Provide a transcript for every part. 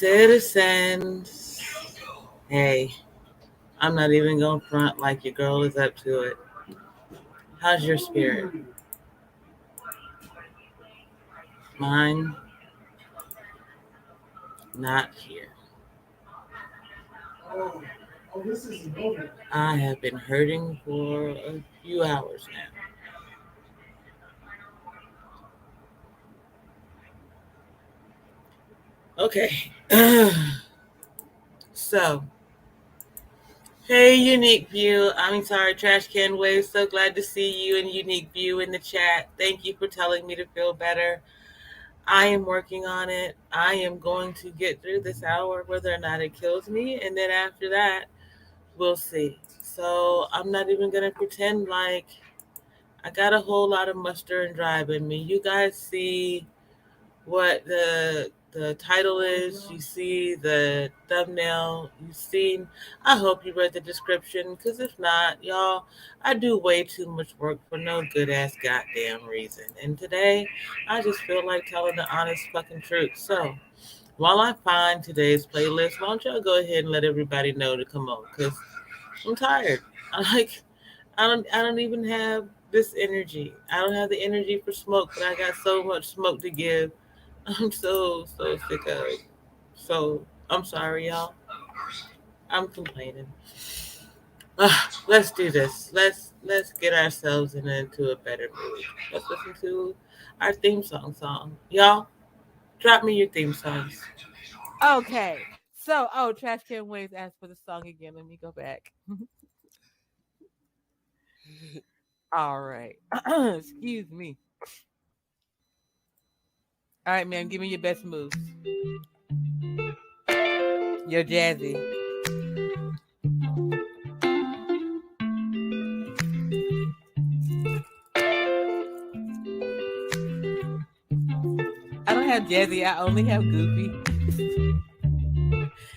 Citizens. Hey, I'm not even going to front like your girl is up to it. How's your spirit? Mine, not here. I have been hurting for a few hours now. Okay. So, hey, Unique View. I'm sorry, Trash Can Wave. So glad to see you and Unique View in the chat. Thank you for telling me to feel better. I am working on it. I am going to get through this hour, whether or not it kills me. And then after that, we'll see. So I'm not even going to pretend like I got a whole lot of muster and drive in me. You guys see what the title is. You see the thumbnail. You've seen. I hope you read the description, because if not, y'all, I do way too much work for no good ass goddamn reason. And today, I just feel like telling the honest fucking truth. So while I find today's playlist, why don't y'all go ahead and let everybody know to come on, because I'm tired. I don't even have this energy. I don't have the energy for smoke, but I got so much smoke to give. I'm so sick of it. So I'm sorry, y'all. I'm complaining. Let's do this. Let's get ourselves into a better mood. Let's listen to our theme song. Y'all, drop me your theme songs. Okay. So, Trash Can Waves asked for the song again. Let me go back. All right. Excuse me. All right, ma'am. Give me your best moves. You're jazzy. I don't have jazzy. I only have goofy.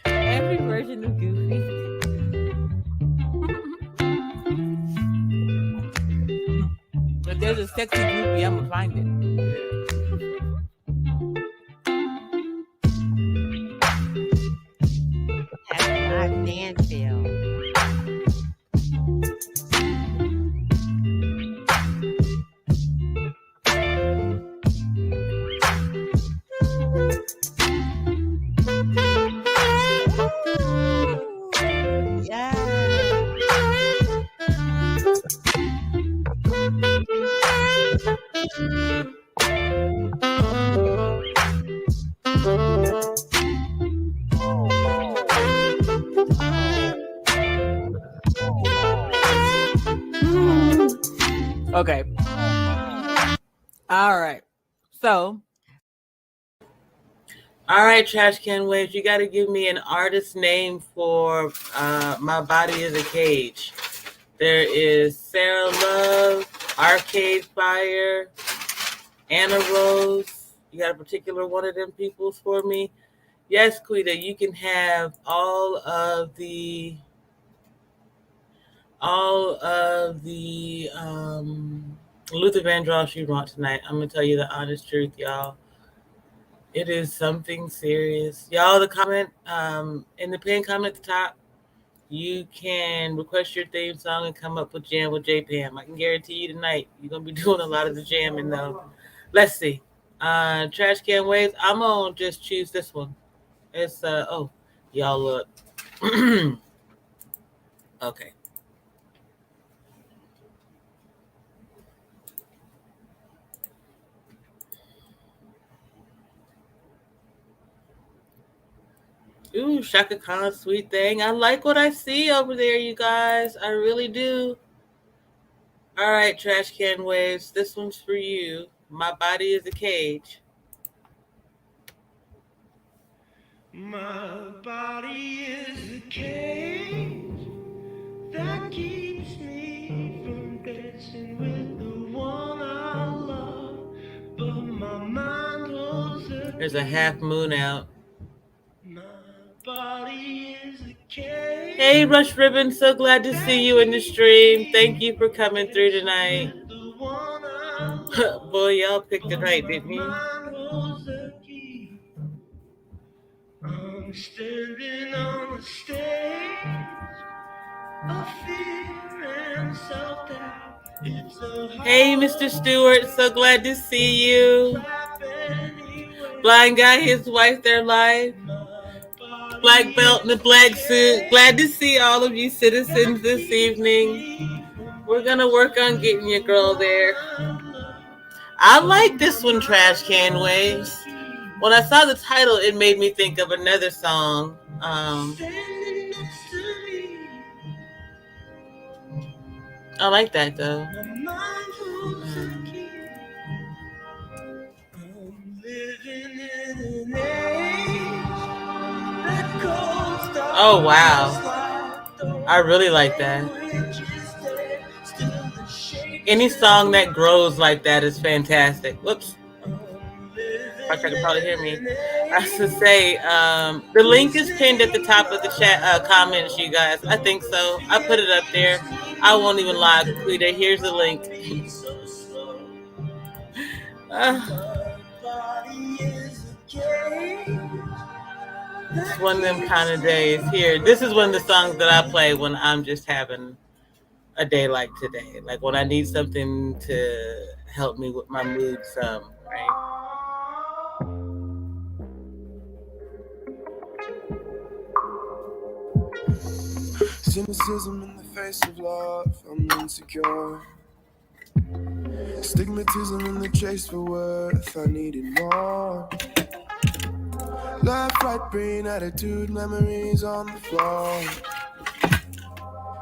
Every version of goofy. If there's a sexy goofy, I'm gonna find it. That's my Danville. Okay. All right. So. All right, Trash Can Waves, you got to give me an artist name for My Body is a Cage. There is Sarah Love, Arcade Fire, Anna Rose. You got a particular one of them peoples for me? Yes, Quita, you can have all of the Luther Vandross you want tonight. I'm gonna tell you the honest truth, y'all. It is something serious. Y'all, the comment in the pinned comment at the top, you can request your theme song and come up with Jam with JPam. I can guarantee you tonight you're gonna be doing a lot of the jamming though. Let's see. Trash Can Waves. I'm gonna just choose this one. It's y'all look. Okay. Ooh, Shaka Khan, Sweet Thing. I like what I see over there, you guys. I really do. All right, Trash Can Waves. This one's for you. My Body is a Cage. My body is a cage that keeps me from dancing with the one I love, but my mind holds the There's a half moon out. My body is a cage. Hey, Rush Ribbon, so glad to see you in the stream. Thank you for coming through tonight. Boy, y'all picked it right, didn't you? I'm standing on the stage of fear and self-doubt. It's a Hey, Mr. Stewart, so glad to see you. Blind guy, his wife, their life. Black belt in the black suit. Glad to see all of you citizens this evening. We're gonna work on getting your girl there. I like this one, Trash Can Waves. When I saw the title, it made me think of another song. I like that though. Oh wow, I really like that. Any song that grows like that is fantastic. Whoops. I could probably hear me. I should say, the link is pinned at the top of the chat comments, you guys. I think so. I put it up there. I won't even lie, Quita. Here's the link. It's one of them kind of days. Here, this is one of the songs that I play when I'm just having a day like today. Like when I need something to help me with my mood some, right? Cynicism in the face of love, I'm insecure. Stigmatism in the chase for worth, I needed more. Left, right, brain, attitude, memories on the floor.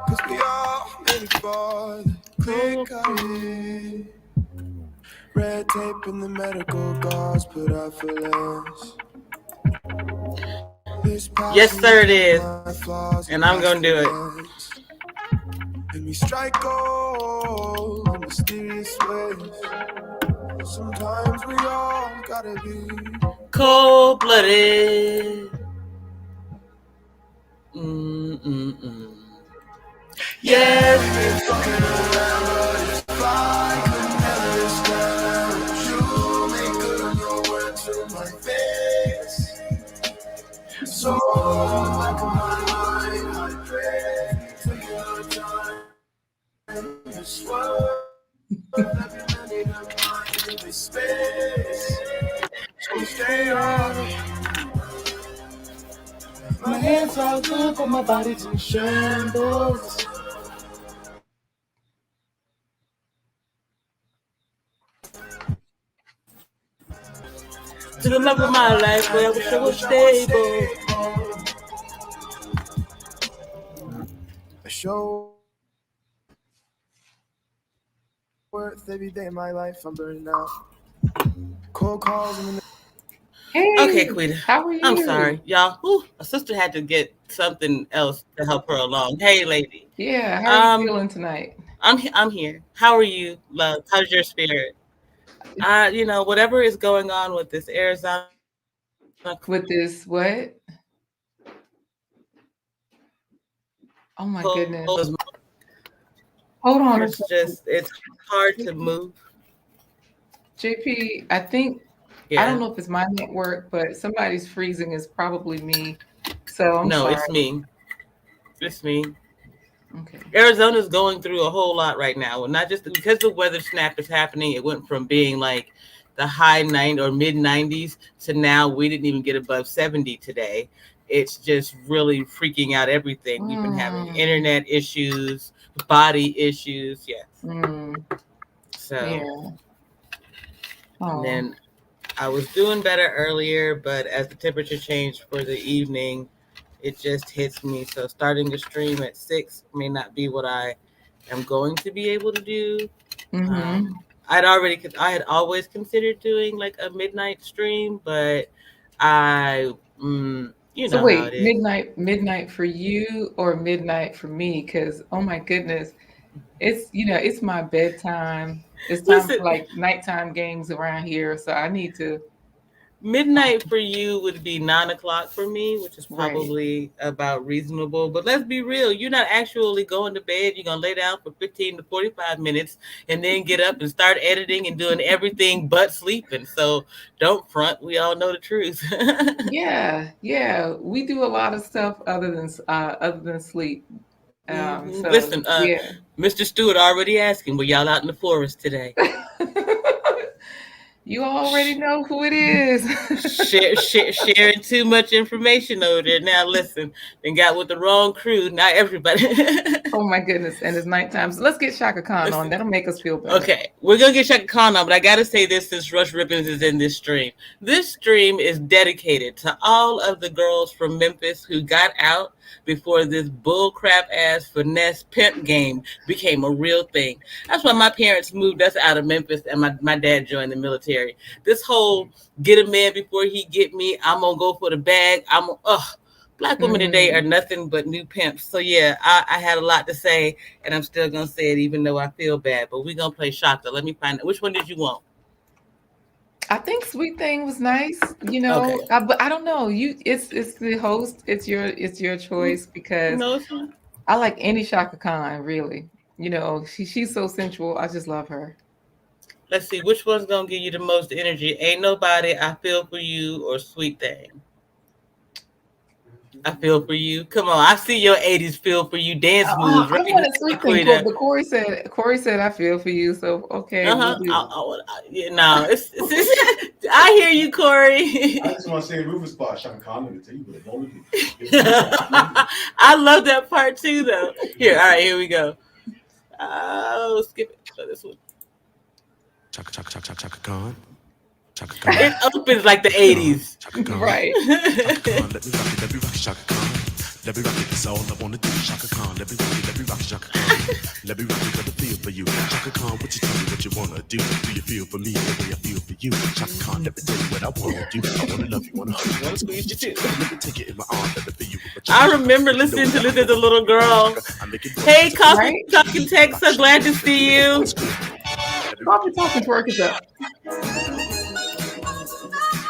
Cause we all made it for the quick cut. Red tape in the medical gauze, put out for less. Yes, sir, it is. And I'm gonna do it. And we strike gold in mysterious ways. Sometimes we all gotta be cold-blooded. Yeah, we've been fucking around, but it's fine. Could never stand you. Make good on your words in my face. So back on my mind, I pray to your time. This world, every minute of mine in this space. So stay on. My hands are good, but my body's in shambles. To the love of my life, where I wish I was stable. A show worth every day of my life. I'm burning out. Cold calls in the Hey, Okay, Quita. how are you? I'm sorry, y'all. Whew, a sister had to get something else to help her along. Hey, lady. Yeah, how are you feeling tonight? I'm here. How are you, love? How's your spirit? Whatever is going on with this Arizona. With this what? Oh my goodness. Hold on a second. It's hard to move. JP, I think I don't know if it's my network, but somebody's freezing is probably me. So I'm sorry. It's me. It's me. Okay. Arizona's going through a whole lot right now. Not just because the weather snap is happening. It went from being like the high 90s or mid 90s to now we didn't even get above 70 today. It's just really freaking out everything. We've been having internet issues, body issues. Yes. So, yeah. And then I was doing better earlier, but as the temperature changed for the evening, it just hits me. So starting a stream at 6 may not be what I am going to be able to do. I had always considered doing like a midnight stream, but so wait, how it is. midnight for you or midnight for me? Because oh my goodness, it's my bedtime. It's time for like nighttime games around here, so I need to midnight for you would be 9 o'clock for me, which is Right. probably about reasonable. But let's be real, you're not actually going to bed. You're gonna lay down for 15 to 45 minutes and then get up and start editing and doing everything but sleeping. So don't front. We all know the truth. Yeah. We do a lot of stuff other than sleep. So Listen, yeah. Mr. Stewart already asking, were y'all out in the forest today? You already know who it is. Sharing too much information over there. Now listen, then got with the wrong crew. Now everybody. Oh my goodness. And it's nighttime. So let's get Shaka Khan on. That'll make us feel better. Okay, we're gonna get Shaka Khan on, but I gotta say this since Rush Ribbons is in this stream. This stream is dedicated to all of the girls from Memphis who got out before this bullcrap ass finesse pimp game became a real thing. That's why my parents moved us out of Memphis and my dad joined the military. This whole get a man before he get me, I'm gonna go for the bag. Black women today are nothing but new pimps. So yeah, I had a lot to say, and I'm still gonna say it, even though I feel bad. But we're gonna play Shaka. Let me find out which one did you want. I think Sweet Thing was nice, you know. Okay. But I don't know. It's the host. It's your choice because No, it's not. I like any Shaka Khan, really. You know, she's so sensual. I just love her. Let's see which one's gonna give you the most energy. Ain't Nobody, I Feel for You, or Sweet Thing. I feel for you. Come on, I see your '80s feel for you dance moves. I Right, want a Sweet Thing, but Corey said I feel for you. So okay. No, I hear you, Corey. I just want to say Rufus spot Shaka Khan to tell you what it won't do. I love that part too, though. Here, all right, here we go. Oh, skip it. So this one. Chaka Khan. Chaka Khan. It opens like the '80s. Chaka Khan. Right. Chaka Khan, let me rock it, Chaka Khan. Let me rock it, that's all I wanna do. Chaka Khan, let me rock it, Chaka Khan. Let me rock it, let me feel for you. Chaka Khan, what you tell me what you wanna do? Do you feel for me the way I feel for you? Chaka Khan, let me tell you what I wanna do. I wanna love you, wanna hug you, wanna squeeze you too. Let me take it in my arms, let me feel you. I remember listening to this as a little girl. Hey, Coffee Talking Tech, so glad to see you. Coffee Talking Twerk is up.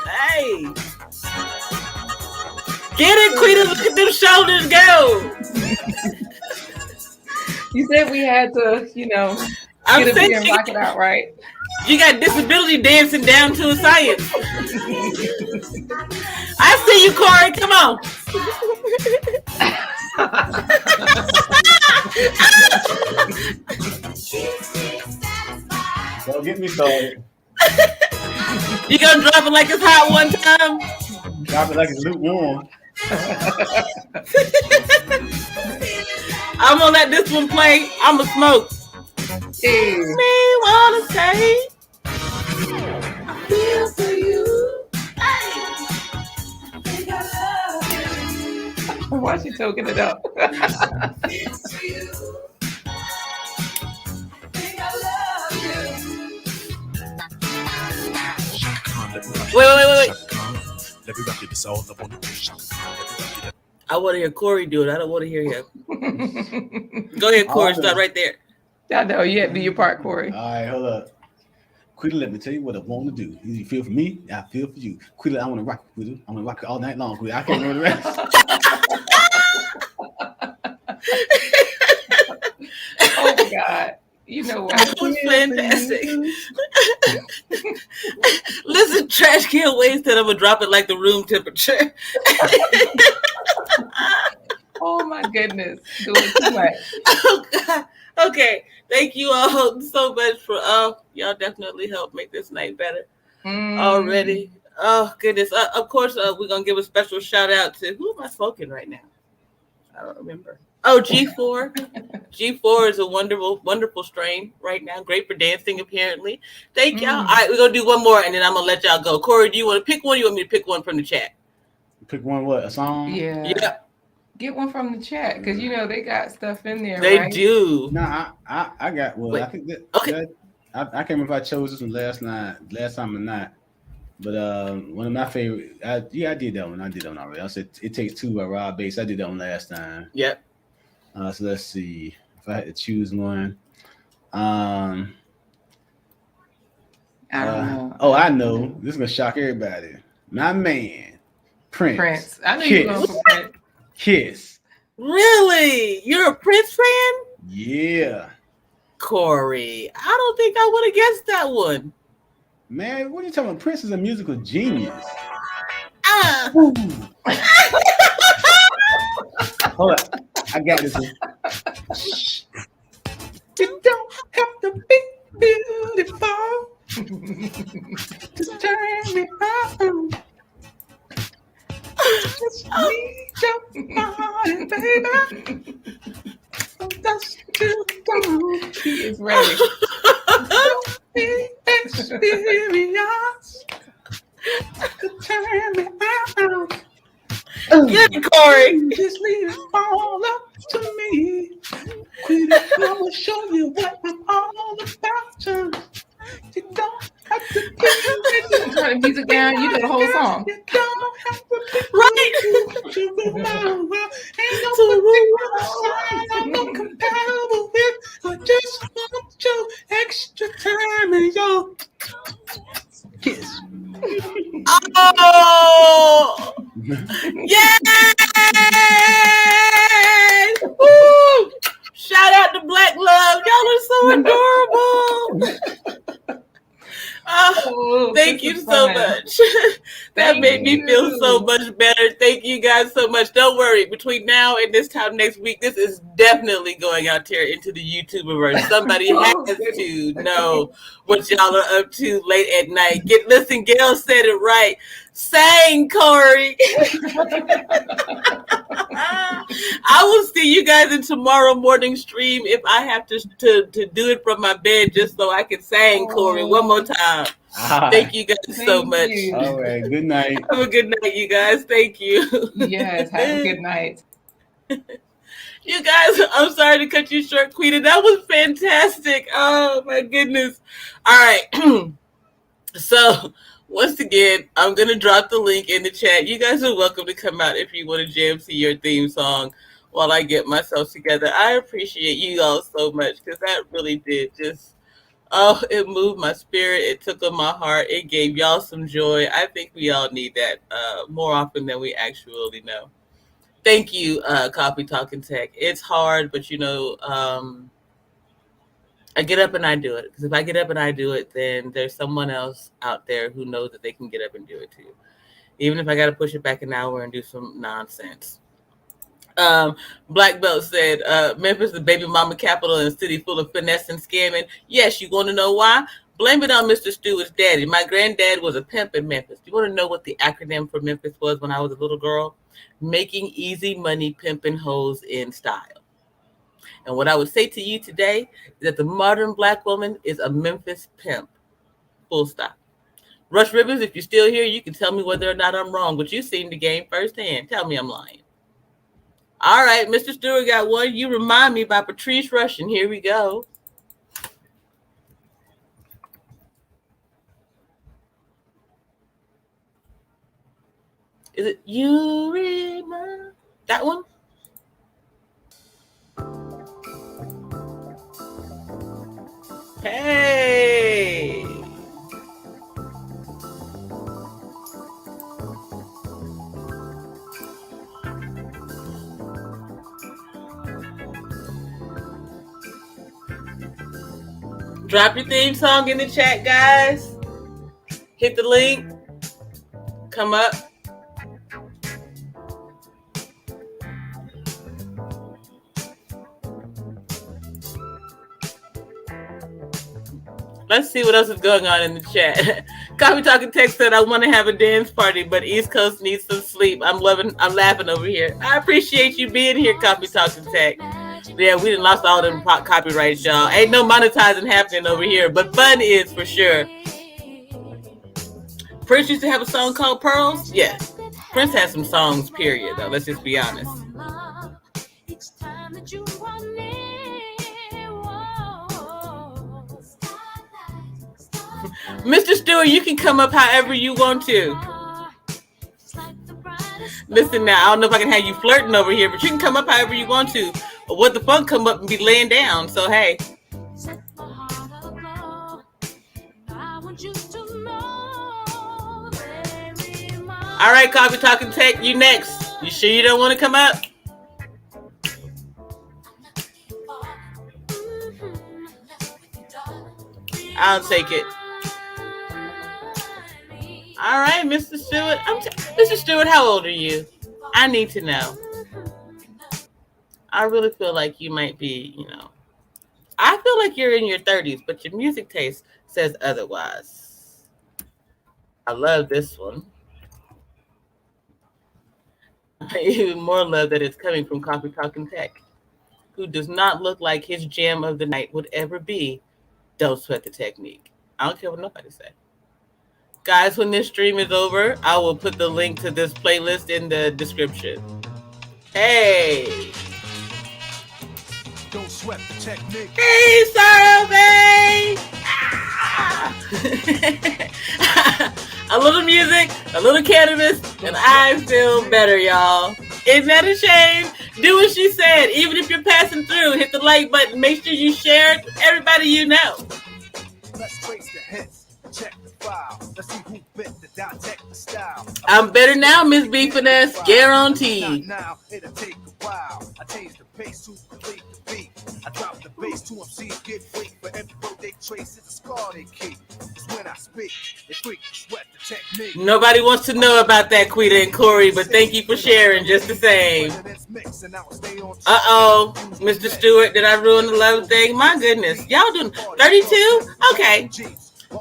Hey. Get it, Quita. Look at them shoulders go. You said we had to, you know, I'm get up here saying and rock it out, right? you got disability dancing down to a science. I see you, Corey. Come on. Don't get me started. You gonna drop it like it's hot one time? Drop it like it's lukewarm. I'm gonna let this one play. I'ma smoke. Hey. Me wanna say I feel for you. Why is she toking it up? Wait. Let me rock it, that's all I wanna do. Chaka Khan, let me rock it. I want to hear Corey do it. I don't want to hear him. Go ahead, Corey. Start right there. I know you have to do your part, Corey. All right, hold up. Quita, let me tell you what I want to do. You feel for me? I feel for you. Quita, I want to rock with you. I want to rock it all night long. Quita, I can't remember the rest. Oh my God. You know what? That was fantastic. Listen, Trash Can Waste that I'm gonna drop it like the room temperature. Oh my goodness. Doing too much. Oh God. Okay. Thank you all so much for y'all definitely helped make this night better already. Oh goodness. Of course, we're gonna give a special shout out to who am I smoking right now? I don't remember. Oh, G4. G4 is a wonderful strain right now. Great for dancing, apparently. Thank y'all. All right, we're gonna do one more and then I'm gonna let y'all go. Corey, do you want to pick one? Or you want me to pick one from the chat? Pick one, what? A song? Yeah. Get one from the chat because you know they got stuff in there. They right? do. No, I got one. Wait. I think that. Okay. I can't remember if I chose this one last time or not. But one of my favorite. I did that one. I did that one already. I said It Takes Two by Rob Bass. I did that one last time. Yep. So let's see if I had to choose one. I don't know. Oh, I know. This is gonna shock everybody. My man, Prince. Prince. I knew you were going for Prince. Kiss. Really? You're a Prince fan? Yeah. Corey, I don't think I would have guessed that one. Man, what are you talking about? Prince is a musical genius. Ooh. Hold on. I got this one. You don't have to be beautiful. Just turn me on. Just need your body, baby. So that's too good. He is ready. Don't be experienced to turn me on. Get it, Corey. Just leave it all up to me. Quit it, I will show you what I'm all about. You don't have to be. Turn the music down. You know the whole song. You don't have to be Right. Ain't no particular song I'm not compatible with. I just want your extra time and your kiss. Oh, yes! Woo! Shout out to Black Love. Y'all are so adorable. Thank you so much. That made me feel so much better. Thank you guys so much. Don't worry. Between now and this time next week, this is definitely going out there into the YouTuberverse. Somebody has to know what y'all are up to late at night. Listen, Gail said it right. Sang, Corey. I will see you guys in tomorrow morning stream if I have to do it from my bed just so I can sang, Corey, one more time. Thank you guys so much. All right. Good night. Have a good night, you guys. Thank you. Yes, have a good night. You guys, I'm sorry to cut you short, Queen. That was fantastic. Oh, my goodness. All right. So, once again, I'm going to drop the link in the chat. You guys are welcome to come out if you want to jam to your theme song while I get myself together. I appreciate you all so much because that really did just, it moved my spirit. It tickled my heart. It gave y'all some joy. I think we all need that more often than we actually know. Thank you, Coffee Talking Tech. It's hard, but I get up and I do it. Because if I get up and I do it, then there's someone else out there who knows that they can get up and do it too. Even if I got to push it back an hour and do some nonsense. Black Belt said, Memphis is the baby mama capital and city full of finesse and scamming. Yes, you want to know why? Blame it on Mr. Stewart's daddy. My granddad was a pimp in Memphis. Do you want to know what the acronym for Memphis was when I was a little girl? Making easy money pimping hoes in style. And what I would say to you today is that the modern Black woman is a Memphis pimp. Full stop. Rush Rivers, if you're still here, you can tell me whether or not I'm wrong, but you've seen the game firsthand. Tell me I'm lying. All right, Mr. Stewart got one. You Remind Me by Patrice Rushen. Here we go. Is it You Remember? That one? Hey! Drop your theme song in the chat, guys. Hit the link. Come up. Let's see what else is going on in the chat. Coffee Talking Text said, I want to have a dance party, but East Coast needs some sleep. I'm laughing over here. I appreciate you being here, Coffee Talking Tech. Yeah, we done lost all them copyrights, y'all. Ain't no monetizing happening over here, but fun is for sure. Prince used to have a song called Pearls? Yes. Prince has some songs, period, though. Let's just be honest. Mr. Stewart, you can come up however you want to. Listen now, I don't know if I can have you flirting over here, but you can come up however you want to. Or What the Funk come up and be laying down. So, hey. All right, Coffee Talking Tech, you next. You sure you don't want to come up? I'll take it. All right, Mr. Stewart. Mr. Stewart, how old are you? I need to know. I really feel like you might be, I feel like you're in your 30s, but your music taste says otherwise. I love this one. I even more love that it's coming from Coffee Talking Tech, who does not look like his jam of the night would ever be Don't Sweat the Technique. I don't care what nobody says. Guys, when this stream is over, I will put the link to this playlist in the description. Hey! Don't sweat the technique. Hey, Sorrow Bay! A little music, a little cannabis, and I feel better, y'all. Isn't that a shame? Do what she said. Even if you're passing through, hit the like button. Make sure you share it with everybody you know. Let's trace the hits. Check the file. Let's see who bit the dissect the style. I'm better now, Miss B Finesse. Guaranteed. Now, it'll take a while. I change the pace to complete the beat. I drop the bass to MCs get weak. For every road they trace is a scar they keep. It's when I speak, they freak, sweat the technique. Nobody wants to know about that, Quita and Corey, but thank you for sharing just the same. Uh-oh, Mr. Stewart, did I ruin the love thing? My goodness. Y'all doing 32? Okay.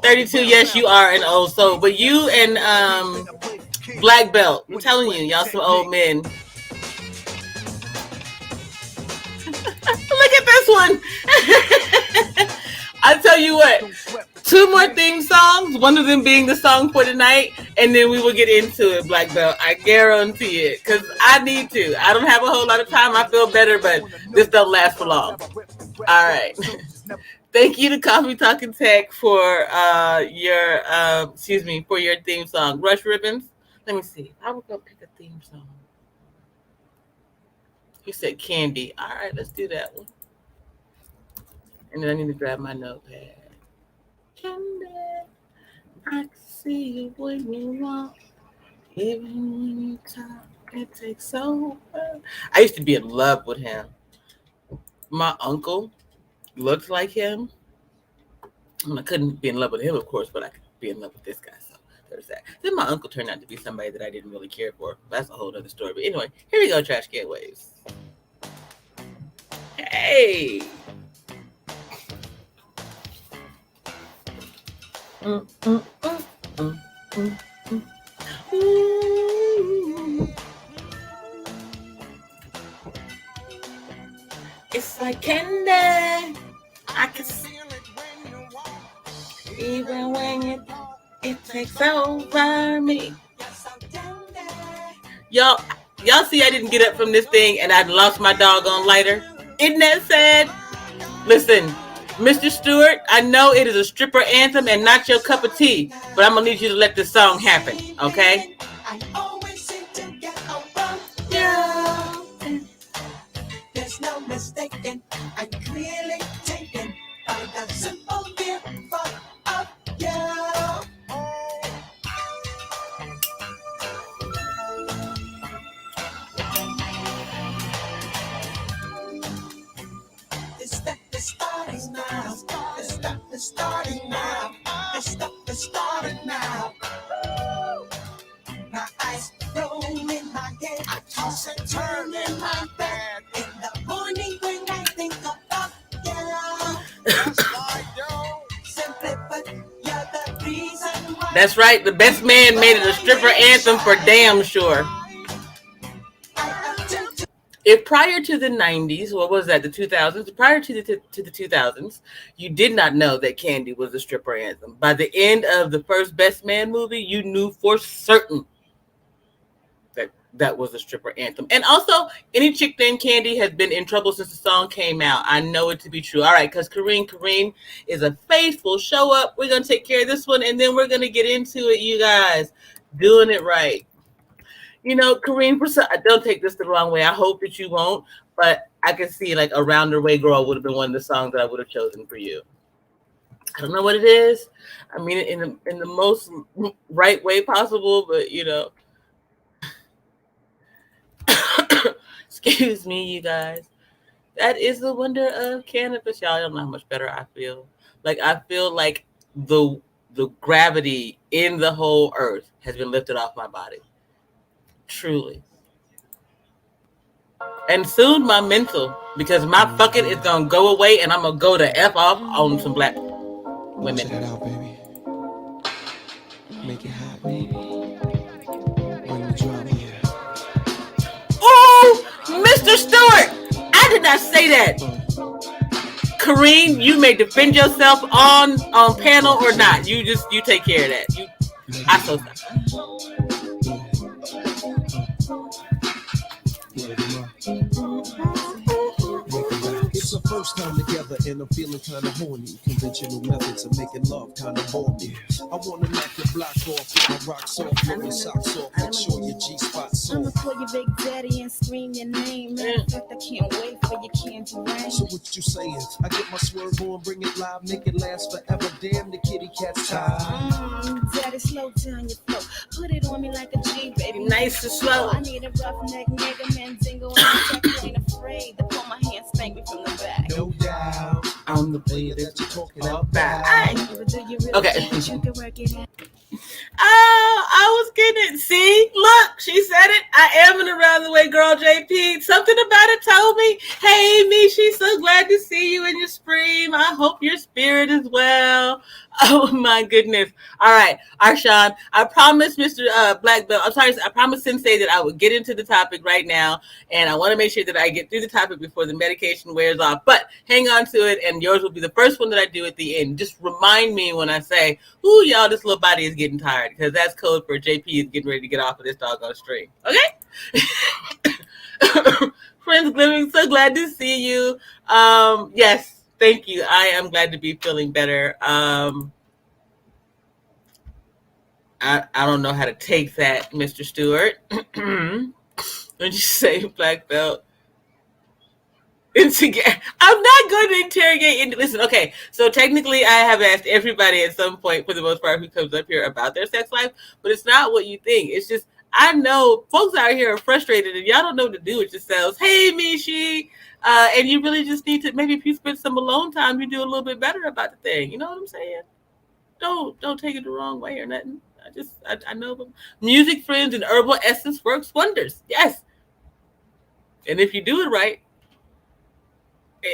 32, yes, you are an old soul. But you and Black Belt, I'm telling you, y'all some old men. Look at this one. I tell you what, 2 more theme songs, one of them being the song for tonight, and then we will get into it, Black Belt. I guarantee it, because I need to. I don't have a whole lot of time. I feel better, but this don't last for long. All right. Thank you to Coffee Talking Tech for for your theme song. Rush Ribbons. Let me see. I will go pick a theme song. He said Candy. All right, let's do that one. And then I need to grab my notepad. Candy, I can see you when you walk, even when you talk. It takes over. I used to be in love with him. My uncle looked like him. I couldn't be in love with him, of course, but I could be in love with this guy. So there's that. Then my uncle turned out to be somebody that I didn't really care for. That's a whole other story. But anyway, here we go, Trash Can Waves. Hey. It's like candy. I can feel it when you walk. Even when you talk, it takes over me. Y'all see I didn't get up from this thing and I lost my doggone lighter? Isn't that sad? Listen, Mr. Stewart, I know it is a stripper anthem and not your cup of tea, but I'm going to need you to let this song happen, okay? I always seem to get over you. There's no mistaking. I'm clearly taken by the simple gift of you. This stuff is starting now. This stuff is starting now. This stuff is starting now. My eyes roll in my head. I toss and turn in my bed. In the morning when I think about you. Simply put, you're the reason why. That's right. The best man made it a stripper anthem for damn sure. If prior to the 90s, what was that, the 2000s? Prior to the 2000s, you did not know that Candy was a stripper anthem. By the end of the first Best Man movie, you knew for certain that that was a stripper anthem. And also, any chick named Candy has been in trouble since the song came out. I know it to be true. All right, because Kareem is a faithful show up. We're going to take care of this one, and then we're going to get into it, you guys. Doing it right. You know, Kareem, don't take this the wrong way. I hope that you won't. But I can see like Around the Way Girl would have been one of the songs that I would have chosen for you. I don't know what it is. I mean it in the most right way possible, but you know, Excuse me, you guys. That is the wonder of cannabis, y'all. I don't know how much better I feel. Like I feel like the gravity in the whole earth has been lifted off my body. Truly. And soon my mental, because my fucking is gonna go away and I'm gonna go to F off on some black women. Check it out, baby. Make it hot, baby. Bring the drama here. Oh, Mr. Stewart! I did not say that. Kareem, you may defend yourself on panel or not. You take care of that. I so It's the first time together and I'm feeling kinda horny. Conventional methods of making love kinda bore me. I wanna knock your block off, get my rocks off, let your socks off, make sure your G-spot's I'ma off. call your big daddy and scream your name. Matter of fact, I can't wait for your candy rain. So what you saying? I get my swerve on, bring it live, make it last forever. Damn, the kitty cat's tired. Daddy, slow down your flow. Put it on me like a G, baby. nice and slow. I need a roughneck nigga, Mandingo, and a tech who ain't afraid to pull my hand, spank me from the back. No doubt, I'm the player that you're talking about. Okay. You can work it out. Oh, I was getting it. See, look, she said it. I am an around the way girl, JP. Something about it told me, hey, Mishi, so glad to see you in your stream. I hope your spirit is well. Oh, my goodness. All right, Arshawn, I promised Mr. Black Belt, I promised Sensei that I would get into the topic right now, and I want to make sure that I get through the topic before the medication wears off. But hang on to it, and yours will be the first one that I do at the end. Just remind me when I say, ooh, y'all, this little body is getting tired, because that's code for JP is getting ready to get off of this doggone stream. Okay? Friends Living, so glad to see you. Yes, thank you. I am glad to be feeling better. I don't know how to take that, Mr. Stewart. When you say black belt, I'm not going to interrogate. Listen, okay. So technically, I have asked everybody at some point, for the most part, who comes up here about their sex life. But it's not what you think. It's just I know folks out here are frustrated, and y'all don't know what to do with yourselves. Hey, Mishi, and you really just need to maybe if you spend some alone time, you do a little bit better about the thing. You know what I'm saying? Don't take it the wrong way or nothing. I know them. Music, friends, and herbal essence works wonders. Yes. And if you do it right.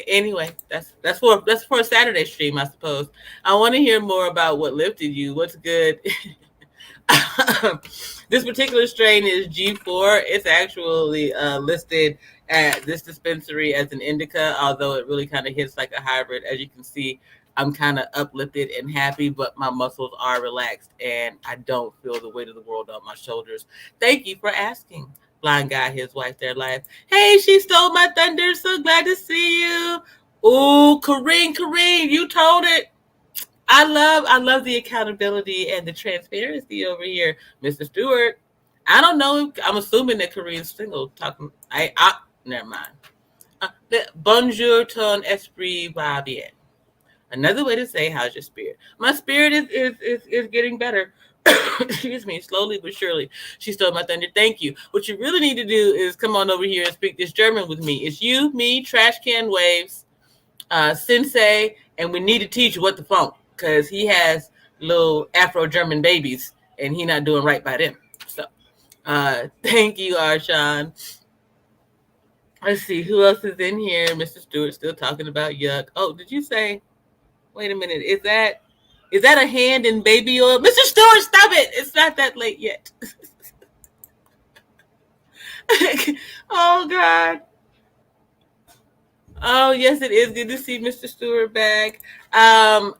Anyway, that's for a Saturday stream, I suppose. I want to hear more about what lifted you. What's good? This particular strain is G4. It's actually listed at this dispensary as an indica, although it really kind of hits like a hybrid. As you can see, I'm kind of uplifted and happy, but my muscles are relaxed and I don't feel the weight of the world on my shoulders. Thank you for asking. Blind guy, his wife, their life. Hey, she stole my thunder. So glad to see you. Ooh, Kareem, you told it. I love the accountability and the transparency over here, Mr. Stewart. I don't know. I'm assuming that Kareem's single. Never mind. Bonjour ton esprit va bien. Another way to say, how's your spirit? My spirit is getting better. Excuse me, slowly but surely. She stole my thunder. Thank you. What you really need to do is come on over here and speak this German with me. It's you, me, Trash Can Waves, Sensei, and we need to teach you what the funk, because he has little Afro-German babies, and he not doing right by them. So, thank you, Arshawn. Let's see, who else is in here? Mr. Stewart still talking about yuck. Oh, did you say... Wait a minute. Is that a hand in baby oil? Mr. Stewart, stop it. It's not that late yet. Oh, God. Oh, yes, it is good to see Mr. Stewart back. I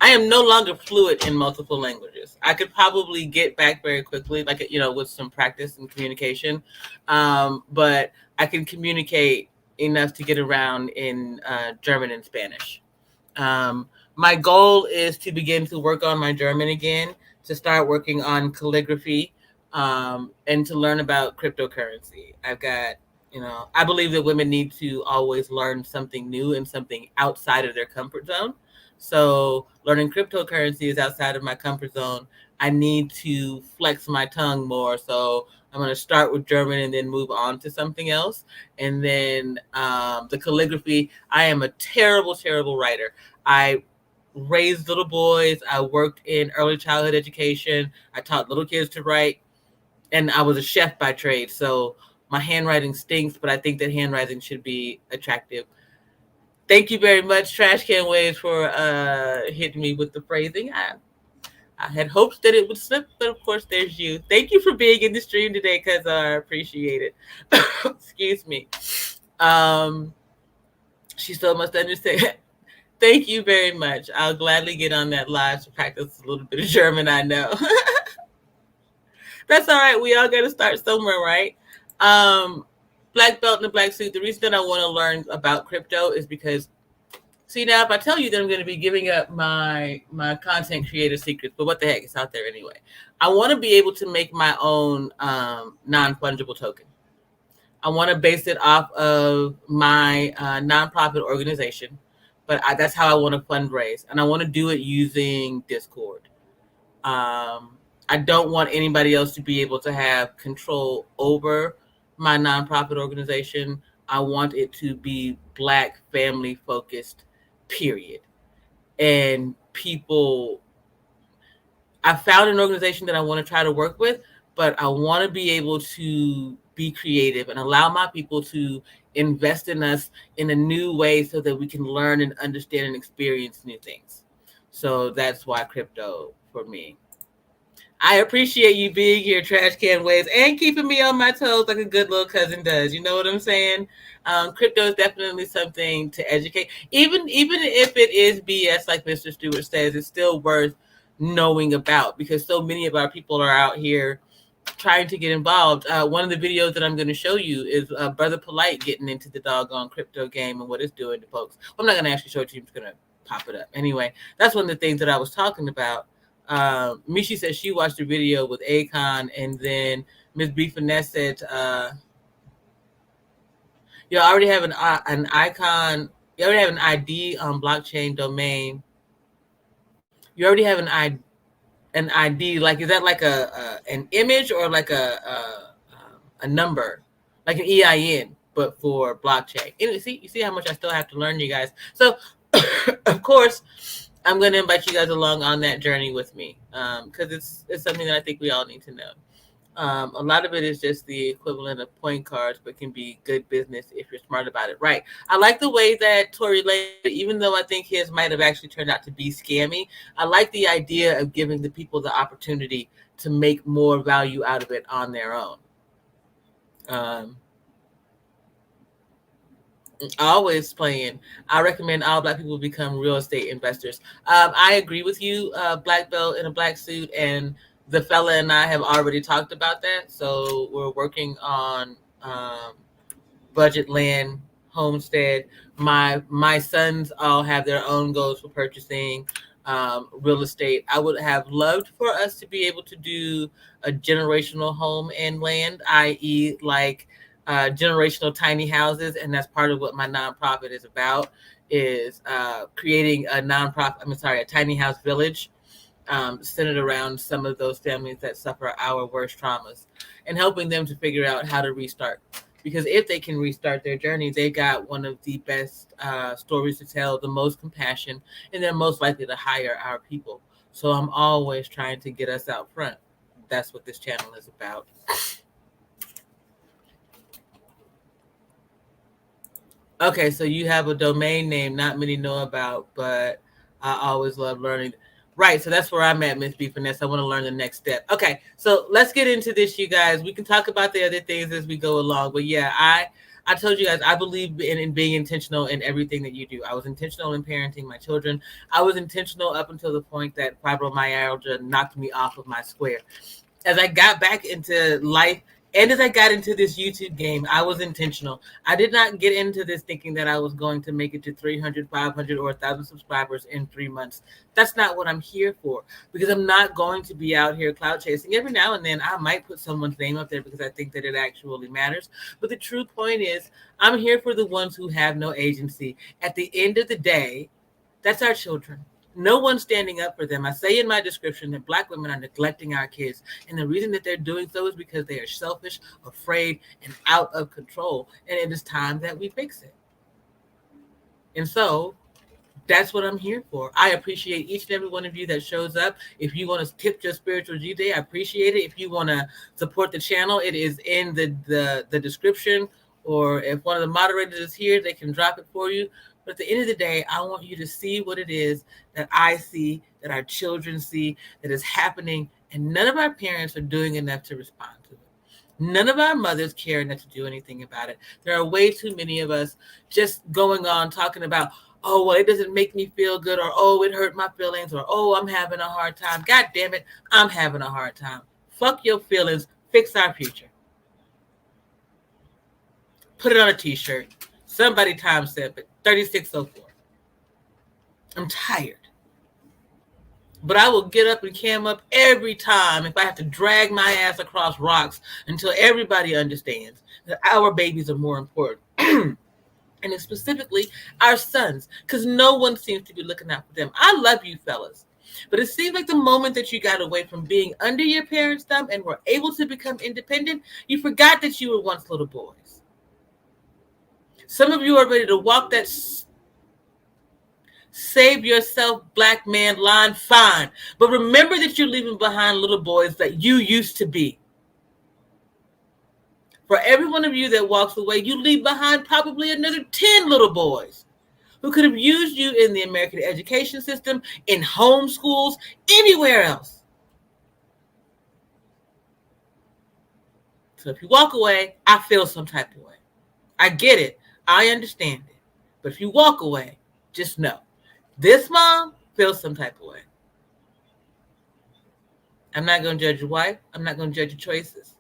am no longer fluent in multiple languages. I could probably get back very quickly, like, with some practice and communication. But I can communicate enough to get around in German and Spanish. My goal is to begin to work on my German again, to start working on calligraphy, and to learn about cryptocurrency. I believe that women need to always learn something new and something outside of their comfort zone. So learning cryptocurrency is outside of my comfort zone. I need to flex my tongue more. So I'm going to start with German and then move on to something else. And then the calligraphy, I am a terrible, terrible writer. I raised little boys. I worked in early childhood education. I taught little kids to write. And I was a chef by trade. So my handwriting stinks, but I think that handwriting should be attractive. Thank you very much, Trash Can Waves, for hitting me with the phrasing. I had hopes that it would slip, but of course, there's you. Thank you for being in the stream today, because I appreciate it. Excuse me. She still must understand. Thank you very much. I'll gladly get on that live to practice a little bit of German. I know. That's all right. We all got to start somewhere, right? Black belt in a black suit. The reason that I want to learn about crypto is because, see, now if I tell you that I'm going to be giving up my content creator secrets, but what the heck, it's out there anyway. I want to be able to make my own non-fungible token. I want to base it off of my nonprofit organization, but that's how I want to fundraise, and I want to do it using Discord. I don't want anybody else to be able to have control over my nonprofit organization. I want it to be Black family focused, period. And people, I found an organization that I want to try to work with, but I want to be able to be creative and allow my people to invest in us in a new way so that we can learn and understand and experience new things. So that's why crypto for me. I appreciate you being here, Trash Can Waves, and keeping me on my toes like a good little cousin does. You know what I'm saying? Crypto is definitely something to educate. Even if it is BS, like Mr. Stewart says, it's still worth knowing about, because so many of our people are out here trying to get involved. One of the videos that I'm going to show you is Brother Polite getting into the doggone crypto game and what it's doing to folks. I'm not going to actually show it to you. I'm just going to pop it up. Anyway, that's one of the things that I was talking about. Mishi said she watched the video with Akon, and then Ms. B Finesse said, you already have an icon, you already have an ID on blockchain domain. You already have an ID. Like, is that like an image or like a number, like an EIN, but for blockchain? And you see how much I still have to learn, you guys. So, of course, I'm going to invite you guys along on that journey with me, because it's something that I think we all need to know. A lot of it is just the equivalent of point cards, but can be good business if you're smart about it. Right. I like the way that Tory Lanez, even though I think his might have actually turned out to be scammy, I like the idea of giving the people the opportunity to make more value out of it on their own. Always playing. I recommend all Black people become real estate investors. I agree with you, Black belt in a black suit, and the fella and I have already talked about that. So we're working on budget land, homestead. My sons all have their own goals for purchasing real estate. I would have loved for us to be able to do a generational home and land, i.e. like generational tiny houses, and that's part of what my nonprofit is about, is creating a tiny house village centered around some of those families that suffer our worst traumas, and helping them to figure out how to restart. Because if they can restart their journey, they got one of the best stories to tell, the most compassion, and they're most likely to hire our people. So I'm always trying to get us out front. That's what this channel is about. Okay, so you have a domain name not many know about, but I always love learning. Right, so that's where I'm at, Miss B Finesse. I want to learn the next step. Okay, so let's get into this, you guys. We can talk about the other things as we go along. But yeah, I told you guys, I believe in being intentional in everything that you do. I was intentional in parenting my children. I was intentional up until the point that fibromyalgia knocked me off of my square. As I got back into life, and as I got into this YouTube game, I was intentional. I did not get into this thinking that I was going to make it to 300, 500, or 1,000 subscribers in 3 months. That's not what I'm here for, because I'm not going to be out here cloud chasing. Every now and then, I might put someone's name up there because I think that it actually matters. But the true point is, I'm here for the ones who have no agency. At the end of the day, that's our children. No one's standing up for them. I say in my description that Black women are neglecting our kids. And the reason that they're doing so is because they are selfish, afraid, and out of control. And it is time that we fix it. And so that's what I'm here for. I appreciate each and every one of you that shows up. If you want to tip your spiritual G Day, I appreciate it. If you want to support the channel, it is in the description. Or if one of the moderators is here, they can drop it for you. But at the end of the day, I want you to see what it is that I see, that our children see, that is happening. And none of our parents are doing enough to respond to it. None of our mothers care enough to do anything about it. There are way too many of us just going on talking about, oh, well, it doesn't make me feel good, or, oh, it hurt my feelings, or, oh, I'm having a hard time. God damn it, I'm having a hard time. Fuck your feelings. Fix our future. Put it on a t-shirt. Somebody timestamp it. 3604. I'm tired. But I will get up and cam up every time if I have to drag my ass across rocks until everybody understands that our babies are more important. And it's specifically our sons, because no one seems to be looking out for them. I love you fellas, but it seems like the moment that you got away from being under your parents' thumb and were able to become independent, you forgot that you were once little boys. Some of you are ready to walk that save yourself Black man line, fine, but remember that you're leaving behind little boys that you used to be. For every one of you that walks away, you leave behind probably another 10 little boys who could have used you in the American education system, in home schools, anywhere else. So if you walk away, I feel some type of way. I get it. I understand it. But if you walk away, just know, this mom feels some type of way. I'm not going to judge your wife. I'm not going to judge your choices.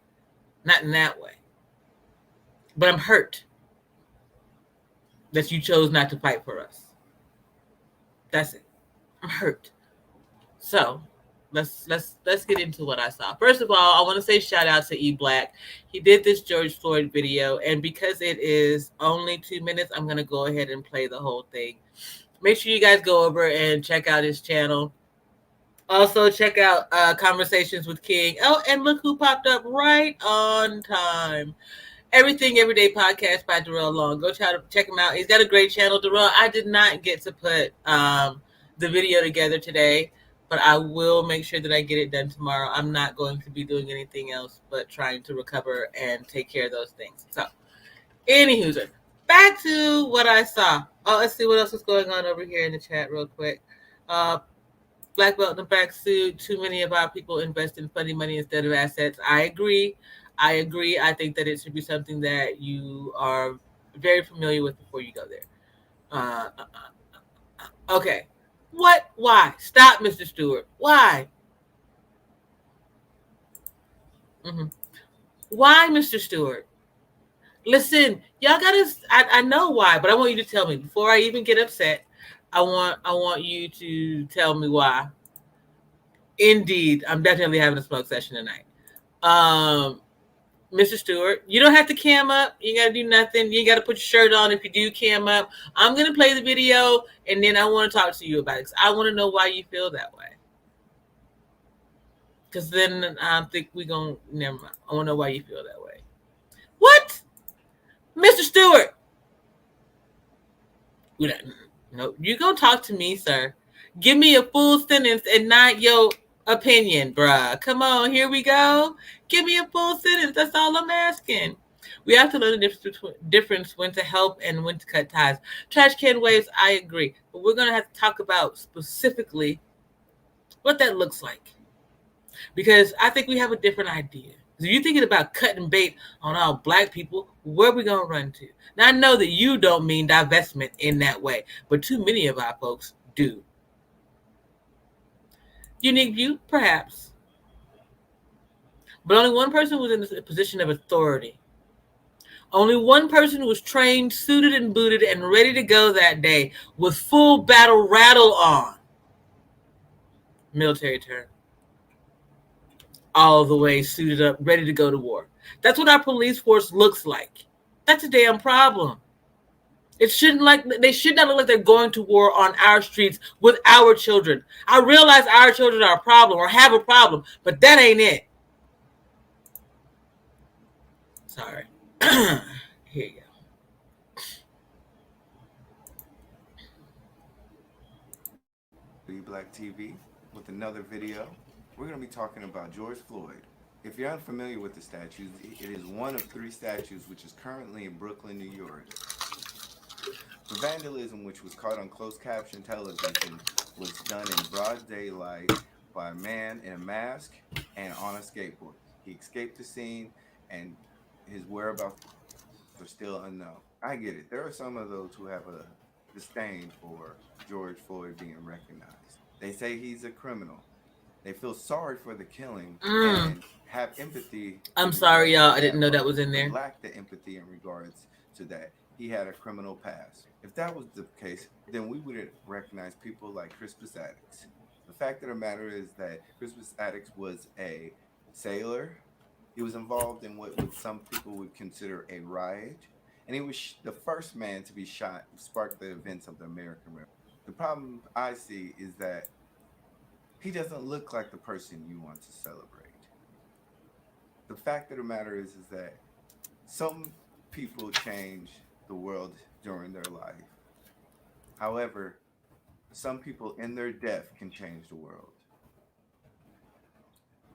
Not in that way. But I'm hurt that you chose not to fight for us. That's it. I'm hurt. So let's get into what I saw. First of all, I want to say shout out to E Black. He did this George Floyd video, and because it is only 2 minutes, I'm going to go ahead and play the whole thing. Make sure you guys go over and check out his channel. Also, check out Conversations with King. Oh, and look who popped up right on time. Everything Everyday Podcast by Darrell Long. Go check him out. He's got a great channel. Darrell, I did not get to put the video together today, but I will make sure that I get it done tomorrow. I'm not going to be doing anything else but trying to recover and take care of those things. So, anywho, back to what I saw. Oh, let's see what else is going on over here in the chat real quick. Black belt in the back suit. Too many of our people invest in funny money instead of assets. I agree. I think that it should be something that you are very familiar with before you go there. Okay. What? Why? Stop, Mr. Stewart. Why? Why, Mr. Stewart? Listen, y'all gotta. I know why, but I want you to tell me before I even get upset. I want you to tell me why. Indeed, I'm definitely having a smoke session tonight. Mr. Stewart, you don't have to cam up. You got to do nothing. You got to put your shirt on if you do cam up. I'm going to play the video, and then I want to talk to you about it. 'Cause I want to know why you feel that way. Because then I think we're going to, never mind. I want to know why you feel that way. What? Mr. Stewart. No, you're going to talk to me, sir. Give me a full sentence and not your opinion, bruh. Come on, here we go. Give me a full sentence. That's all I'm asking. We have to learn the difference when to help and when to cut ties. Trash can waves, I agree. But we're going to have to talk about specifically what that looks like. Because I think we have a different idea. If you're thinking about cutting bait on all Black people, where are we going to run to? Now, I know that you don't mean divestment in that way, but too many of our folks do. Unique view, perhaps. But only one person was in a position of authority. Only one person was trained, suited, and booted, and ready to go that day with full battle rattle on. Military term. All the way suited up, ready to go to war. That's what our police force looks like. That's a damn problem. It shouldn't they should not look like they're going to war on our streets with our children. I realize our children are a problem or have a problem, but that ain't it. Sorry. Here you go. Black TV with another video. We're going to be talking about George Floyd. If you're unfamiliar with the statues, it is one of 3 statues which is currently in Brooklyn, New York. The vandalism, which was caught on closed caption television, was done in broad daylight by a man in a mask and on a skateboard. He escaped the scene and his whereabouts are still unknown. I get it. There are some of those who have a disdain for George Floyd being recognized. They say he's a criminal. They feel sorry for the killing and have empathy. I'm sorry, y'all. I didn't know that was in there. Lack the empathy in regards to that. He had a criminal past. If that was the case, then we wouldn't recognize people like Crispus Attucks. The fact of the matter is that Crispus Attucks was a sailor. He was involved in what some people would consider a riot. And he was the first man to be shot, sparked the events of the American Revolution. The problem I see is that he doesn't look like the person you want to celebrate. The fact of the matter is that some people change the world during their life. However, some people in their death can change the world.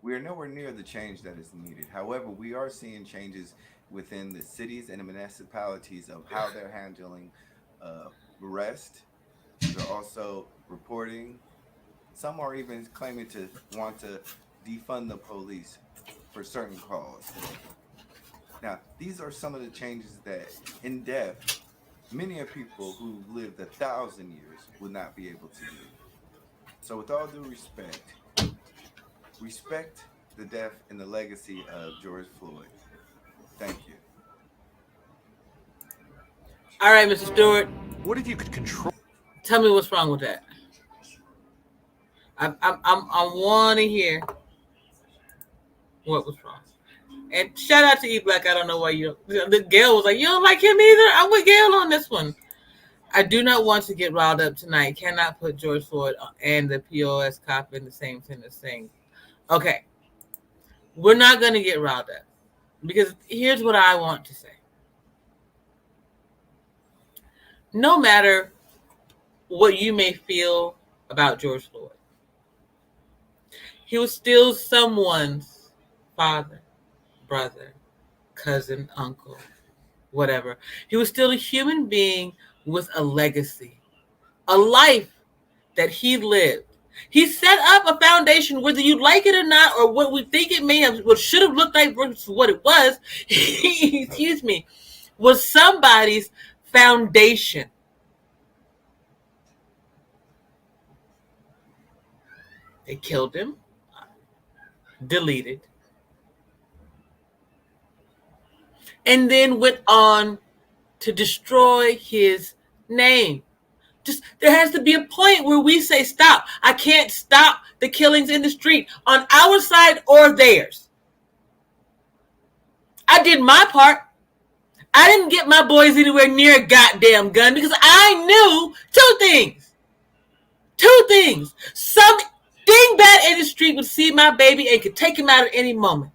We are nowhere near the change that is needed. However, we are seeing changes within the cities and the municipalities of how they're handling arrest. They're also reporting. Some are even claiming to want to defund the police for certain cause. Now, these are some of the changes that in death, many of people who lived 1,000 years would not be able to do. So with all due respect, respect the death and the legacy of George Floyd. Thank you. All right, Mr. Stewart. What if you could control? Tell me what's wrong with that. I want to hear what was wrong. And shout out to E Black. I don't know why Gail was like, you don't like him either. I'm with Gail on this one. I do not want to get riled up tonight. Cannot put George Floyd and the POS cop in the same sentence saying, okay, we're not going to get riled up because here's what I want to say. No matter what you may feel about George Floyd, he was still someone's father, brother, cousin, uncle, whatever. He was still a human being with a legacy, a life that he lived. He set up a foundation, whether you like it or not, or what we think it may have, what should have looked like versus what it was, excuse me, was somebody's foundation. They killed him, deleted, and then went on to destroy his name. Just there has to be a point where we say stop. I can't stop the killings in the street on our side or theirs. I did my part. I didn't get my boys anywhere near a goddamn gun because I knew two things. Some dingbat in the street would see my baby and could take him out at any moment.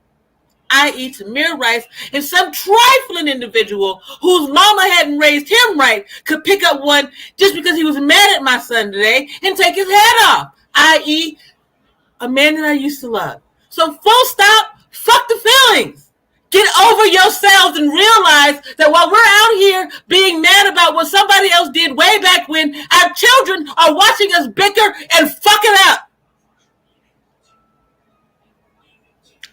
I.e. Tamir Rice, and some trifling individual whose mama hadn't raised him right could pick up one just because he was mad at my son today and take his head off. I.e. a man that I used to love. So full stop, fuck the feelings. Get over yourselves and realize that while we're out here being mad about what somebody else did way back when, our children are watching us bicker and fuck it up.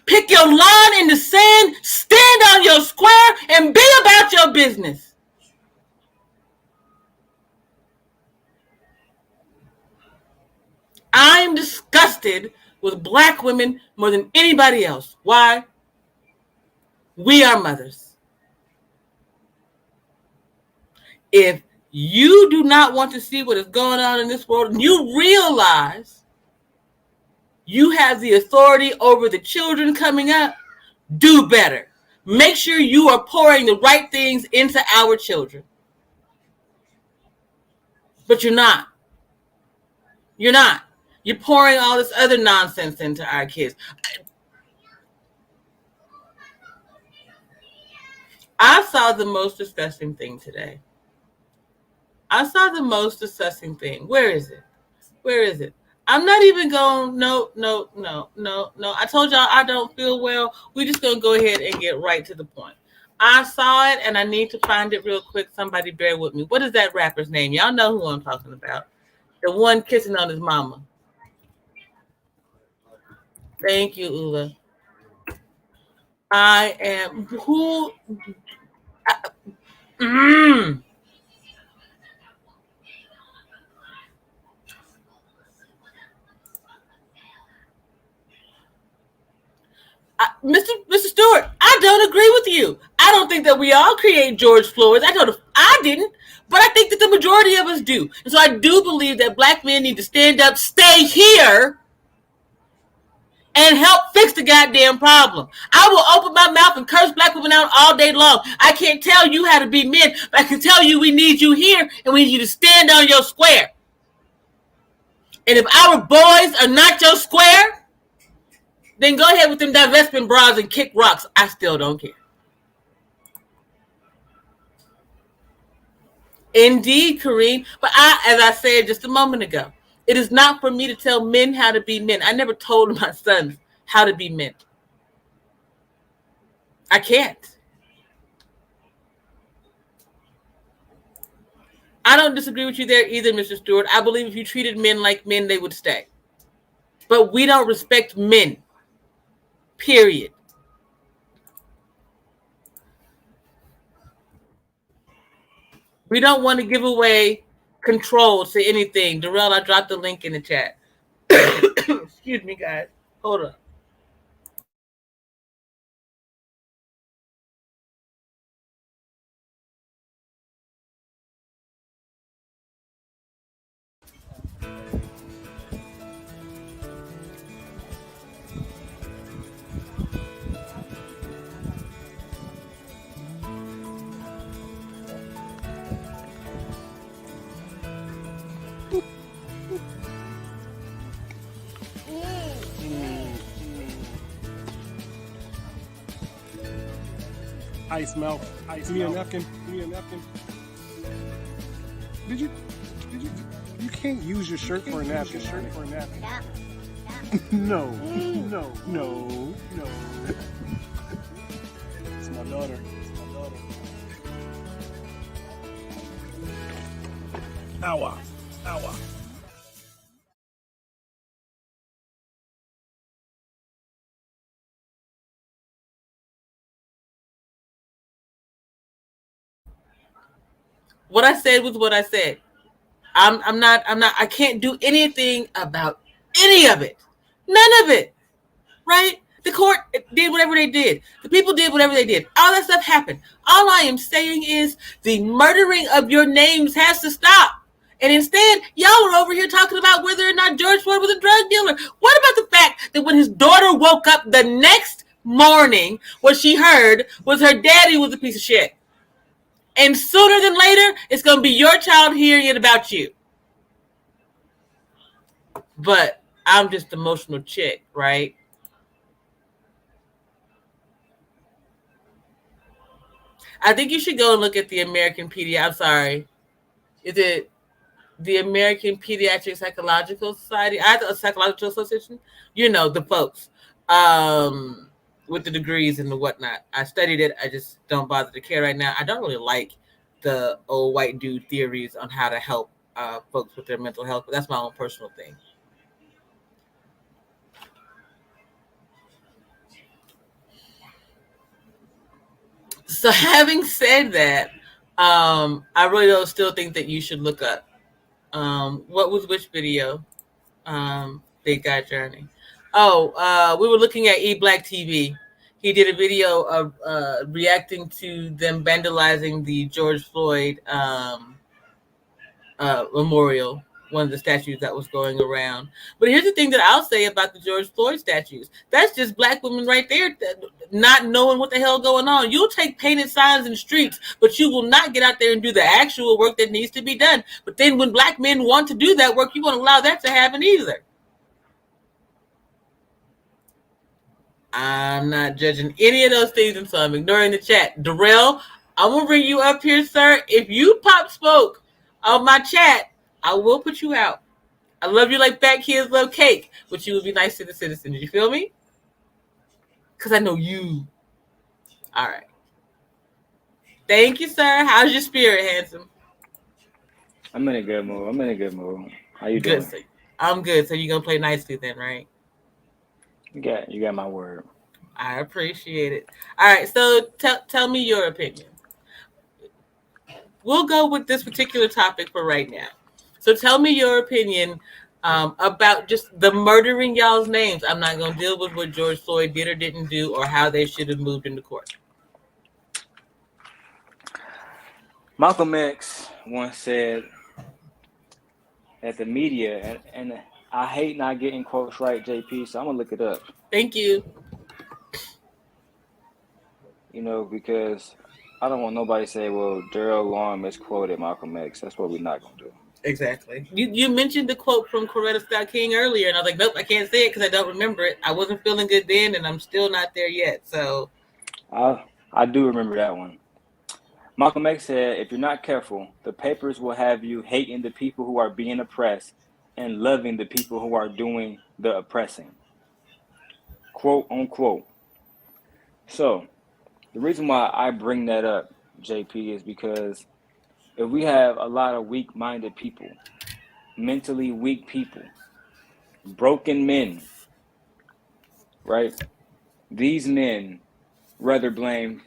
Pick your line in the sand, stand on your square, and be about your business. I'm disgusted with black women more than anybody else. Why? We are mothers. If you do not want to see what is going on in this world, and you realize you have the authority over the children coming up, do better. Make sure you are pouring the right things into our children. But you're not. You're not. You're pouring all this other nonsense into our kids. I saw the most disgusting thing today. I saw the most disgusting thing. Where is it? Where is it? I'm not even going, no. I told y'all I don't feel well. We're just going to go ahead and get right to the point. I saw it and I need to find it real quick. Somebody bear with me. What is that rapper's name? Y'all know who I'm talking about. The one kissing on his mama. Thank you, Ula. I am who. Mm, Mr. Stewart, I don't agree with you. I don't think that we all create George Floyds. I didn't, but I think that the majority of us do. And so I do believe that black men need to stand up, stay here, and help fix the goddamn problem. I will open my mouth and curse black women out all day long. I can't tell you how to be men, but I can tell you we need you here and we need you to stand on your square. And if our boys are not your square, then go ahead with them divestment bras and kick rocks. I still don't care. Indeed, Kareem. But as I said just a moment ago, it is not for me to tell men how to be men. I never told my sons how to be men. I can't. I don't disagree with you there either, Mr. Stewart. I believe if you treated men like men, they would stay. But we don't respect men. Period. We don't want to give away control to anything. Darrell, I dropped the link in the chat. Excuse me, guys. Hold up. Ice melt. Give me a napkin. Did you? You can't use your shirt for a napkin. No. It's my daughter. Ow. What I said was what I said. I'm not, I can't do anything about any of it. None of it. Right? The court did whatever they did. The people did whatever they did. All that stuff happened. All I am saying is the murdering of your names has to stop. And instead, y'all are over here talking about whether or not George Floyd was a drug dealer. What about the fact that when his daughter woke up the next morning, what she heard was her daddy was a piece of shit? And sooner than later, it's going to be your child hearing it about you. But I'm just an emotional chick, right? I think you should go and look at the American I'm sorry. Is it the American Pediatric Psychological Society? I have a psychological association. You know, the folks with the degrees and the whatnot. I studied it. I just don't bother to care right now. I don't really like the old white dude theories on how to help folks with their mental health, but that's my own personal thing. So having said that, I really don't still think that you should look up what was which video? Big Guy Journey. Oh, we were looking at eBlack TV. He did a video of reacting to them vandalizing the George Floyd memorial one of the statues that was going around. But here's the thing that I'll say about the George Floyd statues. That's just black women right there not knowing what the hell going on. You'll take painted signs in the streets, but you will not get out there and do the actual work that needs to be done. But then when black men want to do that work, you won't allow that to happen either. I'm not judging any of those things, and so I'm ignoring the chat. Darrell, I'm going to bring you up here, sir. If you pop smoke on my chat, I will put you out. I love you like fat kids love cake, but you would be nice to the citizens. You feel me? Because I know you. All right. Thank you, sir. How's your spirit, handsome? I'm in a good mood. How you Good. doing? So I'm good. So you're going to play nicely then, right? You got my word. I appreciate it. All right. So tell me your opinion. We'll go with this particular topic for right now. So tell me your opinion about just the murdering y'all's names. I'm not going to deal with what George Floyd did or didn't do or how they should have moved into court. Malcolm X once said that the media, and I hate not getting quotes right, JP, so I'm going to look it up. Thank you. Because I don't want nobody to say, well, Darrell Long misquoted Malcolm X. That's what we're not going to do. Exactly. You mentioned the quote from Coretta Scott King earlier, and I was like, nope, I can't say it because I don't remember it. I wasn't feeling good then, and I'm still not there yet. So I do remember that one. Malcolm X said, if you're not careful, the papers will have you hating the people who are being oppressed and loving the people who are doing the oppressing. Quote, unquote. So, the reason why I bring that up, JP, is because if we have a lot of weak-minded people, mentally weak people, broken men, right? These men rather blame,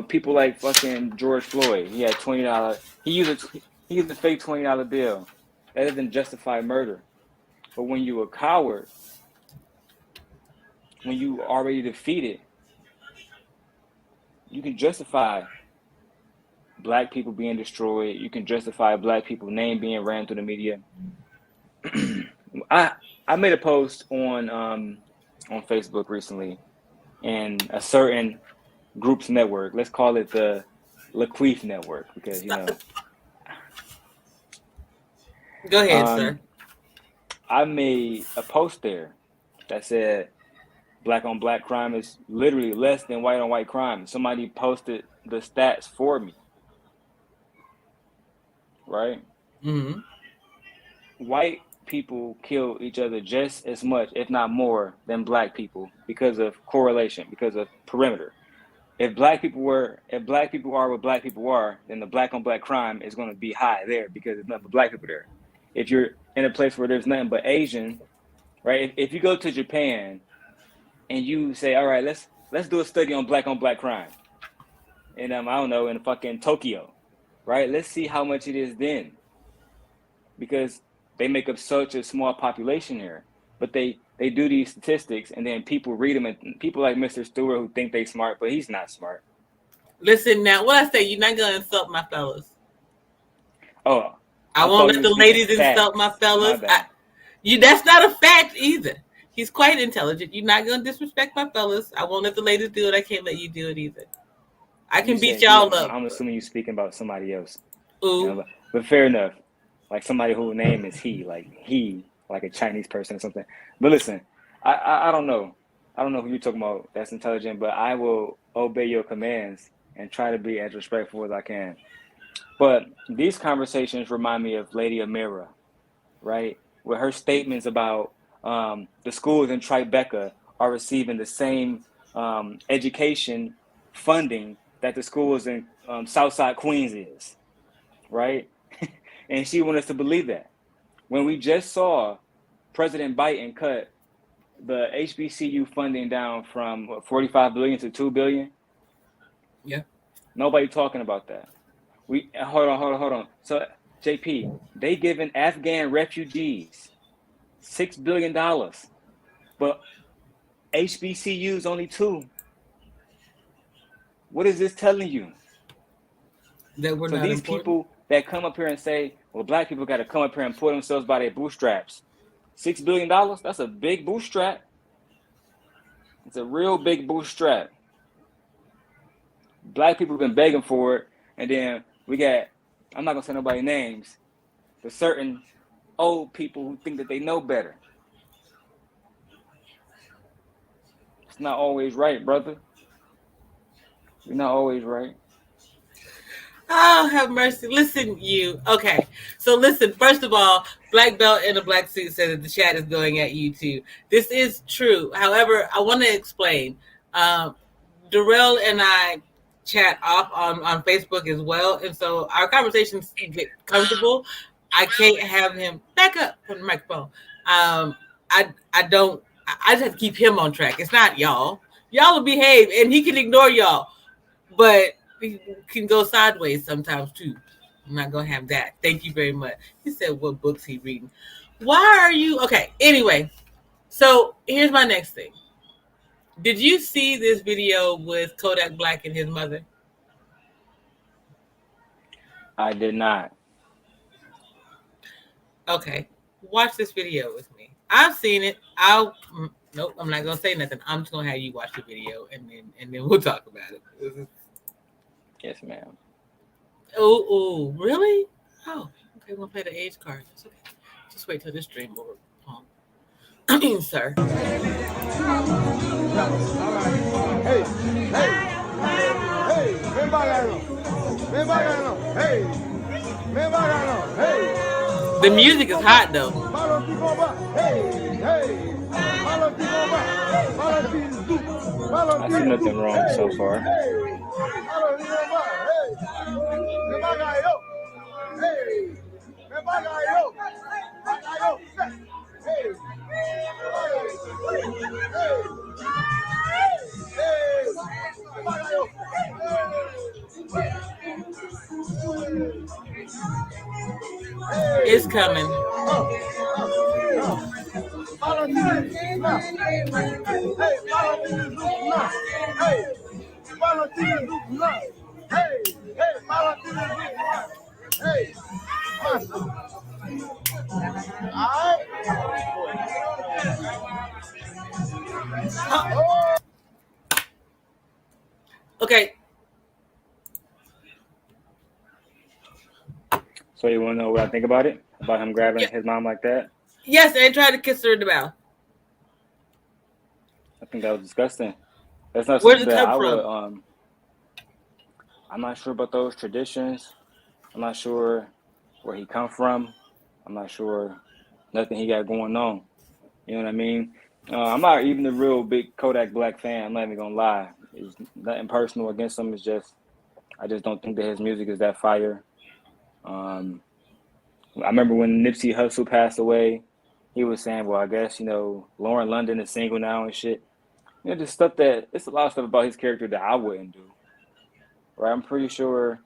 people like fucking George Floyd. He had $20. He used a fake $20 bill. That doesn't justify murder. But when you're a coward, when you already defeated, you can justify black people being destroyed. You can justify black people's name being ran through the media. I made a post on Facebook recently, and a certain group's network. Let's call it the Laqueef Network because Go ahead, sir. I made a post there that said black on black crime is literally less than white on white crime. Somebody posted the stats for me. Right? Mm-hmm. White people kill each other just as much, if not more, than black people because of correlation, because of perimeter. If black people are what black people are, then the black on black crime is going to be high there because there's nothing but black people there. If you're in a place where there's nothing but Asian, right? If you go to Japan and you say, all right, let's do a study on black crime, and I don't know, in fucking Tokyo, right? Let's see how much it is then, because they make up such a small population here. But they do these statistics, and then people read them, and people like Mr. Stewart who think they smart, but he's not smart. Listen, now, what I say, you're not going to insult my fellas. Oh. I won't let the ladies insult my fellas. That's not a fact either. He's quite intelligent. You're not going to disrespect my fellas. I won't let the ladies do it. I can't let you do it either. I can beat y'all up. I'm assuming you're speaking about somebody else. Ooh. But fair enough. Like somebody whose name is like a Chinese person or something. But listen, I don't know. I don't know who you're talking about that's intelligent, but I will obey your commands and try to be as respectful as I can. But these conversations remind me of Lady Amira, right? With her statements about the schools in Tribeca are receiving the same education funding that the schools in Southside Queens is, right? And she wanted us to believe that. When we just saw President Biden cut the HBCU funding down from $45 billion to $2 billion. Yeah. Nobody talking about that. Hold on. So JP, they giving Afghan refugees $6 billion, but HBCUs only 2. What is this telling you? That we're so not these important. people, that come up here and say, well, black people got to come up here and pull themselves by their bootstraps. $6 billion, that's a big bootstrap. It's a real big bootstrap. Black people have been begging for it. And then we got, I'm not going to say nobody's names, but certain old people who think that they know better. It's not always right, brother. You're not always right. Oh, have mercy. Listen, you. Okay. So listen, first of all, black belt in a black suit says that the chat is going at you too. This is true. However, I want to explain. Darrell and I chat off on Facebook as well. And so our conversations get comfortable. I can't have him back up from the microphone. I just have to keep him on track. It's not y'all. Y'all will behave and he can ignore y'all. But we can go sideways sometimes too. I'm not gonna have that. Thank you very much. He said, "What books he reading? Why are you okay?" Anyway, so here's my next thing. Did you see this video with Kodak Black and his mother? I did not. Okay, watch this video with me. I've seen it. Nope. I'm not gonna say nothing. I'm just gonna have you watch the video and then we'll talk about it. Yes, ma'am. Oh, really? Oh, okay. We'll play the age card. It's okay. Just wait till this stream over. I mean, sir. The music is hot though. I see nothing wrong so far. It's coming. Okay. So you want to know what I think about it? About him grabbing his mom like that? Yes, and tried to kiss her in the mouth. I think that was disgusting. That's not Where did something it that come I would. from? I'm not sure about those traditions. I'm not sure where he come from. I'm not sure nothing he got going on. You know what I mean? I'm not even a real big Kodak Black fan. I'm not even gonna lie. It's nothing personal against him. It's just I just don't think that his music is that fire. I remember when Nipsey Hussle passed away, he was saying, well, I guess, Lauren London is single now and shit. Just stuff it's a lot of stuff about his character that I wouldn't do. Right? I'm pretty sure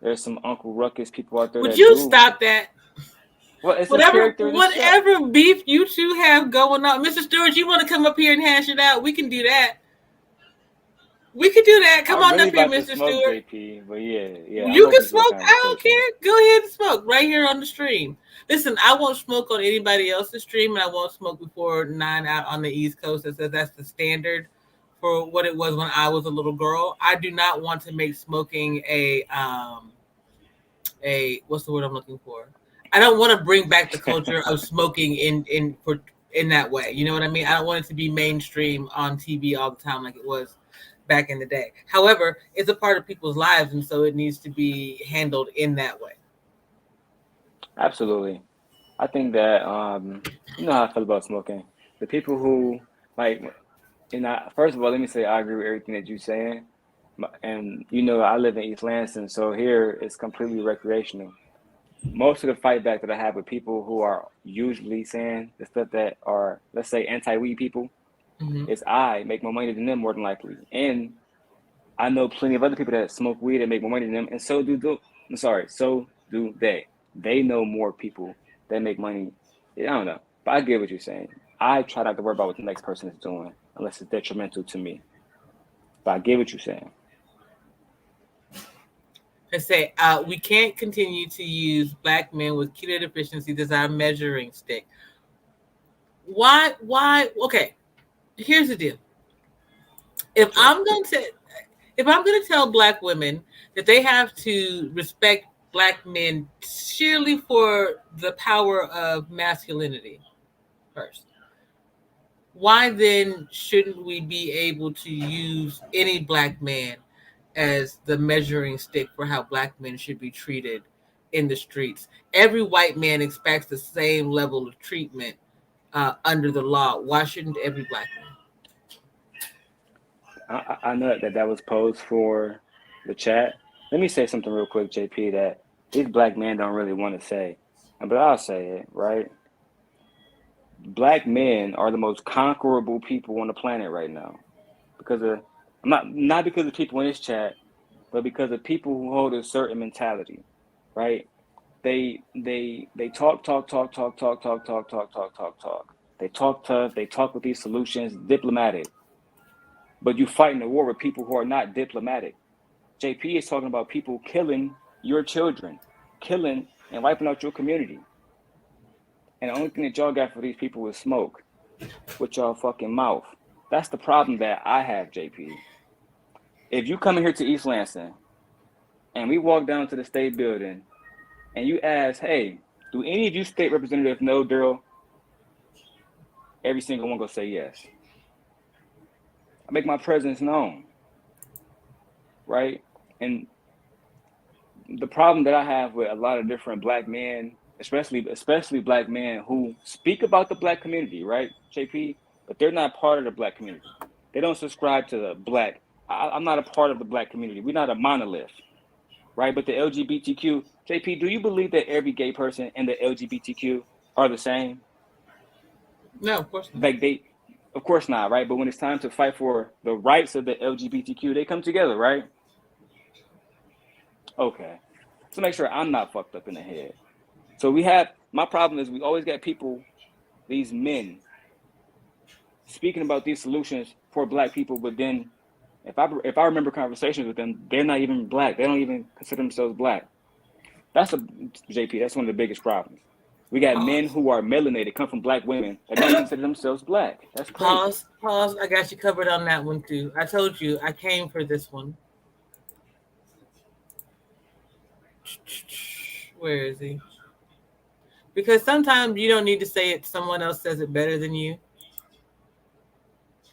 there's some Uncle Ruckus people out there Would that you do. stop that? Well, it's whatever beef you two have going on. Mr. Stewart, you want to come up here and hash it out? We can do that. We could do that. Come on really up here, about Mr. to smoke, Stewart. JP, but yeah. You can smoke. I don't care. Go ahead and smoke right here on the stream. Listen, I won't smoke on anybody else's stream, and I won't smoke before 9 out on the East Coast. That's the standard for what it was when I was a little girl. I do not want to make smoking a what's the word I'm looking for? I don't want to bring back the culture of smoking in that way. You know what I mean? I don't want it to be mainstream on TV all the time like it was back in the day. However, it's a part of people's lives, and so it needs to be handled in that way. Absolutely. I think that you know how I feel about smoking. The people who first of all, let me say I agree with everything that you're saying. And I live in East Lansing, so here it's completely recreational. Most of the fight back that I have with people who are usually saying the stuff that are, let's say, anti-weed people, is I make more money than them more than likely. And I know plenty of other people that smoke weed and make more money than them, and so do they. They know more people that make money. I don't know, but I get what you're saying. I try not to worry about what the next person is doing unless it's detrimental to me. But I get what you're saying. I say we can't continue to use black men with keto deficiencies as our measuring stick. Why? Why? Okay, here's the deal. If I'm going to if I'm going to tell black women that they have to respect black men sheerly for the power of masculinity first, why then shouldn't we be able to use any black man as the measuring stick for how black men should be treated in the streets? Every white man expects the same level of treatment under the law. Why shouldn't every black man? I know that was posed for the chat. Let me say something real quick, JP, that these black men don't really want to say, but I'll say it, right? Black men are the most conquerable people on the planet right now because of not because of people in this chat, but because of people who hold a certain mentality, right? They talk. They talk tough. They talk with these solutions, diplomatic. But you fighting a war with people who are not diplomatic. JP is talking about people killing your children, killing and wiping out your community. And the only thing that y'all got for these people is smoke with y'all fucking mouth. That's the problem that I have, JP. If you come in here to East Lansing and we walk down to the state building and you ask, hey, do any of you state representatives know Daryl? Every single one gonna say yes. I make my presence known, right? And the problem that I have with a lot of different black men, especially black men who speak about the black community, right, JP? But they're not part of the black community. They don't subscribe to the black. I'm not a part of the black community. We're not a monolith, right? But the LGBTQ, JP, do you believe that every gay person in the LGBTQ are the same? No, of course not. Of course not, right? But when it's time to fight for the rights of the LGBTQ, they come together, right? Okay. So make sure I'm not fucked up in the head. So my problem is we always got people, these men, speaking about these solutions for black people, but then if I remember conversations with them, they're not even black. They don't even consider themselves black. JP, that's one of the biggest problems. We got men who are melanated, come from black women that don't consider themselves black. That's crazy. Pause. I got you covered on that one too. I told you I came for this one. Where is he? Because sometimes you don't need to say it. Someone else says it better than you.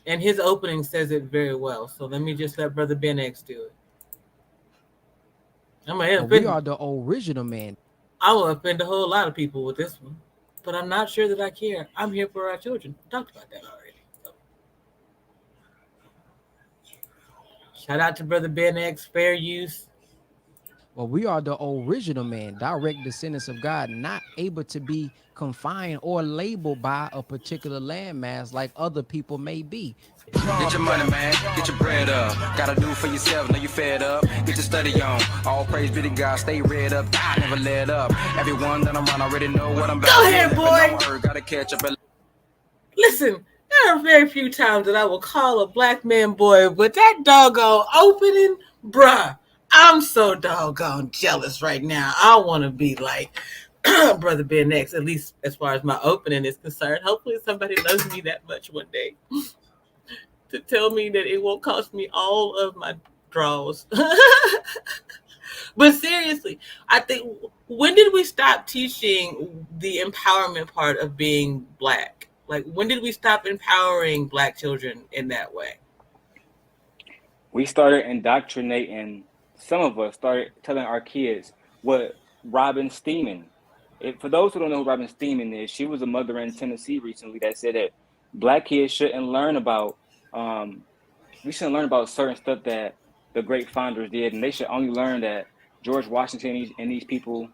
And his opening says it very well. So let me just let Brother Ben X do it. We are the original man. I will offend a whole lot of people with this one, but I'm not sure that I care. I'm here for our children. We talked about that already. So. Shout out to Brother Ben X, fair use. Well, we are the original man, direct descendants of God, not able to be confined or labeled by a particular landmass like other people may be. Get your money, man. Get your bread up. Gotta do it for yourself. Know you fed up. Get your study on. All praise be to God. Stay read up. I never let up. Everyone that I'm around already know what I'm about. Go ahead, boy. Gotta catch up. Listen, there are very few times that I will call a black man boy, but that doggone opening, bruh, I'm so doggone jealous right now. I want to be like Brother Ben X, at least as far as my opening is concerned. Hopefully somebody loves me that much one day to tell me that it won't cost me all of my draws. But seriously, I think, when did we stop teaching the empowerment part of being black? Like, when did we stop empowering black children in that way? We started indoctrinating. Some of us started telling our kids what Robin Steeman. For those who don't know who Robin Steeman is, she was a mother in Tennessee recently that said that black kids shouldn't learn about we shouldn't learn about certain stuff that the great founders did, and they should only learn that George Washington and these people,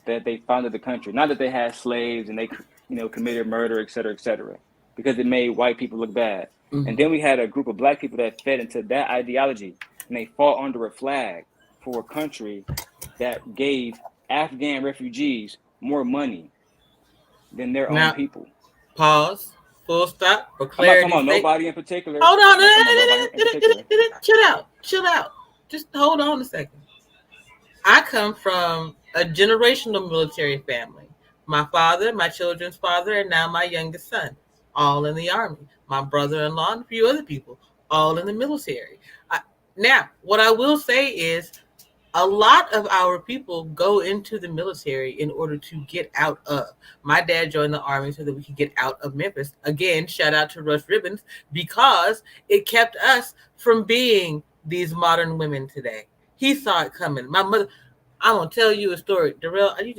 that they founded the country, not that they had slaves and they committed murder, et cetera, because it made white people look bad. Mm-hmm. And then we had a group of black people that fed into that ideology, and they fought under a flag for a country that gave Afghan refugees more money than their own people. Pause. Full stop. For clarity. I'm not talking about nobody in particular. Hold on. Chill out. Just hold on a second. I come from a generational military family. My father, my children's father, and now my youngest son, all in the Army. My brother-in-law and a few other people, all in the military. Now, what I will say is a lot of our people go into the military in order to get out of. My dad joined the Army so that we could get out of Memphis. Again, shout out to Rush Ribbons because it kept us from being these modern women today. He saw it coming. My mother, I'm gonna tell you a story. Darrell, you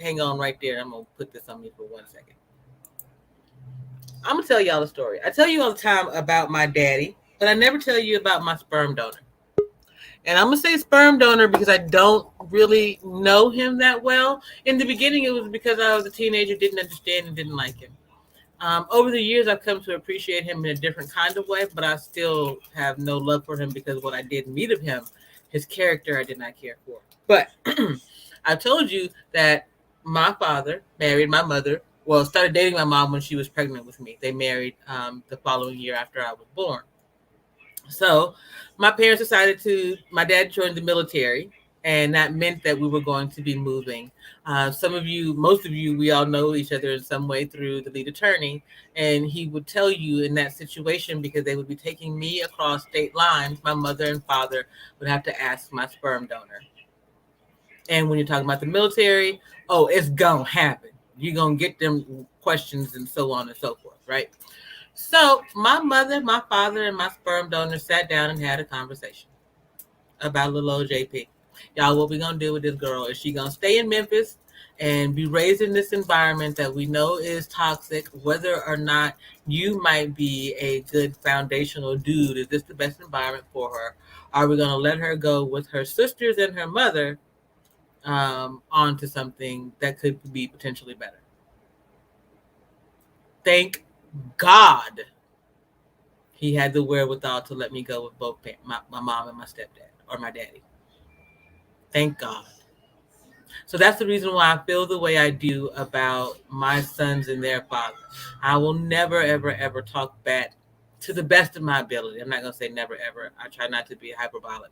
hang on right there. I'm gonna put this on me for 1 second. I'm gonna tell y'all a story. I tell you all the time about my daddy, but I never tell you about my sperm donor. And I'm going to say sperm donor because I don't really know him that well. In the beginning, it was because I was a teenager, didn't understand and didn't like him. Over the years, I've come to appreciate him in a different kind of way, but I still have no love for him because what I did meet of him, his character, I did not care for. But I told you that my father married my mother, well, started dating my mom when she was pregnant with me. They married the following year after I was born. So my parents decided my dad joined the military, and that meant that we were going to be moving. Some of you, most of you, we all know each other in some way through the lead attorney. And he would tell you in that situation, because they would be taking me across state lines, my mother and father would have to ask my sperm donor. And when you're talking about the military, oh, it's going to happen. You're going to get them questions and so on and so forth, right? So my mother, my father, and my sperm donor sat down and had a conversation about little old JP. Y'all, what we gonna do with this girl? Is she gonna stay in Memphis and be raised in this environment that we know is toxic, whether or not you might be a good foundational dude? Is this the best environment for her? Are we gonna let her go with her sisters and her mother onto something that could be potentially better? Thank God he had the wherewithal to let me go with both my mom and my stepdad, or my daddy. Thank God. So that's the reason why I feel the way I do about my sons and their father. I will never, ever, ever talk bad, to the best of my ability. I'm not going to say never, ever. I try not to be hyperbolic.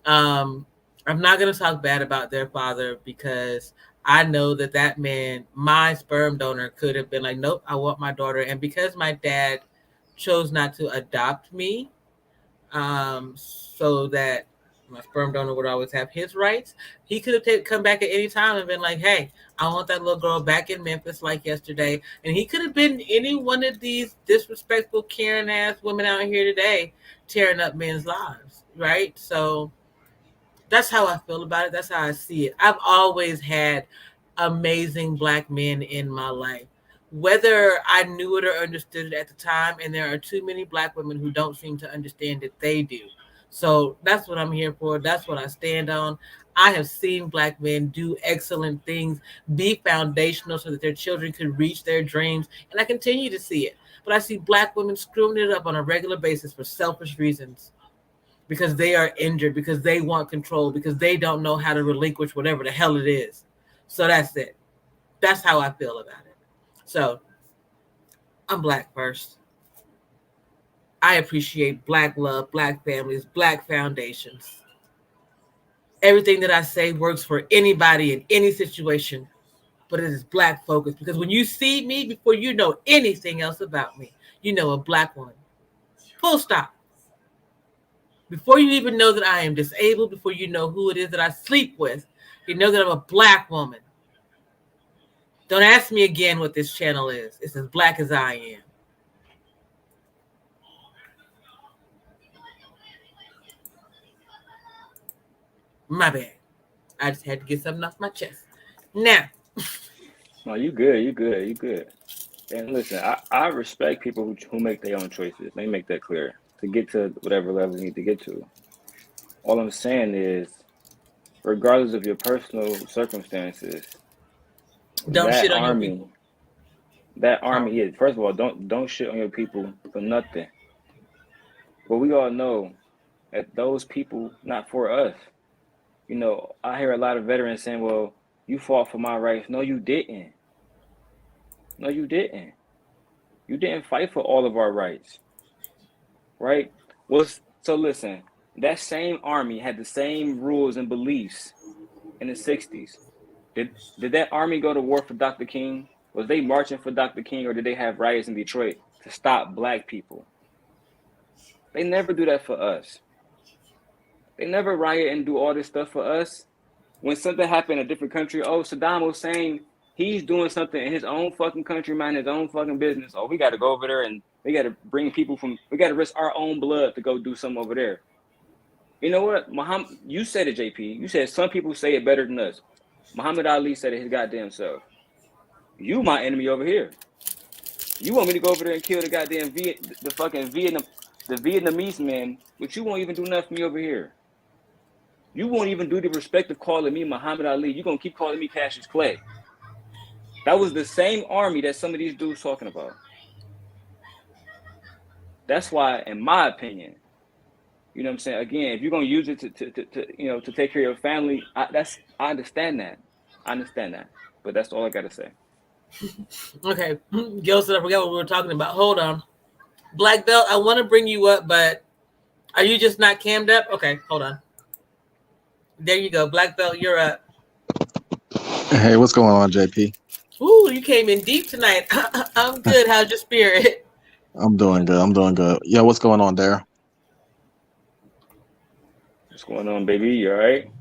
I'm not going to talk bad about their father because I know that man, my sperm donor, could have been like, nope, I want my daughter. And because my dad chose not to adopt me, so that my sperm donor would always have his rights, he could have come back at any time and been like, hey, I want that little girl back in Memphis like yesterday. And he could have been any one of these disrespectful, Karen ass women out here today tearing up men's lives, right? So that's how I feel about it. That's how I see it. I've always had amazing Black men in my life, whether I knew it or understood it at the time. And there are too many Black women who don't seem to understand that they do. So that's what I'm here for. That's what I stand on. I have seen Black men do excellent things, be foundational so that their children could reach their dreams. And I continue to see it. But I see Black women screwing it up on a regular basis for selfish reasons, because they are injured, because they want control, because they don't know how to relinquish whatever the hell it is. So that's it. That's how I feel about it. So I'm Black first. I appreciate Black love, Black families, Black foundations. Everything that I say works for anybody in any situation, but it is Black focused, because when you see me, before you know anything else about me, you know a Black woman. Full stop. Before you even know that I am disabled, before you know who it is that I sleep with, you know that I'm a Black woman. Don't ask me again what this channel is. It's as Black as I am. My bad. I just had to get something off my chest. Now. No, you good. You good. You good. And listen, I respect people who make their own choices. Let me make that clear. To get to whatever level you need to get to. All I'm saying is, regardless of your personal circumstances, don't shit on your people. That army is, first of all, don't shit on your people for nothing. But we all know that those people not for us. You know, I hear a lot of veterans saying, well, you fought for my rights. No, you didn't. No, you didn't. You didn't fight for all of our rights. Right? Well, so listen, That same army had the same rules and beliefs in the 60s. Did that army go to war for Dr. King? Was they marching for Dr. King, or did they have riots in Detroit to stop black people? They never do that for us. They never riot and do all this stuff for us. When something happened in a different country, oh, Saddam Hussein, he's doing something in his own fucking country, mind his own fucking business. Oh, we got to go over there and we got to bring people from, we got to risk our own blood to go do something over there. You know what, Muhammad? You said it, JP. You said some people say it better than us. Muhammad Ali said it his goddamn self. You my enemy over here. You want me to go over there and kill the goddamn the Vietnamese men, but you won't even do nothing for me over here. You won't even do the respect of calling me Muhammad Ali. You're gonna keep calling me Cassius Clay. That was the same army that some of these dudes talking about. That's why, in my opinion, you know what I'm saying? Again, if you're gonna use it to take care of your family, I understand that. I understand that. But that's all I gotta say. Okay. Gil said I forgot what we were talking about. Hold on. Black Belt, I want to bring you up, but are you just not cammed up? Okay, hold on. There you go. Black Belt, you're up. Hey, what's going on, JP? Ooh, you came in deep tonight. I'm good. How's your spirit? I'm doing good. I'm doing good. Yo, what's going on there? What's going on, baby? You all right?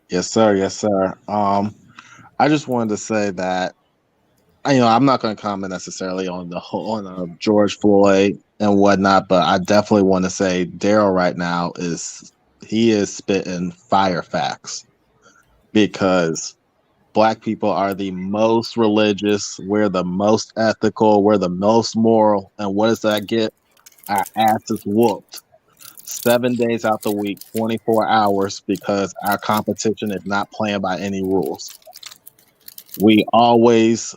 Yes, sir. Yes, sir. I just wanted to say that I'm not going to comment necessarily on the whole George Floyd and whatnot, but I definitely want to say Daryl right now is spitting fire facts, because Black people are the most religious, we're the most ethical, we're the most moral, and what does that get? Our asses whooped 7 days out the week, 24 hours, because our competition is not playing by any rules. We always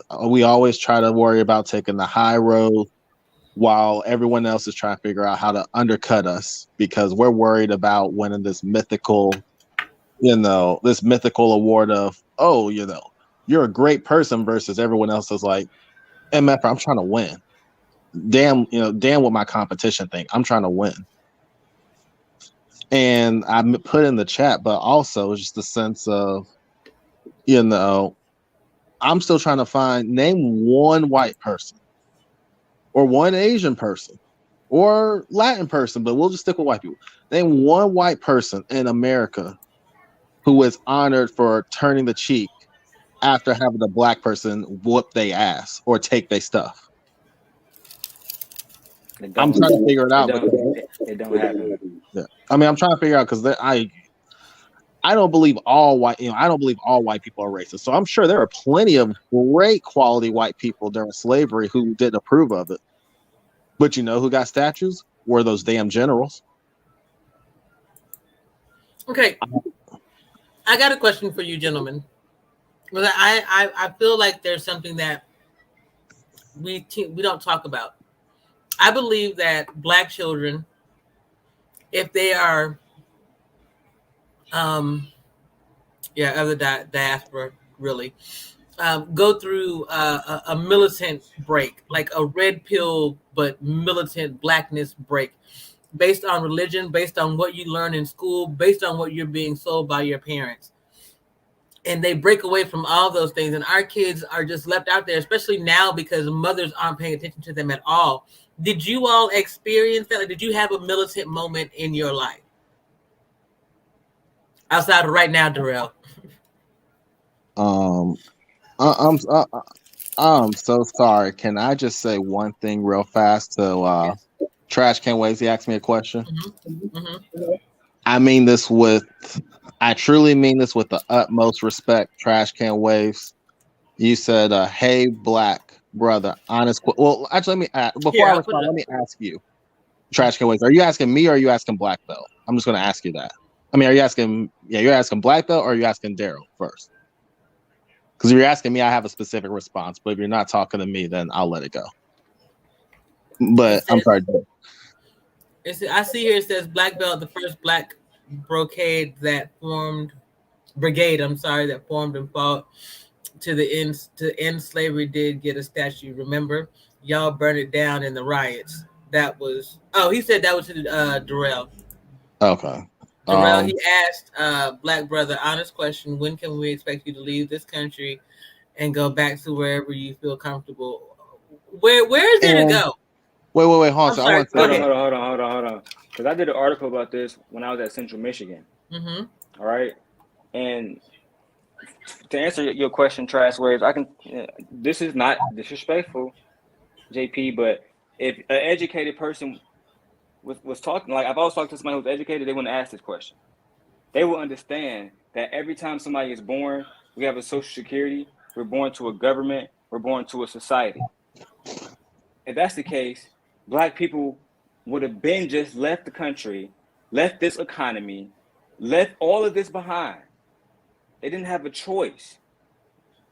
try to worry about taking the high road while everyone else is trying to figure out how to undercut us, because we're worried about winning this mythical award of, you're a great person, versus everyone else is like, MF, I'm trying to win. Damn what my competition think. I'm trying to win. And I put in the chat, but also just the sense of, I'm still trying to name one white person or one Asian person or Latin person, but we'll just stick with white people. Name one white person in America who is honored for turning the cheek after having a Black person whoop their ass or take their stuff. I'm trying to figure it out. It don't happen. Yeah. I mean, I'm trying to figure out, because I don't believe all white people are racist. So I'm sure there are plenty of great quality white people during slavery who didn't approve of it. But you know who got statues? Were those damn generals. Okay. I got a question for you, gentlemen. Because I feel like there's something that we don't talk about. I believe that Black children, if they are other diaspora, really, go through a militant break, like a red pill but militant Blackness break, based on religion, based on what you learn in school, based on what you're being sold by your parents. And they break away from all those things. And our kids are just left out there, especially now because mothers aren't paying attention to them at all. Did you all experience that? Like, did you have a militant moment in your life? Outside of right now, Darrell. I'm so sorry. Can I just say one thing real fast to Yes. Trash Can Waves? He asked me a question. Mm-hmm. Mm-hmm. I truly mean this with the utmost respect, Trash Can Waves. You said, hey, Black brother, honest. Well, actually, before I respond, let me ask you, Trash Can Waves, are you asking me or are you asking Black Belt? I'm just going to ask you that. I mean, you're asking Black Belt or are you asking Daryl first? Because if you're asking me, I have a specific response. But if you're not talking to me, then I'll let it go. But I'm sorry. I see here it says Black Belt, the first Black brigade that formed and fought to end slavery did get a statue. Remember, y'all burned it down in the riots. That was he said that was to Darrell. Okay. Darrell, Um, he asked Black Brother, honest question, when can we expect you to leave this country and go back to wherever you feel comfortable? Where is there to and go? wait, hold on. I'm So I sorry, want to go say Hold on, this. ahead. hold on, hold on, hold on, hold on. Because I did an article about this when I was at Central Michigan. Mm-hmm. All right, and to answer your question, Trash Waves, I can. This is not disrespectful, JP, but if an educated person was talking, like if I was talking to somebody who's educated, they wouldn't ask this question. They will understand that every time somebody is born, we have a social security, we're born to a government, we're born to a society. If that's the case, black people would have been just left the country, left this economy, left all of this behind. They didn't have a choice.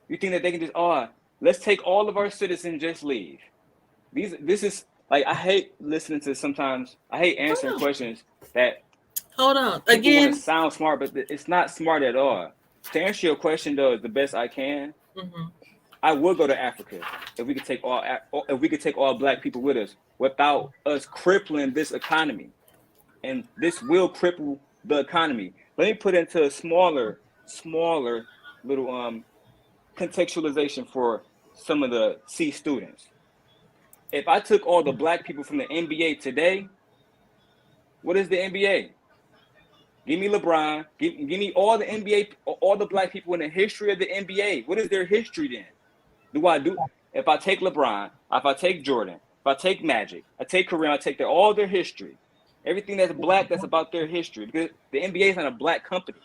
You think that they can just, let's take all of our citizens, just leave. This is like, I hate listening to sometimes, I hate answering questions that Hold on. people want to Again. sound smart, but it's not smart at all. To answer your question though, is the best I can. Mm-hmm. I would go to Africa if we could take all black people with us without us crippling this economy, and this will cripple the economy. Let me put it into a smaller little contextualization for some of the C students. If I took all the black people from the NBA today, what is the NBA? Give me LeBron. Give me all the NBA, all the black people in the history of the NBA. What is their history then? If I take LeBron, if I take Jordan, if I take Magic, I take Kareem, I take all their history, everything that's black, that's about their history, because the NBA is not a black company.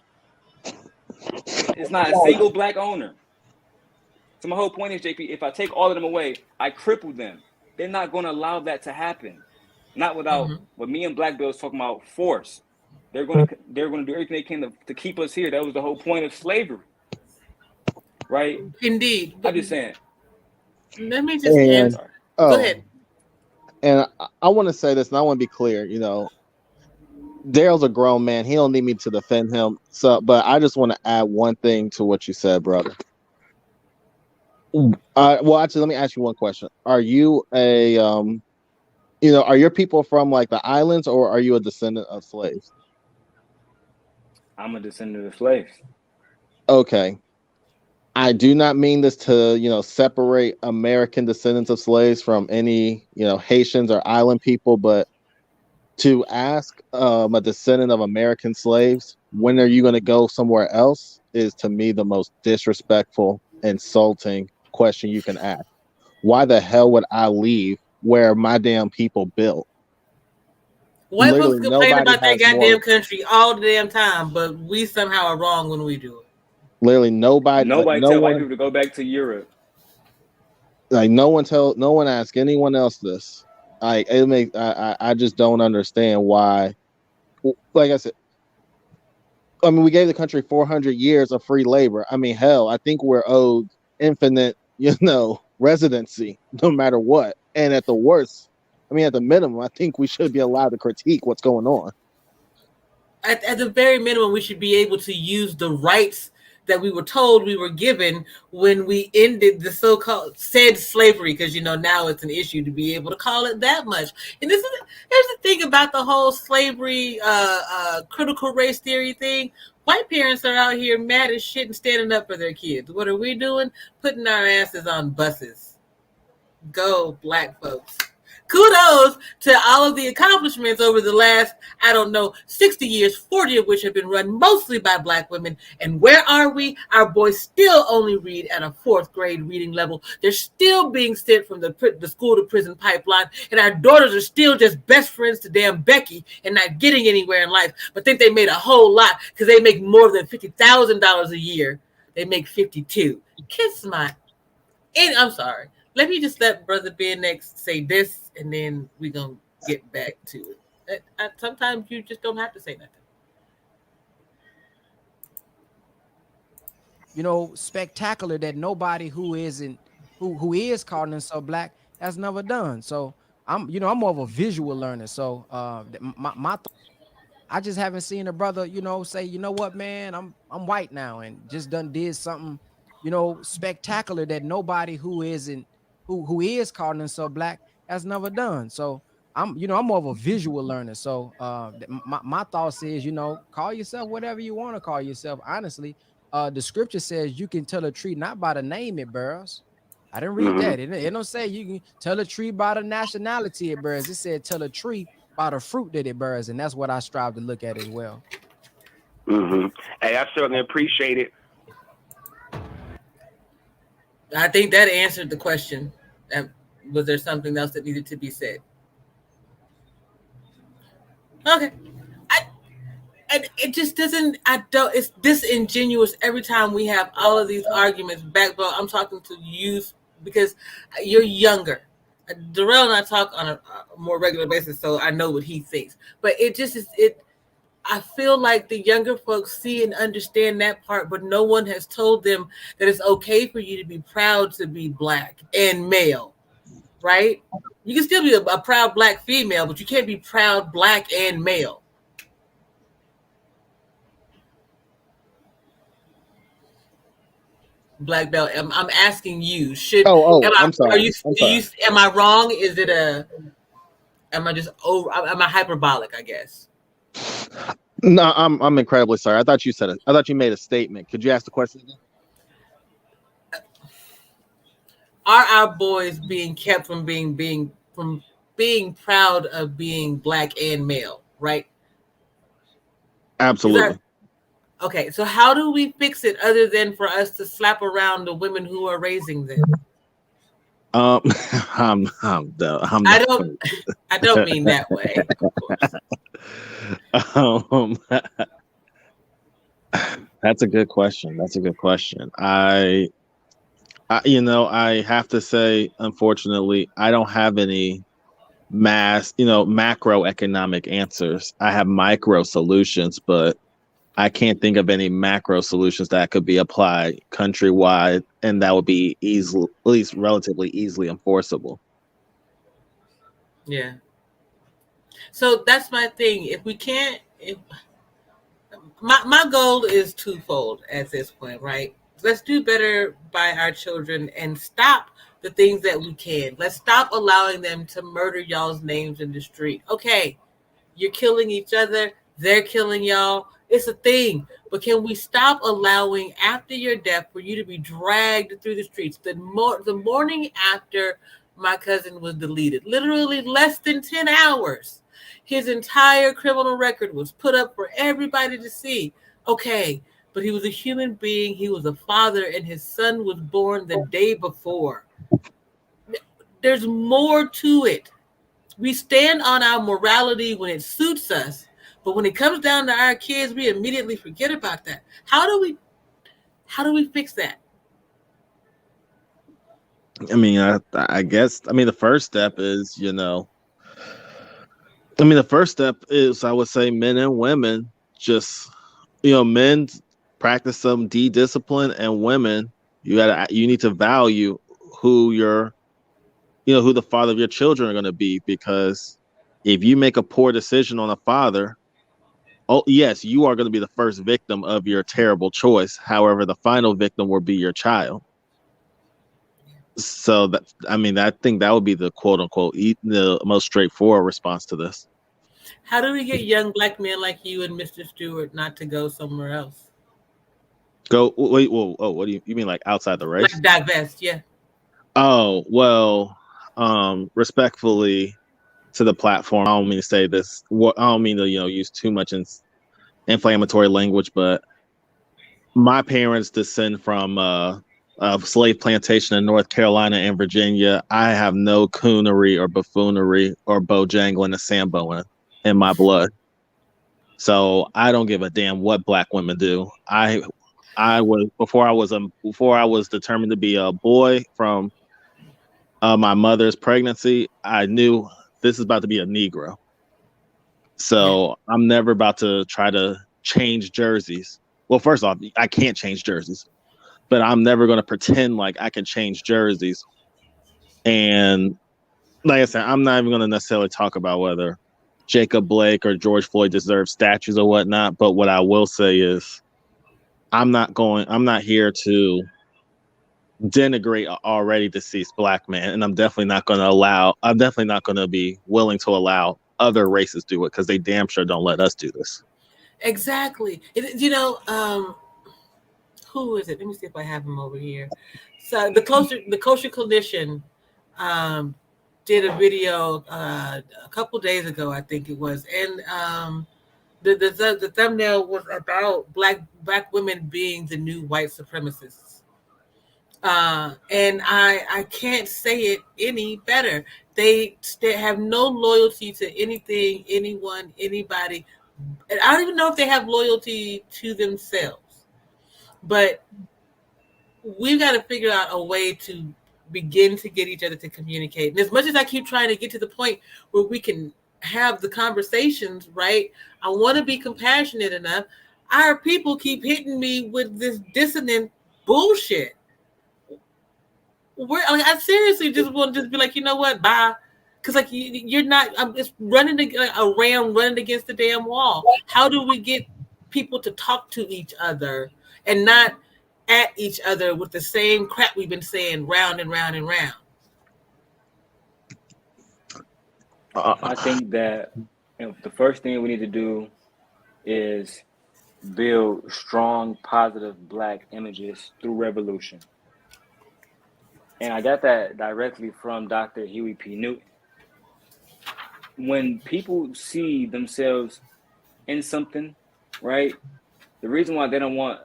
It's not a single black owner. So my whole point is, JP, if I take all of them away, I cripple them. They're not going to allow that to happen. Not without Mm-hmm. what me and Black Bill was talking about, force. They're going to do everything they can to keep us here. That was the whole point of slavery, right? Indeed. I'm But just saying. let me just And answer. Go oh, ahead. and I want to say this, and I want to be clear. You know, Daryl's a grown man. He don't need me to defend him. So, but I just want to add one thing to what you said, brother. Well, actually, let me ask you one question. Are you are your people from like the islands, or are you a descendant of slaves? I'm a descendant of slaves. Okay. I do not mean this to, separate American descendants of slaves from any, Haitians or island people, but to ask a descendant of American slaves, when are you going to go somewhere else, is to me the most disrespectful, insulting question you can ask. Why the hell would I leave where my damn people built? White folks Literally, complain nobody about their has more. goddamn country all the damn time, but we somehow are wrong when we do it. Literally, nobody, like Nobody no tell white one, people to go back to Europe. like no one ask anyone else this. I just don't understand why. Like I said, I mean, we gave the country 400 years of free labor. I mean, hell, I think we're owed infinite, residency, no matter what. And at the worst, I mean, at the minimum, I think we should be allowed to critique what's going on. At the very minimum, we should be able to use the rights that we were told we were given when we ended the so-called said slavery, because now it's an issue to be able to call it that much. And here's the thing about the whole slavery critical race theory thing. White parents are out here mad as shit and standing up for their kids. What are we doing? Putting our asses on buses. Go, black folks. Kudos to all of the accomplishments over the last, 60 years, 40 of which have been run mostly by black women. And where are we? Our boys still only read at a fourth grade reading level. They're still being sent from the school to prison pipeline. And our daughters are still just best friends to damn Becky and not getting anywhere in life, but think they made a whole lot because they make more than $50,000 a year. They make 52. Kiss my... And I'm sorry. Let me just let Brother Ben next say this, and then we're going to get back to it. Sometimes you just don't have to say nothing. Spectacular that nobody who is calling themselves black has never done. So I'm more of a visual learner. So I just haven't seen a brother, say, what, man, I'm white now, and just did something, spectacular that nobody who is calling themselves black has never done. So I'm more of a visual learner. So my thoughts is, call yourself whatever you want to call yourself. Honestly, the scripture says you can tell a tree not by the name it bears. I didn't read that. It don't say you can tell a tree by the nationality it bears. It said tell a tree by the fruit that it bears, and that's what I strive to look at as well. Hey, I certainly appreciate it. I think that answered the question. Was there something else that needed to be said? Okay. And it just doesn't, it's disingenuous every time we have all of these arguments. Backbone, I'm talking to youth because you're younger. Darrell and I talk on a more regular basis, so I know what he thinks. But it just is, I feel like the younger folks see and understand that part, but no one has told them that it's okay for you to be proud to be Black and male, right? You can still be a proud Black female, but you can't be proud Black and male. Black belt. I'm asking you. I'm sorry. Am I wrong? Is it am I hyperbolic, I guess? No, I'm incredibly sorry. I thought you made a statement. Could you ask the question again? Are our boys being kept from being proud of being Black and male, right? Absolutely. Okay, so how do we fix it other than for us to slap around the women who are raising them? I don't mean that way, of course. That's a good question. I have to say, unfortunately, I don't have any macroeconomic answers. I have micro solutions, but I can't think of any macro solutions that could be applied countrywide, and that would be at least relatively easily enforceable. Yeah. So that's my thing. My goal is twofold at this point, right? Let's do better by our children and stop the things that we can. Let's stop allowing them to murder y'all's names in the street. Okay, you're killing each other. They're killing y'all. It's a thing. But can we stop allowing after your death for you to be dragged through the streets? The morning after my cousin was deleted, literally less than 10 hours, his entire criminal record was put up for everybody to see. Okay, but he was a human being. He was a father, and his son was born the day before. There's more to it. We stand on our morality when it suits us, but when it comes down to our kids, we immediately forget about that. How do we fix that? I guess the first step is, I would say men and women just, men practice some discipline, and women, you need to value who who the father of your children are going to be, because if you make a poor decision on a father, oh yes, you are going to be the first victim of your terrible choice. However, the final victim will be your child. So I think that would be the quote unquote the most straightforward response to this. How do we get young Black men like you and Mr. Stewart not to go somewhere else? Wait, whoa, what do you mean, like outside the race? Like divest, yeah. Oh, well, respectfully to the platform, I don't mean to say this. I don't mean to, use too much inflammatory language, but my parents descend from a slave plantation in North Carolina and Virginia. I have no coonery or buffoonery or bojangling or samboing in my blood. So I don't give a damn what Black women do. I was before I was determined to be a boy from my mother's pregnancy, I knew this is about to be a Negro. So I'm never about to try to change jerseys. Well, first off, I can't change jerseys, but I'm never going to pretend like I can change jerseys. And like I said, I'm not even going to necessarily talk about whether Jacob Blake or George Floyd deserve statues or whatnot. But what I will say is I'm not here to denigrate an already deceased black man, and I'm definitely not going to be willing to allow other races do it because they damn sure don't let us do this. Exactly. Who is it? Let me see if I have him over here. So the kosher clinician did a video a couple days ago, I think it was, and the thumbnail was about black women being the new white supremacists. And I can't say it any better. They have no loyalty to anything, anyone, anybody. And I don't even know if they have loyalty to themselves. But we've got to figure out a way to begin to get each other to communicate. And as much as I keep trying to get to the point where we can have the conversations, right? I want to be compassionate enough. Our people keep hitting me with this dissonant bullshit. I seriously just want to just be like, you know what, bye. Because like you're not. I'm just running like a ram running against the damn wall. How do we get people to talk to each other and not at each other with the same crap we've been saying round and round and round? I think that the first thing we need to do is build strong, positive black images through revolution. And I got that directly from Dr. Huey P. Newton. When people see themselves in something, right? The reason why they don't want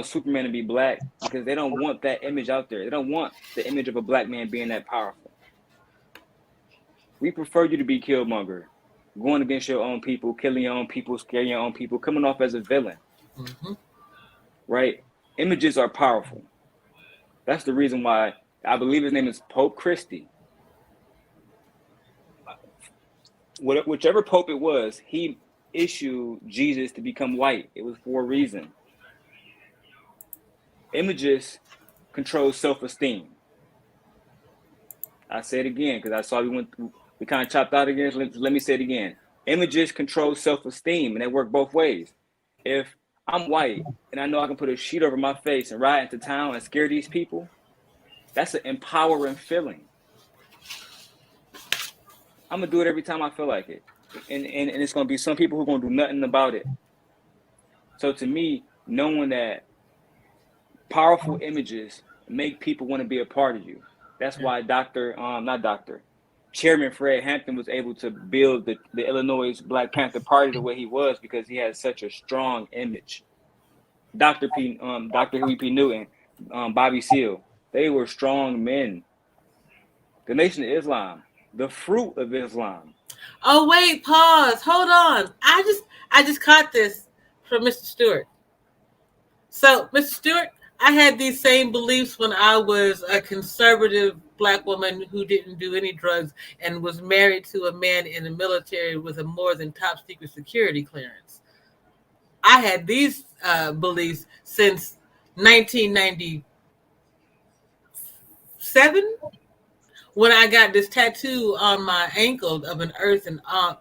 Superman to be black because they don't want that image out there. They don't want the image of a black man being that powerful. We prefer you to be Killmonger, going against your own people, killing your own people, scaring your own people, coming off as a villain. Mm-hmm. Right? Images are powerful. That's the reason why I believe his name is Pope Christie. Whichever pope it was, he issued Jesus to become white. It was for a reason. Images control self-esteem. I say it again because I saw we kind of chopped out again. Let me say it again. Images control self-esteem, and they work both ways. If I'm white and I know I can put a sheet over my face and ride into town and scare these people, that's an empowering feeling. I'm going to do it every time I feel like it. And it's going to be some people who are going to do nothing about it. So to me, knowing that powerful images make people want to be a part of you. That's why Chairman Fred Hampton was able to build the Illinois Black Panther Party the way he was because he had such a strong image. Dr. Huey P. Newton, Bobby Seale, they were strong men. The Nation of Islam, the fruit of Islam. Oh wait, pause. Hold on. I just caught this from Mr. Stewart. So, Mr. Stewart, I had these same beliefs when I was a conservative black woman who didn't do any drugs and was married to a man in the military with a more than top secret security clearance. I had these beliefs since 1997 when I got this tattoo on my ankle of an earth and ankh.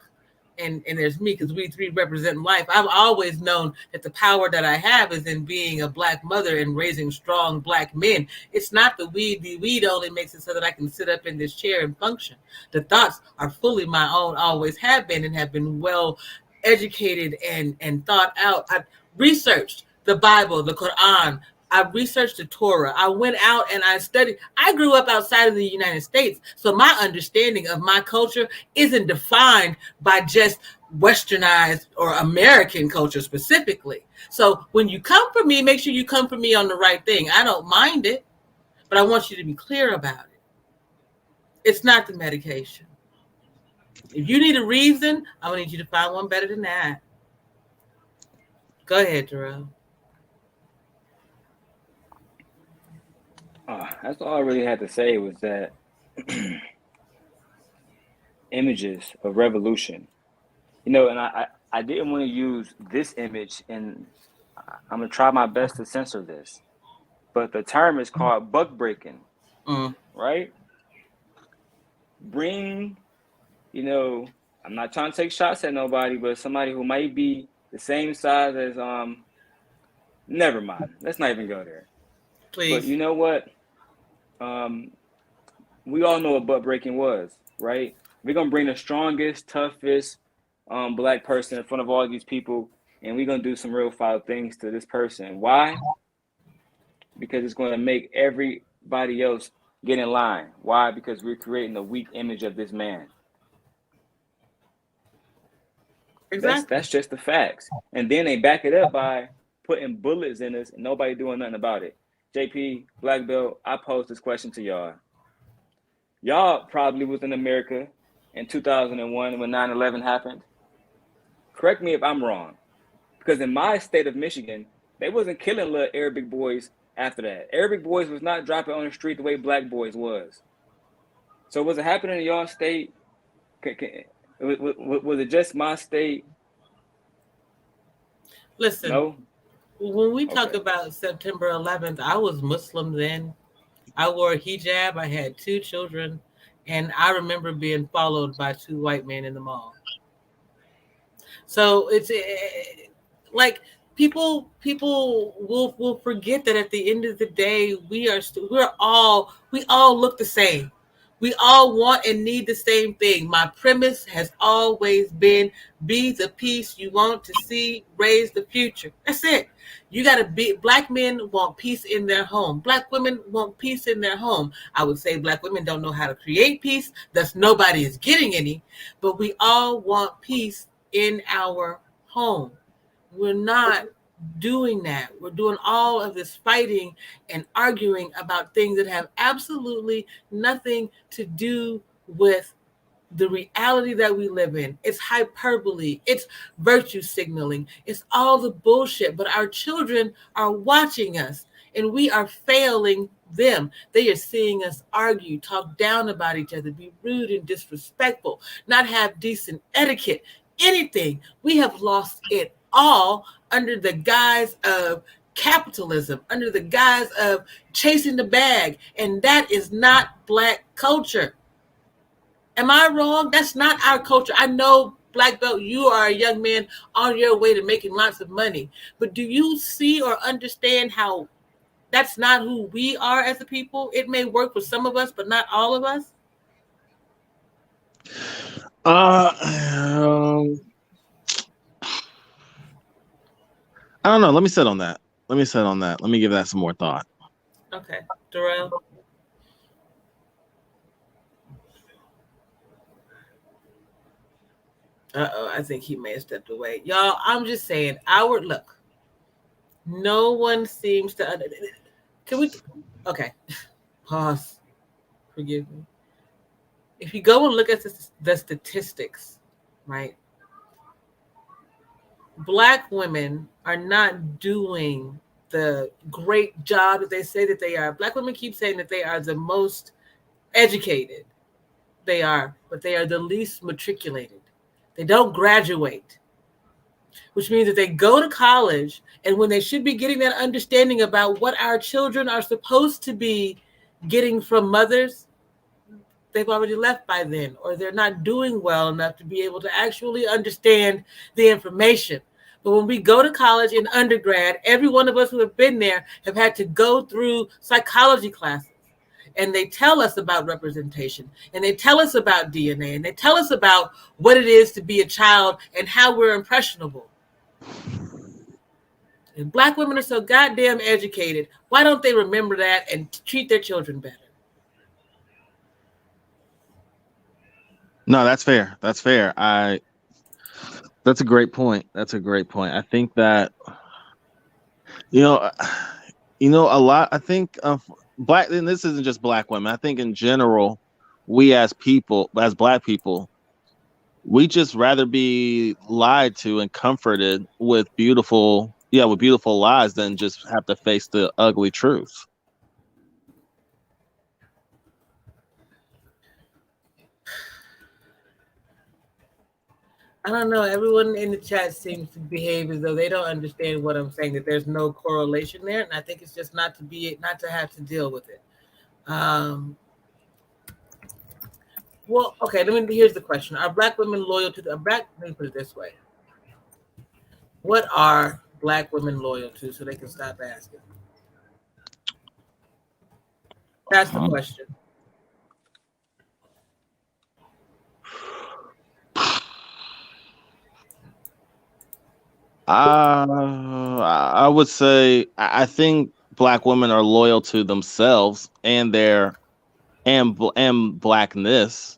And there's me because we three represent life. I've always known that the power that I have is in being a black mother and raising strong black men. It's not the weed. The weed only makes it so that I can sit up in this chair and function. The thoughts are fully my own, always have been, and have been well educated and thought out. I've researched the Bible, the Quran. I researched the Torah. I went out and I studied. I grew up outside of the United States. So my understanding of my culture isn't defined by just westernized or American culture specifically. So when you come for me, make sure you come for me on the right thing. I don't mind it, but I want you to be clear about it. It's not the medication. If you need a reason, I'm going to need you to find one better than that. Go ahead, Jerome. That's all I really had to say was that images of revolution, and I didn't want to use this image, and I'm going to try my best to censor this, but the term is called buck breaking, right? Bring, I'm not trying to take shots at nobody, but somebody who might be the same size as, never mind. Let's not even go there. But Please. you know what? We all know what butt breaking was, right? We're gonna bring the strongest, toughest black person in front of all these people, and we're gonna do some real foul things to this person. Why? Because it's gonna make everybody else get in line. Why? Because we're creating a weak image of this man. Exactly. That's just the facts. And then they back it up by putting bullets in us and nobody doing nothing about it. JP, Black Belt, I pose this question to y'all. Y'all probably was in America in 2001 when 9/11 happened. Correct me if I'm wrong. Because in my state of Michigan, they wasn't killing little Arabic boys after that. Arabic boys was not dropping on the street the way black boys was. So was it happening in y'all state? Was it just my state? Listen, No? when we talk Okay. about September 11th, I was Muslim then. I wore a hijab. I had 2 children, and I remember being followed by 2 white men in the mall. So it's like people will forget that at the end of the day, we all look the same. We all want and need the same thing. My premise has always been: be the peace you want to see, raise the future. That's it. You got to be. Black men want peace in their home. Black women want peace in their home. I would say black women don't know how to create peace. Thus, nobody is getting any. But we all want peace in our home. We're not doing that. We're doing all of this fighting and arguing about things that have absolutely nothing to do with the reality that we live in. It's hyperbole. It's virtue signaling. It's all the bullshit. But our children are watching us and we are failing them. They are seeing us argue, talk down about each other, be rude and disrespectful, not have decent etiquette, anything. We have lost it all under the guise of capitalism, under the guise of chasing the bag. And that is not black culture. Am I wrong? That's not our culture. I know, Black Belt, you are a young man on your way to making lots of money. But do you see or understand how that's not who we are as a people? It may work for some of us, but not all of us. I don't know. Let me sit on that. Let me give that some more thought. Okay. Darrell? Uh-oh, I think he may have stepped away. Y'all, I'm just saying, look, no one seems to, can we, okay, pause, forgive me. If you go and look at the statistics, right, Black women are not doing the great job that they say that they are. Black women keep saying that they are the most educated. They are, but they are the least matriculated. They don't graduate, which means that they go to college, and when they should be getting that understanding about what our children are supposed to be getting from mothers, they've already left by then, or they're not doing well enough to be able to actually understand the information. But when we go to college and undergrad, every one of us who have been there have had to go through psychology classes. And they tell us about representation, and they tell us about DNA, and they tell us about what it is to be a child and how we're impressionable. And Black women are so goddamn educated. Why don't they remember that and treat their children better? No, that's fair. That's fair. That's a great point. I think that you know, a lot. I think black, and this isn't just Black women. I think in general, we as people, as Black people, we just rather be lied to and comforted with beautiful lies than just have to face the ugly truth. I don't know. Everyone in the chat seems to behave as though they don't understand what I'm saying, that there's no correlation there. And I think it's just not to have to deal with it. Well, okay, here's the question. Are Black women loyal to let me put it this way. What are Black women loyal to, so they can stop asking? That's the question. I would say I think black women are loyal to themselves and their and blackness.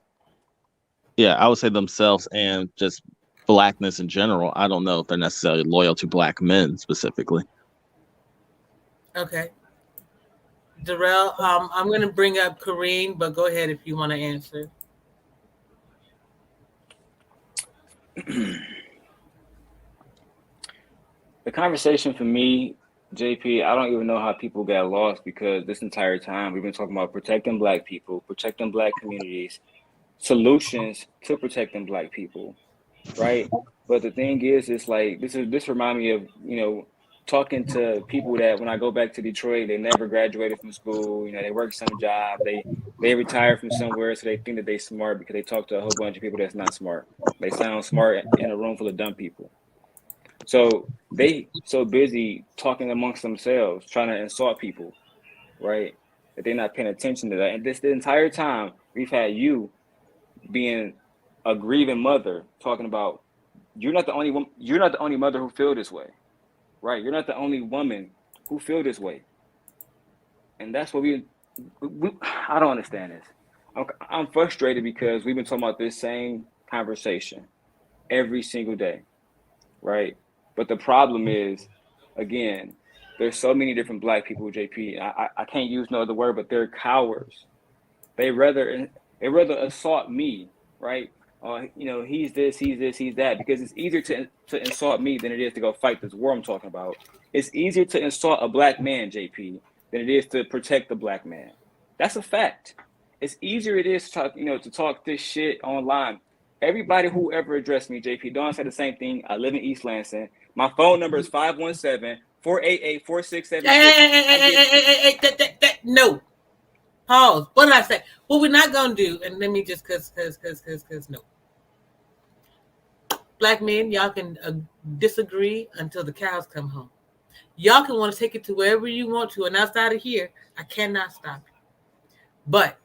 Yeah, I would say themselves and just blackness in general. I don't know if they're necessarily loyal to black men specifically. Okay. Darrell, I'm going to bring up Kareem, but go ahead if you want to answer. The conversation for me, JP, I don't even know how people got lost because this entire time we've been talking about protecting black people, protecting black communities, solutions to protecting black people, right? But the thing is, it's like this remind me of, talking to people that when I go back to Detroit, they never graduated from school, they work some job, they retire from somewhere, so they think that they smart because they talk to a whole bunch of people that's not smart. They sound smart in a room full of dumb people. So they so busy talking amongst themselves, trying to insult people, right? That they're not paying attention to that. And this the entire time we've had you being a grieving mother talking about you're not the only mother who feel this way, right? You're not the only woman who feel this way. And that's what I don't understand this. I'm frustrated because we've been talking about this same conversation every single day, right? But the problem is, again, there's so many different black people, JP. I can't use no other word, but they're cowards. They rather assault me, right? He's this, he's this, he's that, because it's easier to insult me than it is to go fight this war I'm talking about. It's easier to insult a black man, JP, than it is to protect the black man. That's a fact. It's easier it is to talk this shit online. Everybody who ever addressed me, JP, Dawn said the same thing. I live in East Lansing. My phone number is 517-488-4676. No. Pause. What did I say? What we're not going to do, and let me just, cause, no. Black men, y'all can disagree until the cows come home. Y'all can want to take it to wherever you want to, and outside of here, I cannot stop you. But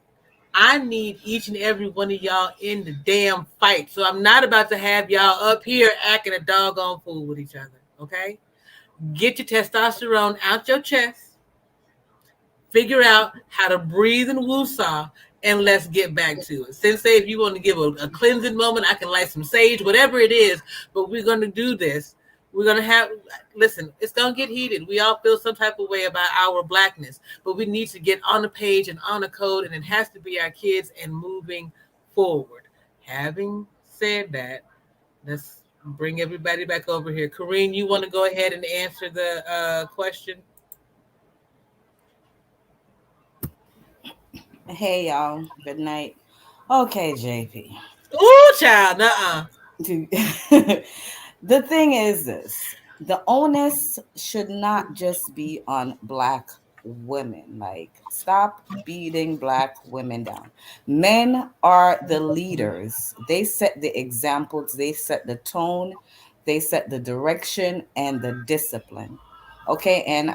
I need each and every one of y'all in the damn fight. So I'm not about to have y'all up here acting a doggone fool with each other, okay? Get your testosterone out your chest. Figure out how to breathe and woosah, and let's get back to it. Sensei, if you want to give a cleansing moment, I can light some sage, whatever it is, but we're going to do this. We're going to listen, it's going to get heated. We all feel some type of way about our blackness, but we need to get on the page and on the code, and it has to be our kids and moving forward. Having said that, let's bring everybody back over here. Kareem, you want to go ahead and answer the question? Hey y'all, good night. Okay, JP. Ooh, child, nuh-uh. The thing is this: the onus should not just be on black women. Like, stop beating black women down. Men are the leaders. They set the examples. They set the tone. They set the direction and the discipline. Okay, and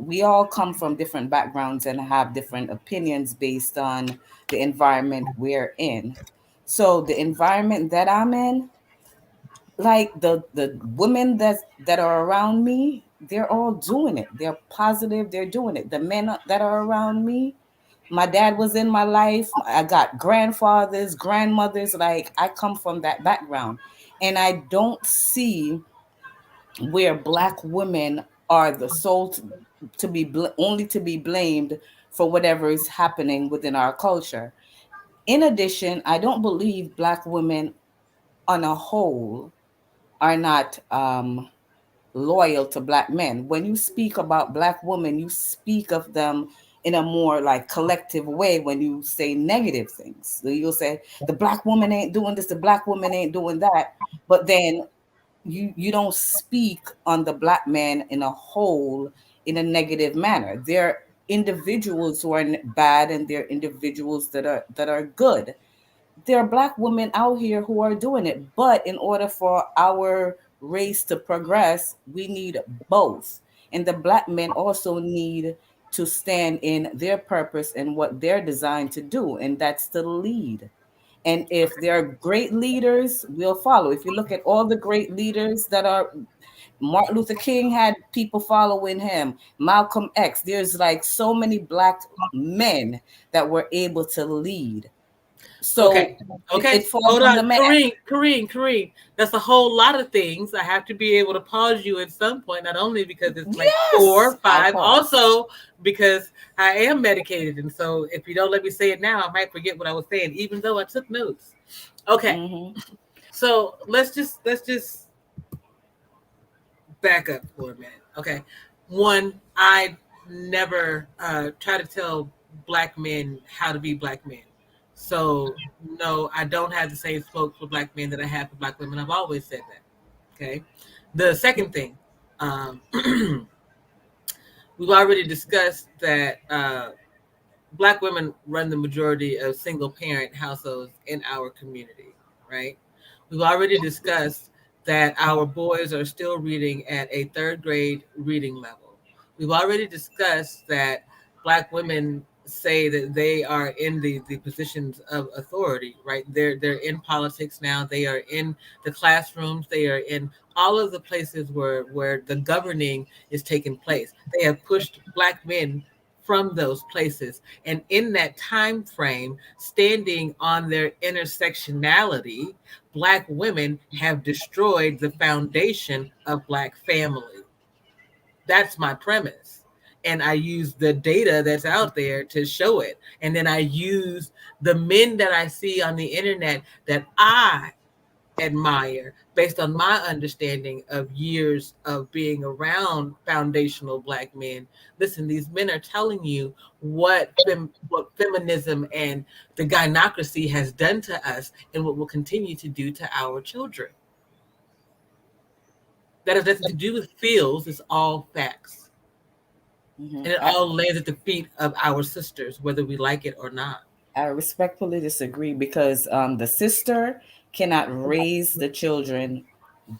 we all come from different backgrounds and have different opinions based on the environment we're in. So the environment that I'm in, like the women that are around me, they're all doing it. They're positive. They're doing it. The men that are around me, my dad was in my life. I got grandfathers, grandmothers. Like, I come from that background, and I don't see where black women are the sole to be only to be blamed for whatever is happening within our culture. In addition, I don't believe black women on a whole are not loyal to black men. When you speak about black women, you speak of them in a more like collective way. When you say negative things, so you'll say the black woman ain't doing this, the black woman ain't doing that, but then you don't speak on the black man in a whole in a negative manner. They're individuals who are bad, and they're individuals that are good. There are black women out here who are doing it, but in order for our race to progress, we need both. And the black men also need to stand in their purpose and what they're designed to do, and that's to lead. And if there are great leaders, we'll follow. If you look at all the great leaders that are, Martin Luther King had people following him, Malcolm X, there's like so many black men that were able to lead. So Okay. Okay. it falls Hold on on. the man. Kareem. That's a whole lot of things. I have to be able to pause you at some point, not only because it's like Yes, four, I'll five, pause. also because I am medicated. And so if you don't let me say it now, I might forget what I was saying, even though I took notes. Okay. So let's just back up for a minute. Okay. One, I never try to tell black men how to be black men. So no, I don't have the same smoke for black men that I have for black women. I've always said that. Okay. The second thing, um, we've already discussed that black women run the majority of single parent households in our community, right? We've already discussed that our boys are still reading at a third grade reading level. We've already discussed that black women say that they are in the positions of authority, right? They're in politics now. They are in the classrooms. They are in all of the places where the governing is taking place. They have pushed black men from those places. And in that time frame, standing on their intersectionality, black women have destroyed the foundation of black family. That's my premise. And I use the data that's out there to show it. And then I use the men that I see on the internet that I admire based on my understanding of years of being around foundational black men. Listen, these men are telling you what feminism and the gynocracy has done to us and what will continue to do to our children. That has nothing to do with feels, it's all facts. And it all lays at the feet of our sisters, whether we like it or not. I respectfully disagree because the sister cannot raise the children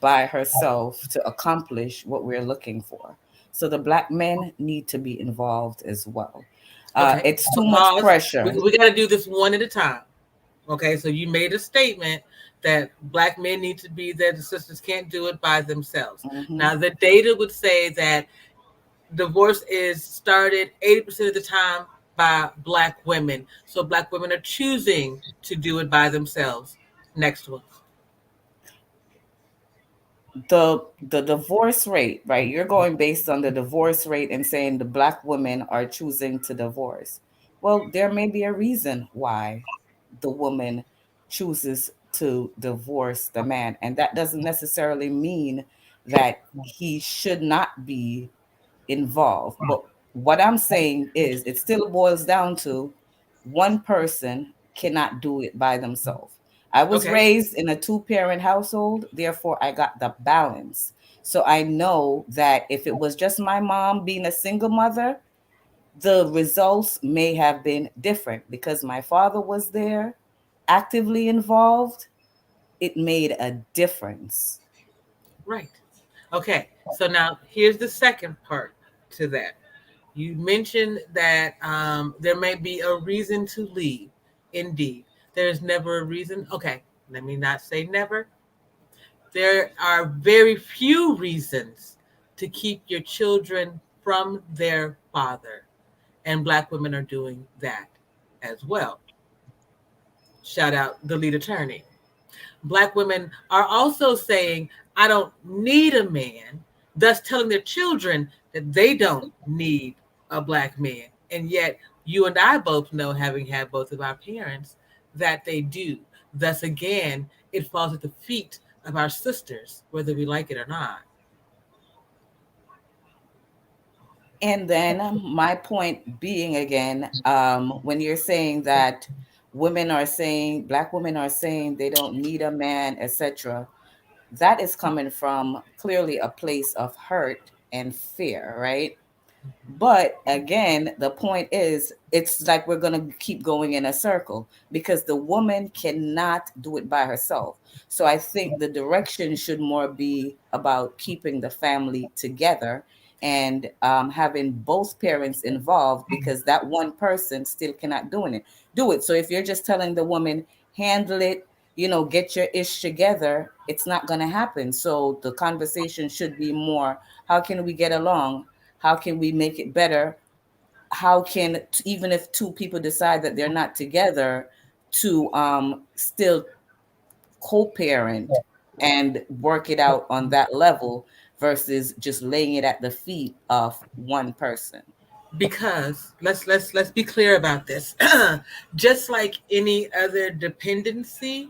by herself to accomplish what we're looking for. So the black men need to be involved as well. Okay. It's So too much pause. pressure. We got to do this one at a time. Okay. So you made a statement that black men need to be there. The sisters can't do it by themselves. Now, the data would say that divorce is started 80% of the time by black women. So black women are choosing to do it by themselves. Next one. The divorce rate, right? You're going based on the divorce rate and saying the black women are choosing to divorce. Well, there may be a reason why the woman chooses to divorce the man, and that doesn't necessarily mean that he should not be involved. But what I'm saying is it still boils down to one person cannot do it by themselves. I was raised in a two-parent household, therefore I got the balance. So I know that if it was just my mom being a single mother, the results may have been different because my father was there, actively involved. It made a difference. Right. Okay. So now here's the second part to that. You mentioned that there may be a reason to leave. Indeed. There's never a reason. Okay. Let me not say never. There are very few reasons to keep your children from their father. And black women are doing that as well. Shout out the lead attorney. Black women are also saying, I don't need a man, thus telling their children that they don't need a black man. And yet, you and I both know, having had both of our parents, that they do. Thus, again, it falls at the feet of our sisters, whether we like it or not. And then my point being again, when you're saying that black women are saying they don't need a man, etc., that is coming from clearly a place of hurt and fear, right? But again, the point is, it's like we're going to keep going in a circle because the woman cannot do it by herself. So I think the direction should more be about keeping the family together and having both parents involved, because that one person still cannot do it. So if you're just telling the woman, handle it, get your ish together, it's not going to happen. So the conversation should be more, how can we get along? How can we make it better? How can, even if two people decide that they're not together, to still co-parent and work it out on that level versus just laying it at the feet of one person. Because let's be clear about this. Just like any other dependency,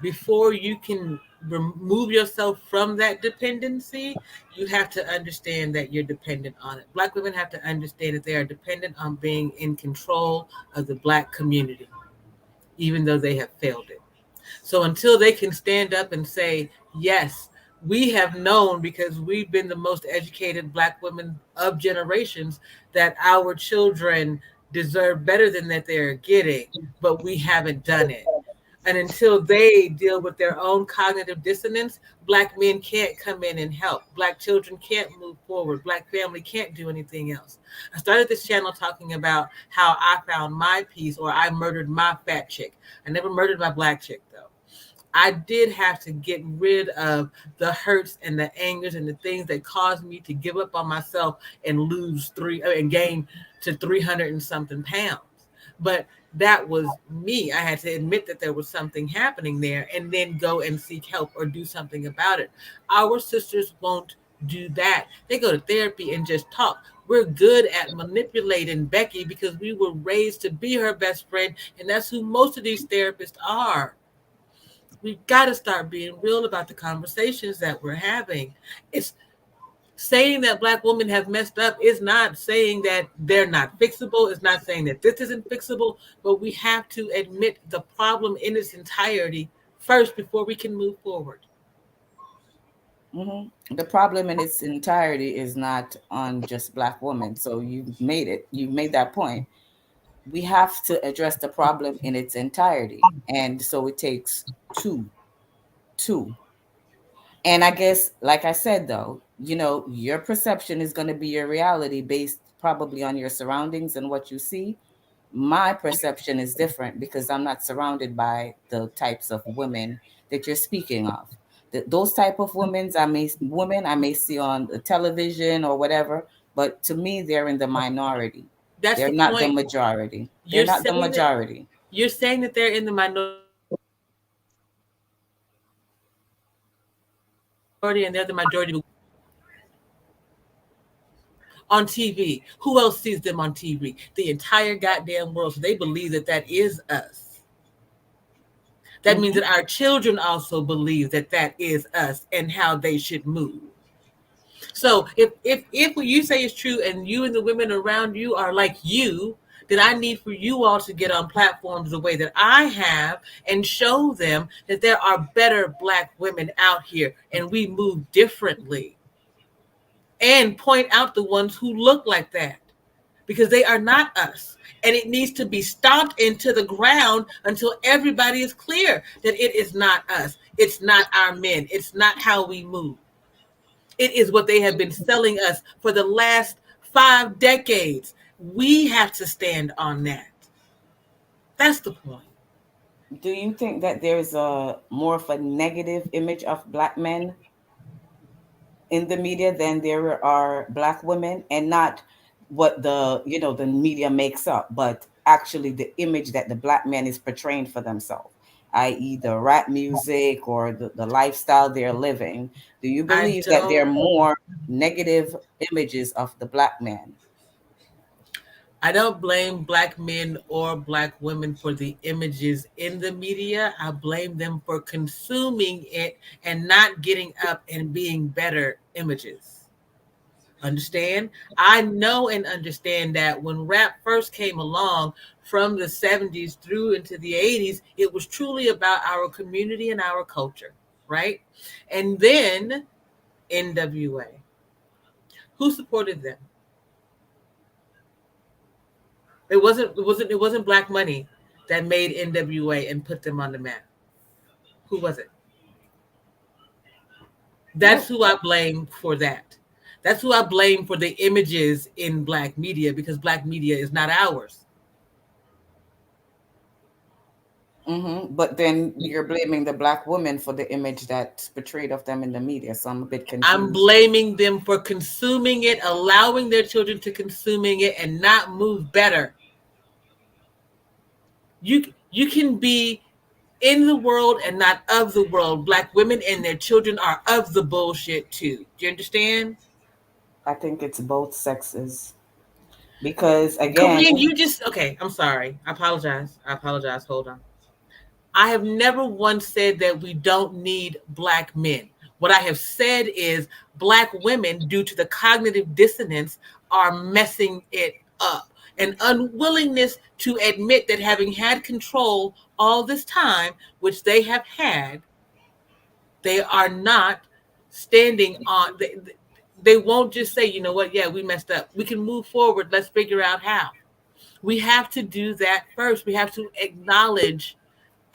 before you can remove yourself from that dependency, you have to understand that you're dependent on it. Black women have to understand that they are dependent on being in control of the Black community, even though they have failed it. So until they can stand up and say, yes, we have known, because we've been the most educated Black women of generations, that our children deserve better than that they're getting, but we haven't done it. And until they deal with their own cognitive dissonance, Black men can't come in and help. Black children can't move forward. Black family can't do anything else. I started this channel talking about how I found my peace, or I murdered my fat chick. I never murdered my Black chick, though. I did have to get rid of the hurts and the angers and the things that caused me to give up on myself and gain to 300 and something pounds. But that was me. I had to admit that there was something happening there and then go and seek help or do something about it. Our sisters won't do that. They go to therapy and just talk. We're good at manipulating Becky because we were raised to be her best friend, and that's who most of these therapists are. We've got to start being real about the conversations that we're having. It's saying that Black women have messed up is not saying that they're not fixable. It's not saying that this isn't fixable, but we have to admit the problem in its entirety first before we can move forward. The problem in its entirety is not on just Black women. So you've made it. You've made that point. We have to address the problem in its entirety. And so it takes two. And I guess, like I said, though, your perception is going to be your reality based probably on your surroundings and what you see. My perception is different because I'm not surrounded by the types of women that you're speaking of. Those type of women I may see on the television or whatever, but to me, they're in the minority. That's They're the not the point. majority. They're not the majority. You're saying that they're in the minority and they're the majority on TV. Who else sees them on TV? The entire goddamn world. So they believe that that is us. That means that our children also believe that that is us and how they should move. So if what you say is true and you and the women around you are like you, then I need for you all to get on platforms the way that I have and show them that there are better Black women out here and we move differently. And point out the ones who look like that, because they are not us. And it needs to be stomped into the ground until everybody is clear that it is not us. It's not our men. It's not how we move. It is what they have been selling us for the last 5 decades. We have to stand on that. That's the point. Do you think that there's a more of a negative image of Black men in the media than there are Black women, and not what the media makes up, but actually the image that the Black man is portraying for themselves, i.e. the rap music or the lifestyle they're living? Do you believe that there are more negative images of the Black man? I don't blame Black men or Black women for the images in the media. I blame them for consuming it and not getting up and being better images. Understand? I know and understand that when rap first came along from the 70s through into the 80s, it was truly about our community and our culture, right? And then NWA. Who supported them? It wasn't Black money that made NWA and put them on the map. Who was it? That's who I blame for that. That's who I blame for the images in black media, because black media is not ours. But then you're blaming the black women for the image that's portrayed of them in the media. So I'm a bit I'm confused. blaming them for consuming it, allowing their children to consuming it, and not move better. You can be in the world and not of the world. Black women and their children are of the bullshit too. Do you understand? I think it's both sexes. Because again, Kareem, you just okay. I'm sorry. I apologize. I apologize. Hold on. I have never once said that we don't need black men. What I have said is black women, due to the cognitive dissonance, are messing it up. An unwillingness to admit that having had control all this time, which they have had, they are not standing on. They won't just say, you know what, yeah, we messed up. We can move forward. Let's figure out how. We have to do that first. We have to acknowledge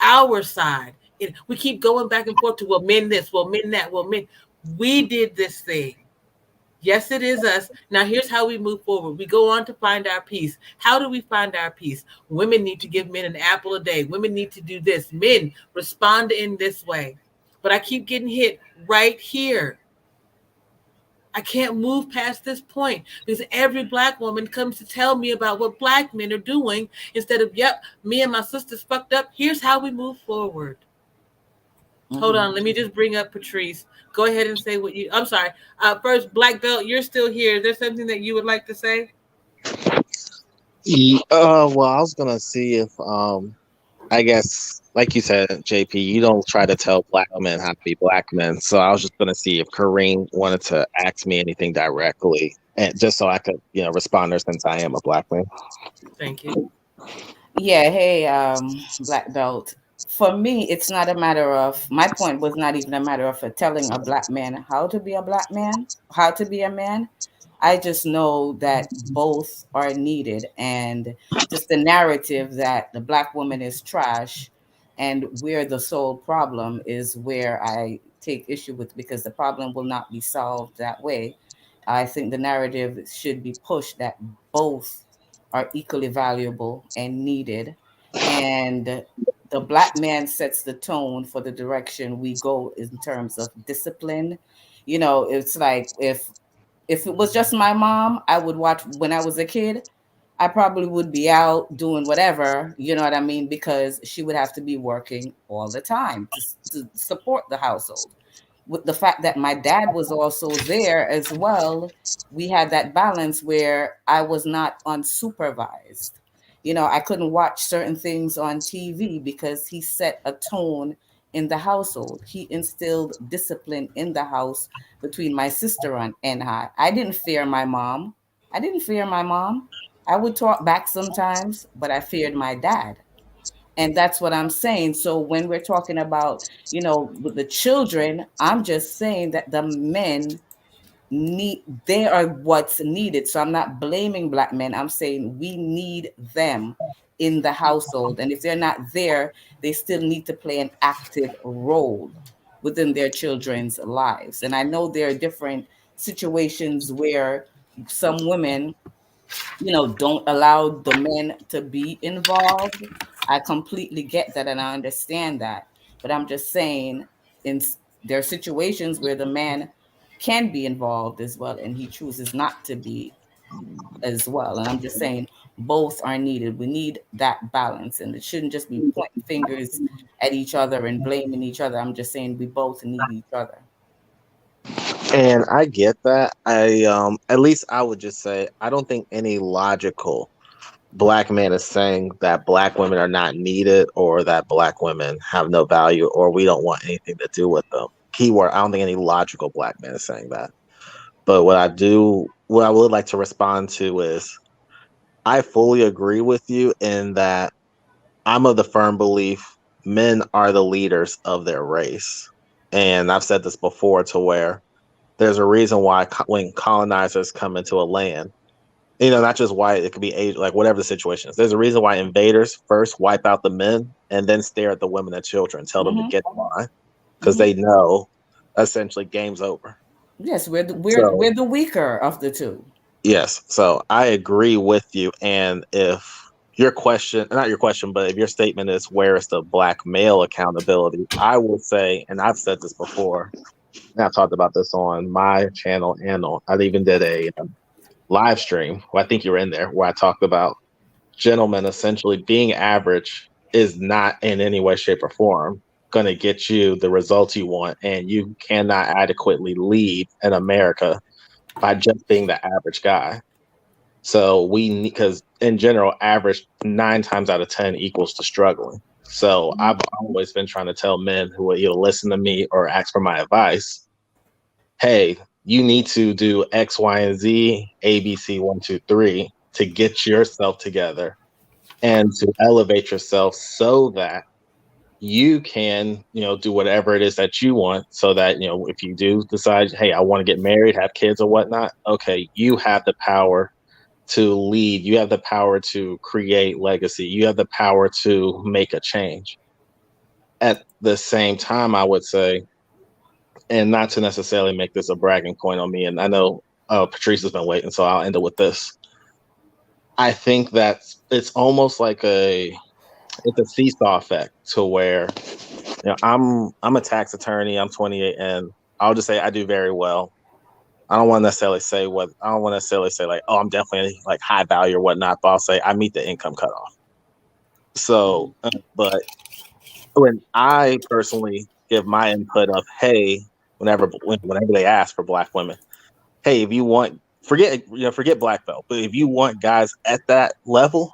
our side. We keep going back and forth to, well, men this, well, men that, well, men. We did this thing. Yes, it is us. Now, here's how we move forward. We go on to find our peace. How do we find our peace? Women need to give men an apple a day. Women need to do this. Men respond in this way. But I keep getting hit right here. I can't move past this point because every black woman comes to tell me about what black men are doing instead of, yep, me and my sisters fucked up. Here's how we move forward. Hold on. Let me just bring up Patrice. Go ahead and say what you, I'm sorry. First, Black Belt, you're still here. Is there something that you would like to say? Well, I was gonna see if I guess, like you said, JP, you don't try to tell black men how to be black men. So I was just going to see if Kareem wanted to ask me anything directly, and just so I could, respond there since I am a black man. Thank you. Yeah, hey, Black Belt. For me, it's not a matter of, my point was not even a matter of telling a black man how to be a black man, how to be a man. I just know that both are needed. And just the narrative that the black woman is trash and we're the sole problem is where I take issue with, because the problem will not be solved that way. I think the narrative should be pushed that both are equally valuable and needed. And the black man sets the tone for the direction we go in terms of discipline. It's like if it was just my mom, I would watch when I was a kid. I probably would be out doing whatever, you know what I mean? Because she would have to be working all the time to support the household. With the fact that my dad was also there as well, we had that balance where I was not unsupervised. I couldn't watch certain things on TV because he set a tone in the household. He instilled discipline in the house between my sister and I. I didn't fear my mom. I didn't fear my mom. I would talk back sometimes, but I feared my dad. And that's what I'm saying. So when we're talking about, with the children, I'm just saying that the men they are what's needed. So I'm not blaming black men. I'm saying we need them in the household. And if they're not there, they still need to play an active role within their children's lives. And I know there are different situations where some women don't allow the men to be involved. I completely get that and I understand that. But I'm just saying, there are situations where the man can be involved as well and he chooses not to be as well. And I'm just saying both are needed. We need that balance, and it shouldn't just be pointing fingers at each other and blaming each other. I'm just saying we both need each other. And I get that. At least I would just say I don't think any logical black man is saying that black women are not needed or that black women have no value or we don't want anything to do with them. Keyword, I don't think any logical black man is saying that. But what I would like to respond to is I fully agree with you in that I'm of the firm belief men are the leaders of their race. And I've said this before to where there's a reason why when colonizers come into a land, not just white, it could be age, like whatever the situation is. There's a reason why invaders first wipe out the men and then stare at the women and children, tell them to get in line, because they know essentially game's over. Yes, So we're the weaker of the two. yes, so I agree with you. And if your question, not your question, but if your statement is where is the black male accountability, I will say, and I've said this before, and I've talked about this on my channel and on, I even did a live stream. I think you were in there where I talked about gentlemen essentially being average is not in any way, shape, or form going to get you the results you want, and you cannot adequately lead in America by just being the average guy. So we need, because in general, average 9 times out of 10 equals to struggling. So I've always been trying to tell men who will either listen to me or ask for my advice, hey, you need to do X, Y, and Z, A, B, C, 1, 2, 3 to get yourself together and to elevate yourself so that you can, do whatever it is that you want so that, if you do decide, hey, I want to get married, have kids or whatnot, okay, you have the power to lead. You have the power to create legacy. You have the power to make a change. At the same time, I would say, and not to necessarily make this a bragging point on me, and I know Patrice has been waiting, so I'll end it with this. I think that it's almost like it's a seesaw effect to where I'm a tax attorney. I'm 28, and I'll just say I do very well. I don't want to necessarily say like, oh, I'm definitely like high value or whatnot, but I'll say I meet the income cutoff. So, but when I personally give my input of, hey, whenever they ask for black women, hey, if you want, forget black belt, but if you want guys at that level,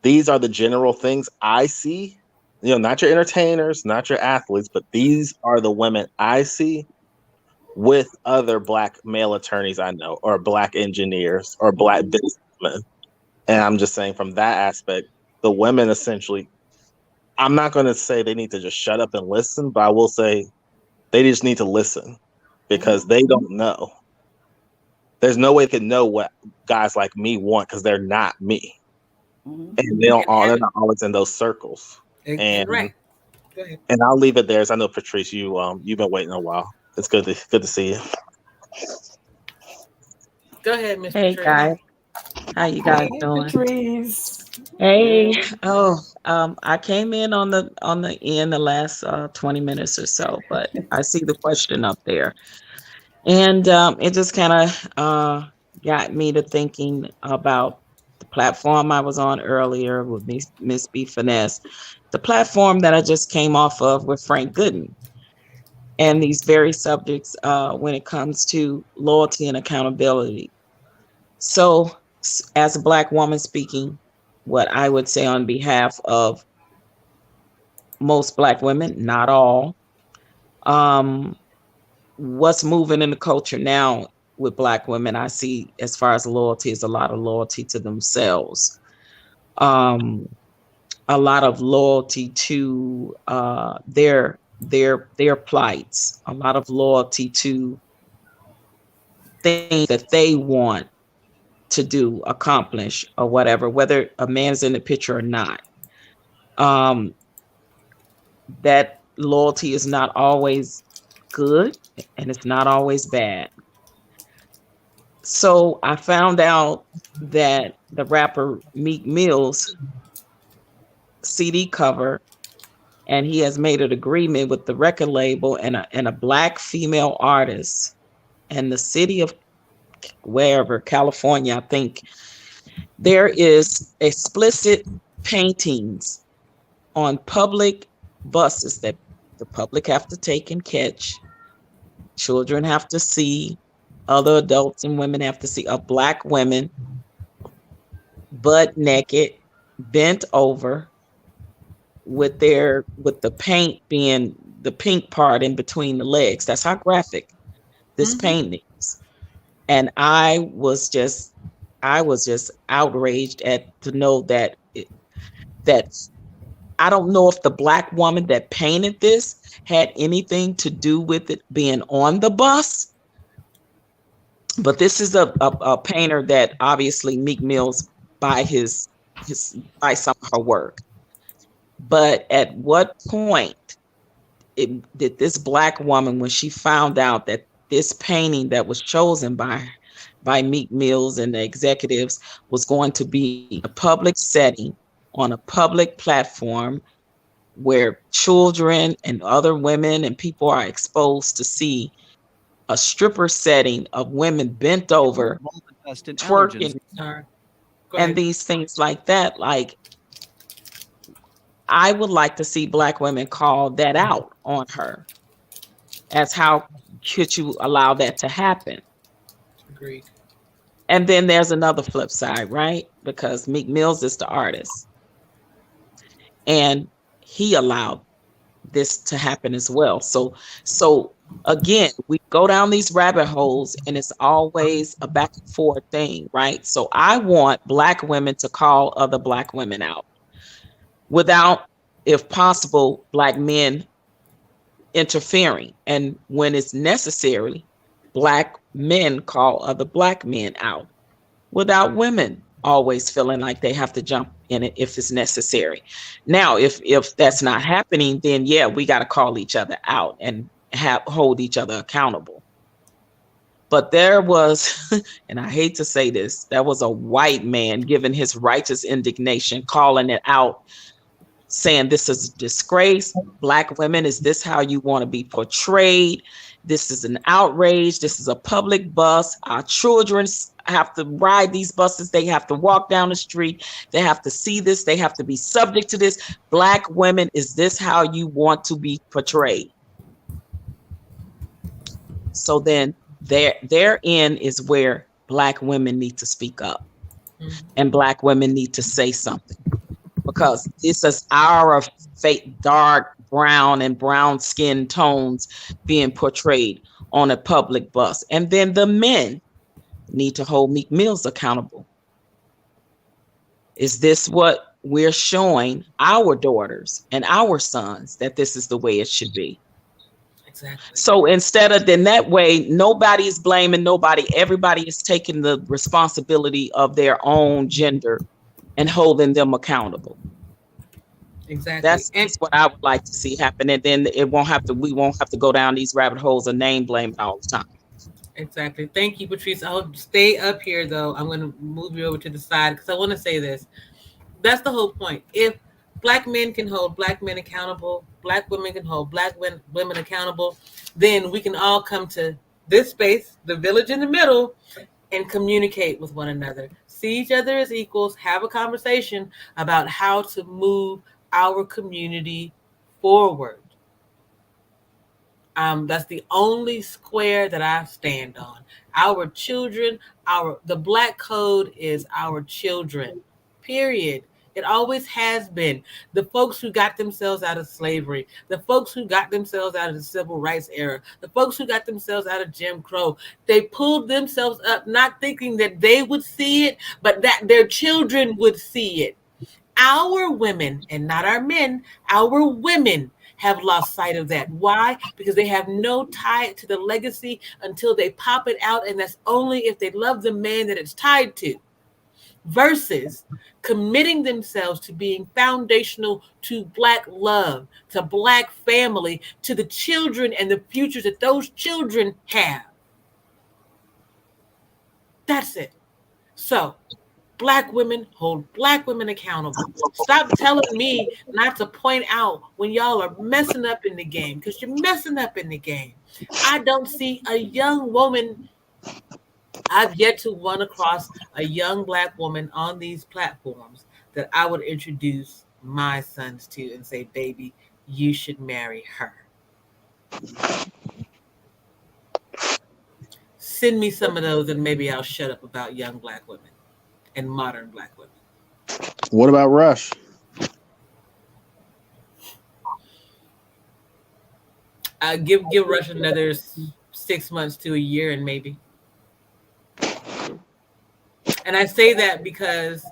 these are the general things I see. Not your entertainers, not your athletes, but these are the women I see with other black male attorneys I know, or black engineers, or black businessmen. And I'm just saying from that aspect, the women essentially, I'm not going to say they need to just shut up and listen, but I will say they just need to listen because they don't know. There's no way they can know what guys like me want because they're not me. And they're not always in those circles. And right. Go ahead. And I'll leave it there. As I know, Patrice, you've been waiting a while. It's good to see you. Go ahead, Miss Hey Patrice. guys, how you guys Hey, doing? Patrice. Hey, I came in on the end the last 20 minutes or so, but I see the question up there, and it just kind of got me to thinking about the platform I was on earlier with Miss B Finesse, the platform that I just came off of with Frank Gooden, and these very subjects when it comes to loyalty and accountability. So, as a Black woman speaking, what I would say on behalf of most Black women, not all, what's moving in the culture now with Black women, I see as far as loyalty is a lot of loyalty to themselves, a lot of loyalty to their plights, a lot of loyalty to things that they want to do, accomplish, or whatever, whether a man's in the picture or not. That loyalty is not always good and it's not always bad. So I found out that the rapper Meek Mill's CD cover, and he has made an agreement with the record label and a Black female artist, and the city of wherever, California, I think, there is explicit paintings on public buses that the public have to take and catch. Children have to see, other adults and women have to see a Black woman butt naked, bent over, with the paint being the pink part in between the legs. That's how graphic this painting is. And I was just outraged to know that I don't know if the Black woman that painted this had anything to do with it being on the bus, but this is a painter that obviously Meek Mill's by by some of her work. But at what point did this Black woman, when she found out that this painting that was chosen by Meek Mills and the executives was going to be a public setting on a public platform where children and other women and people are exposed to see a stripper setting of women bent over, twerking, and these things like that. Like, I would like to see Black women call that out on her, as how could you allow that to happen? Agreed. And then there's another flip side, right? Because Meek Mills is the artist, and he allowed this to happen as well. So again, we go down these rabbit holes, and it's always a back and forth thing, right? So I want Black women to call other Black women out without, if possible, Black men interfering. And when it's necessary, Black men call other Black men out without women always feeling like they have to jump in it if it's necessary. Now, if that's not happening, then yeah, we got to call each other out and hold each other accountable. But there was, and I hate to say this, there was a white man giving his righteous indignation, calling it out, saying this is a disgrace. Black women, is this how you want to be portrayed? This is an outrage. This is a public bus. Our children have to ride these buses. They have to walk down the street. They have to see this. They have to be subject to this. Black women, is this how you want to be portrayed? So then therein is where Black women need to speak up, and Black women need to say something, because this is our fake dark brown and brown skin tones being portrayed on a public bus. And then the men need to hold Meek Mills accountable. Is this what we're showing our daughters and our sons, that this is the way it should be? Exactly. So instead of, then that way, nobody is blaming nobody. Everybody is taking the responsibility of their own gender and holding them accountable. Exactly. That's what I would like to see happen. And then we won't have to go down these rabbit holes of name blaming all the time. Exactly. Thank you, Patrice. I'll stay up here, though. I'm going to move you over to the side because I want to say this. That's the whole point. If Black men can hold Black men accountable, Black women can hold Black women accountable, then we can all come to this space, the village in the middle, and communicate with one another. See each other as equals, have a conversation about how to move our community forward. That's the only square that I stand on. Our children, the Black code is our children, period. It always has been. The folks who got themselves out of slavery, the folks who got themselves out of the civil rights era, the folks who got themselves out of Jim Crow, they pulled themselves up not thinking that they would see it, but that their children would see it. Our women, and not our men, our women have lost sight of that. Why? Because they have no tie to the legacy until they pop it out, and that's only if they love the man that it's tied to, versus committing themselves to being foundational to Black love, to Black family, to the children and the futures that those children have. That's it. So Black women hold Black women accountable. Stop telling me not to point out when y'all are messing up in the game, because you're messing up in the game. I don't see a young woman. I've yet to run across a young Black woman on these platforms that I would introduce my sons to and say, baby, you should marry her. Send me some of those and maybe I'll shut up about young Black women and modern Black women. What about Rush? Give Rush another 6 months to a year and maybe. And I say that because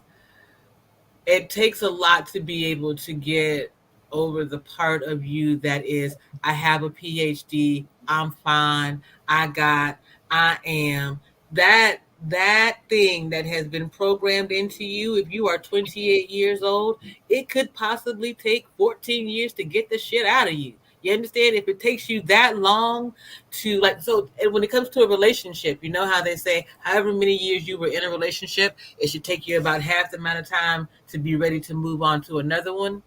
it takes a lot to be able to get over the part of you that is, I have a PhD, I'm fine, I am. That thing that has been programmed into you, if you are 28 years old, it could possibly take 14 years to get the shit out of you. You understand? If it takes you that long to like, so when it comes to a relationship, you know how they say, however many years you were in a relationship, it should take you about half the amount of time to be ready to move on to another one.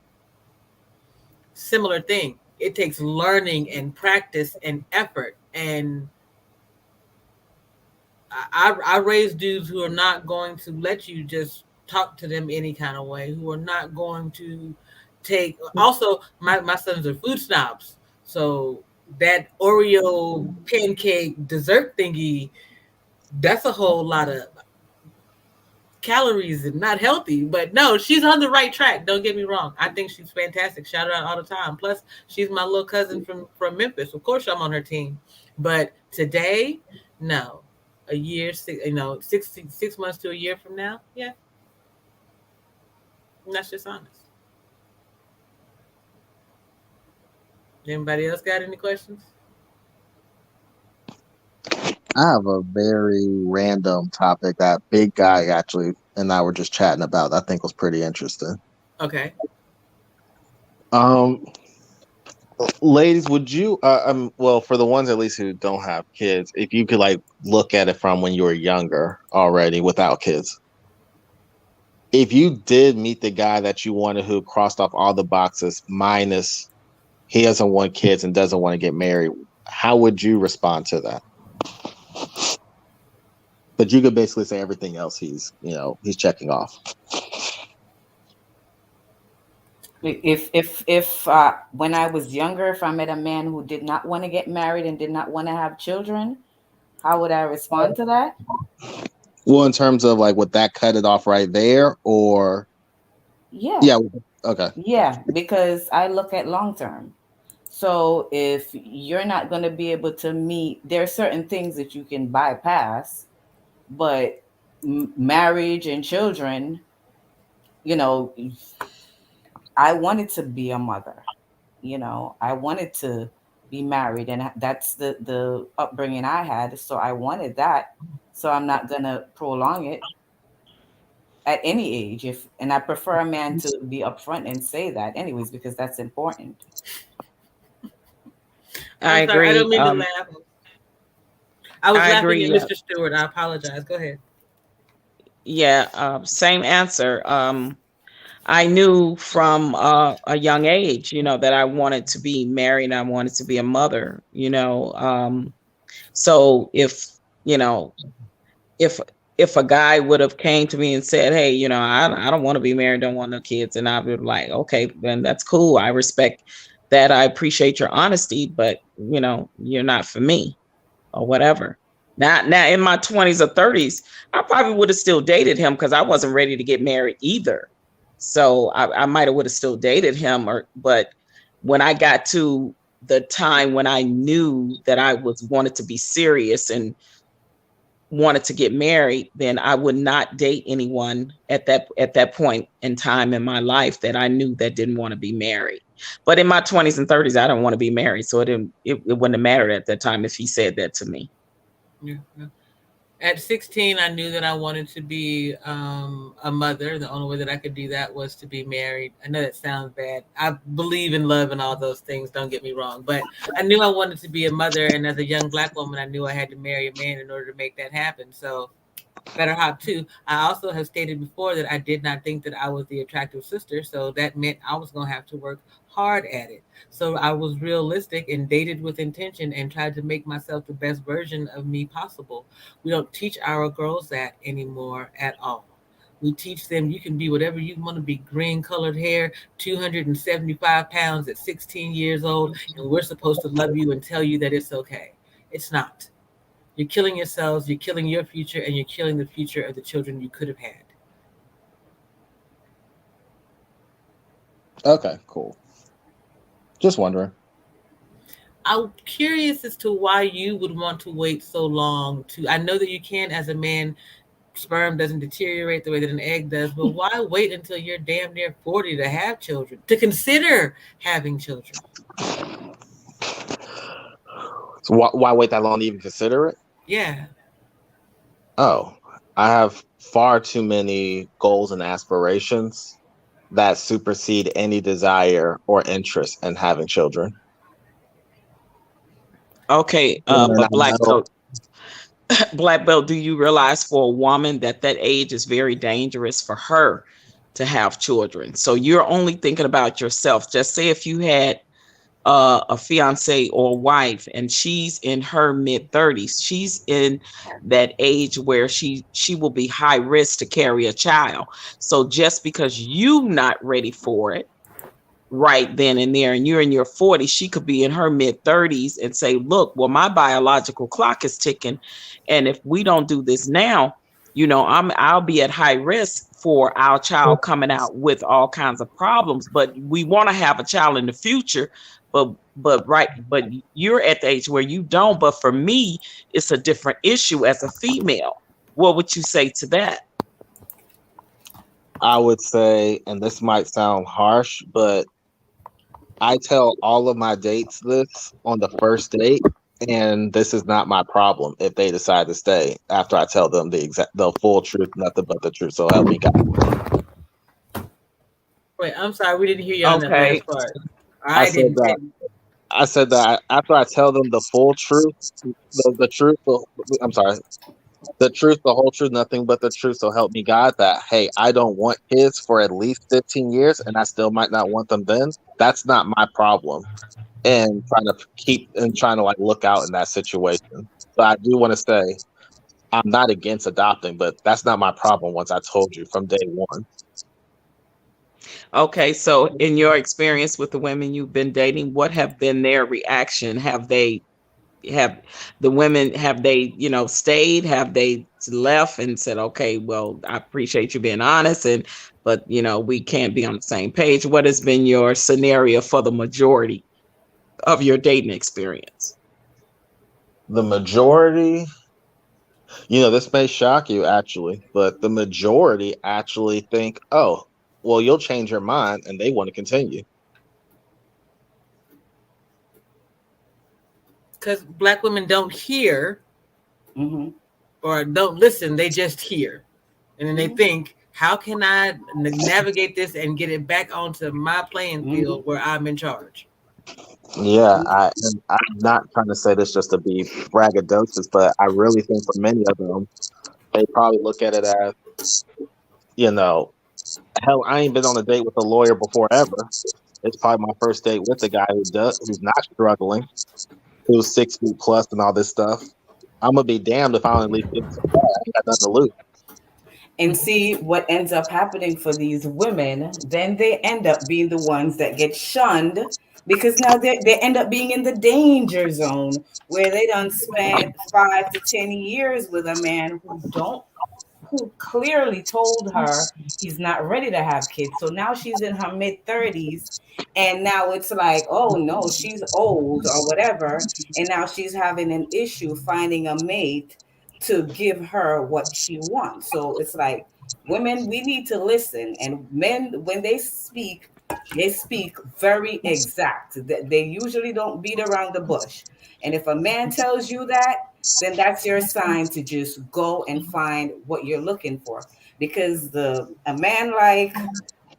Similar thing. It takes learning and practice and effort. And I raise dudes who are not going to let you just talk to them any kind of way, who are not going to take. Also, my sons are food snobs. So that Oreo pancake dessert thingy, that's a whole lot of calories and not healthy. But no, she's on the right track. Don't get me wrong. I think she's fantastic. Shout her out all the time. Plus, she's my little cousin from Memphis. Of course, I'm on her team. But today, no. A year, 6 months to a year from now, yeah. And that's just honest. Anybody else got any questions? I have a very random topic that big guy actually and I were just chatting about. I think was pretty interesting. Okay. Ladies, would you well, for the ones at least who don't have kids, if you could like look at it from when you were younger already without kids, if you did meet the guy that you wanted who crossed off all the boxes minus he doesn't want kids and doesn't want to get married, how would you respond to that? But you could basically say everything else he's checking off. If when I was younger, if I met a man who did not want to get married and did not want to have children, how would I respond to that? Well, in terms of like, would that cut it off right there, or Yeah, okay, yeah, because I look at long term. So if you're not going to be able to meet, there are certain things that you can bypass, but marriage and children, I wanted to be a mother. I wanted to be married, and that's the upbringing I had. So I wanted that. So I'm not gonna prolong it at any age. And I prefer a man to be upfront and say that, anyways, because that's important. I I'm sorry, I agree. don't mean to laugh. I was I laughing at agree. Mr. Stewart. I apologize. Go ahead. Yeah, same answer. I knew from a young age, that I wanted to be married. I wanted to be a mother. So you know, if if a guy would have came to me and said, "Hey, I don't want to be married, don't want no kids," and I'd be like, "Okay, then that's cool. I respect that. I appreciate your honesty, but you're not for me, or whatever." Now in my 20s or 30s, I probably would have still dated him because I wasn't ready to get married either. So I might have would have still dated him, but when I got to the time when I knew that I wanted to be serious and wanted to get married, then I would not date anyone at that point in time in my life that I knew that didn't want to be married. But in my 20s and 30s, I don't want to be married, so it wouldn't have mattered at that time if he said that to me. Yeah. At 16, I knew that I wanted to be a mother. The only way that I could do that was to be married. I know that sounds bad. I believe in love and all those things. Don't get me wrong. But I knew I wanted to be a mother. And as a young Black woman, I knew I had to marry a man in order to make that happen. So better hop too. I also have stated before that I did not think that I was the attractive sister. So that meant I was going to have to work hard at it. So I was realistic and dated with intention and tried to make myself the best version of me possible. We don't teach our girls that anymore at all. We teach them you can be whatever you want to be, green colored hair, 275 pounds at 16 years old, and we're supposed to love you and tell you that it's okay. It's not. You're killing yourselves, you're killing your future, and you're killing the future of the children you could have had. Okay, cool. Just wondering. I'm curious as to why you would want to wait so long to. I know that you can, as a man, sperm doesn't deteriorate the way that an egg does, but why wait until you're damn near 40 to have children, to consider having children? So why wait that long to even consider it? Yeah. Oh, I have far too many goals and aspirations that supersede any desire or interest in having children. Okay, And I but black know belt, black belt, do you realize for a woman that that age is very dangerous for her to have children? So you're only thinking about yourself. Just say if you had a fiance or wife and she's in her mid 30s, she's in that age where she will be high risk to carry a child. So just because you not ready for it right then and there and you're in your 40s, she could be in her mid 30s and say, look, well, my biological clock is ticking, and if we don't do this now, I'll be at high risk for our child coming out with all kinds of problems. But we want to have a child in the future, but you're at the age where you don't. But for me, it's a different issue as a female. What would you say to that? I would say, and this might sound harsh, but I tell all of my dates this on the first date, and this is not my problem if they decide to stay after I tell them the full truth, nothing but the truth. So help me God. Wait, I'm sorry, we didn't hear you on that Okay. last part. I I said didn't. that. I said that after I tell them the full truth, the truth. I'm sorry, the truth, the whole truth, nothing but the truth. So help me God. That hey, I don't want kids for at least 15 years, and I still might not want them then. That's not my problem. And trying to like look out in that situation. So I do want to say I'm not against adopting, but that's not my problem once I told you from day one. Okay, so in your experience with the women you've been dating, what have been their reaction? Have the women, have they, stayed? Have they left and said, okay, well, I appreciate you being honest, but we can't be on the same page? What has been your scenario for the majority of your dating experience? The majority, this may shock you actually, but the majority actually think, oh, well, you'll change your mind and they want to continue. Because black women don't hear or don't listen, they just hear. And then they think, how can I navigate this and get it back onto my playing field where I'm in charge? Yeah, I'm not trying to say this just to be braggadocious, but I really think for many of them, they probably look at it as, hell, I ain't been on a date with a lawyer before ever. It's probably my first date with a guy who's not struggling, who's 6 feet plus and all this stuff. I'm gonna be damned if I only leave it so bad. I ain't got nothing to lose. And see what ends up happening for these women, then they end up being the ones that get shunned because now they end up being in the danger zone where they done spent 5 to 10 years with a man who clearly told her he's not ready to have kids. So now she's in her mid-30s, and now it's like, oh no, she's old or whatever, and now she's having an issue finding a mate to give her what she wants. So it's like, women, we need to listen, and men, when they speak very exact. They usually don't beat around the bush. And if a man tells you that, then that's your sign to just go and find what you're looking for. Because a man like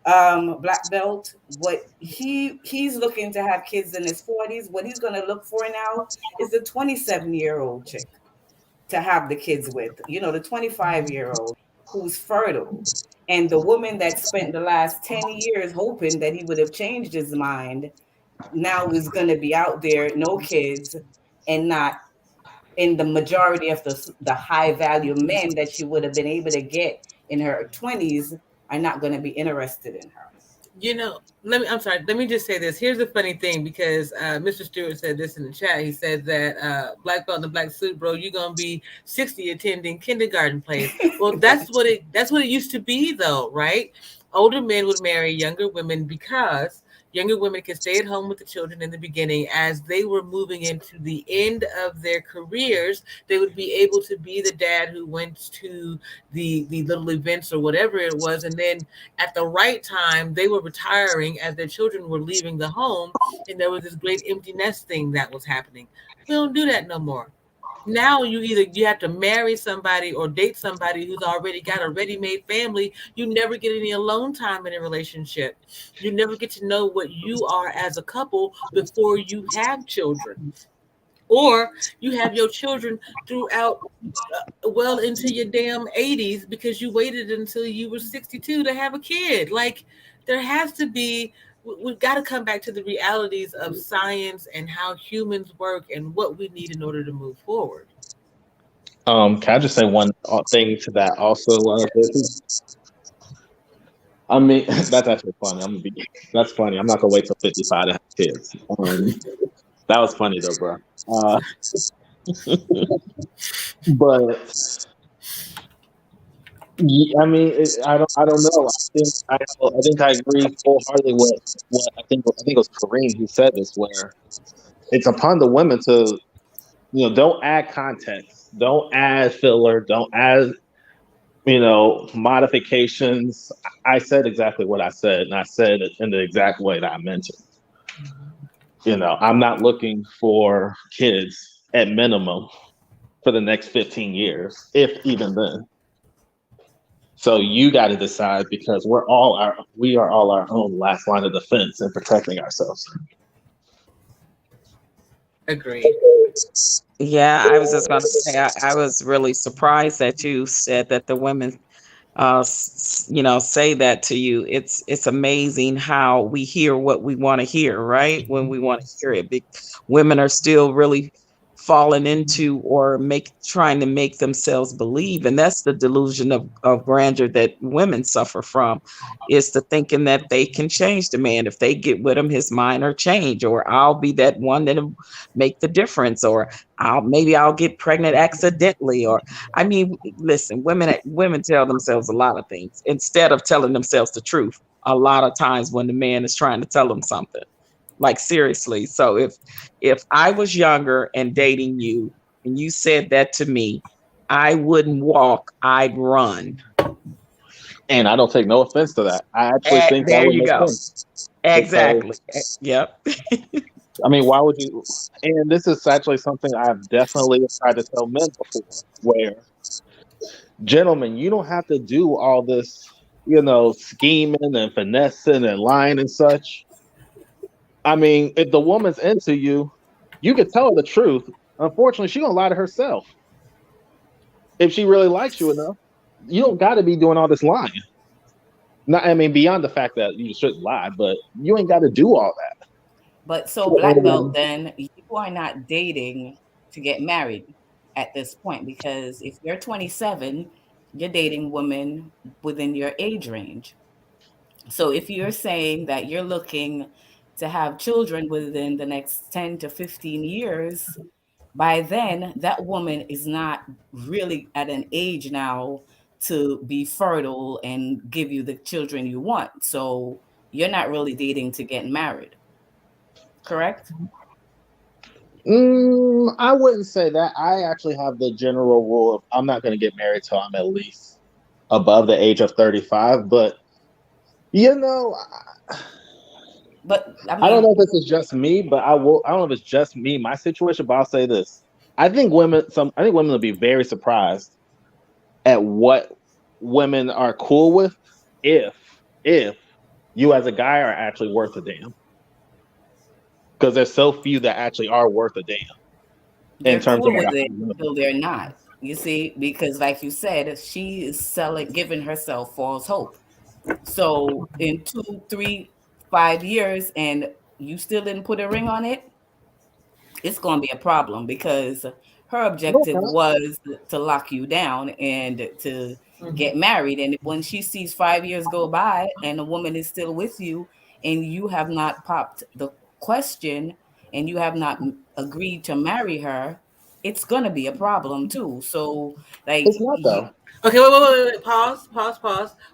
Black Belt, what he's looking to have kids in his 40s, what he's gonna look for now is the 27-year-old chick to have the kids with, the 25-year-old who's fertile. And the woman that spent the last 10 years hoping that he would have changed his mind now is going to be out there, no kids, and not in the majority of the high value men that she would have been able to get in her 20s are not going to be interested in her. Let me just say this. Here's the funny thing, because Mr. Stewart said this in the chat. He said that black belt in the black suit, bro, you're gonna be 60 attending kindergarten plays. Well, that's what it used to be, though, right? Older men would marry younger women because younger women could stay at home with the children in the beginning. As they were moving into the end of their careers, they would be able to be the dad who went to the little events or whatever it was. And then at the right time, they were retiring as their children were leaving the home. And there was this great empty nest thing that was happening. We don't do that no more. Now you have to marry somebody or date somebody who's already got a ready-made family. You never get any alone time in a relationship. You never get to know what you are as a couple before you have children. Or you have your children throughout well into your damn 80s because you waited until you were 62 to have a kid. Like, there has to be, we've got to come back to the realities of science and how humans work and what we need in order to move forward. Can I just say one thing to that also? I mean, that's actually funny. That's funny. I'm not gonna wait till 55 to have kids. That was funny though, bro. But I mean, I don't know. I think I agree wholeheartedly with what I think it was Kareem who said this, where it's upon the women to, don't add context, don't add filler, don't add, modifications. I said exactly what I said, and I said it in the exact way that I mentioned. I'm not looking for kids at minimum for the next 15 years, if even then. So you got to decide, because we are all our own last line of defense in protecting ourselves. Agreed. Yeah, I was just going to say, I was really surprised that you said that the women, say that to you. It's amazing how we hear what we want to hear, right? When we want to hear it. Women are still really falling into or trying to make themselves believe, and that's the delusion of grandeur that women suffer from, is the thinking that they can change the man. If they get with him, his mind or change, or I'll be that one that'll make the difference, or I'll get pregnant accidentally. Or, I mean, listen, women tell themselves a lot of things instead of telling themselves the truth a lot of times when the man is trying to tell them something. Like, seriously. So if I was younger and dating you and you said that to me, I wouldn't walk, I'd run. And I don't take no offense to that. I actually think that there would you make go. sense. Exactly. Yep. I mean, why would you? And this is actually something I've definitely tried to tell men before, where, gentlemen, you don't have to do all this, scheming and finessing and lying and such. I mean, if the woman's into you, you could tell her the truth. Unfortunately, she's gonna lie to herself. If she really likes you enough, you don't got to be doing all this lying. Not, I mean, beyond the fact that you shouldn't lie, but you ain't got to do all that. But so, Black Belt, then you are not dating to get married at this point, because if you're 27, you're dating women within your age range. So if you're saying that you're looking to have children within the next 10 to 15 years, by then that woman is not really at an age now to be fertile and give you the children you want. So you're not really dating to get married. Correct? I wouldn't say that. I actually have the general rule of I'm not going to get married till I'm at least above the age of 35. But but I don't know if this is just me, but I don't know if it's just me, my situation. But I'll say this: I think women will be very surprised at what women are cool with if you as a guy are actually worth a damn. Because there's so few that actually are worth a damn. They're cool with it until they're not. You see, because like you said, she is giving herself false hope. So in 2, 3, 5 years, and you still didn't put a ring on it, it's going to be a problem, because her objective was to lock you down and to get married. And when she sees 5 years go by and a woman is still with you, and you have not popped the question and you have not agreed to marry her, it's going to be a problem too. So, like, it's not though. Okay, wait. Pause.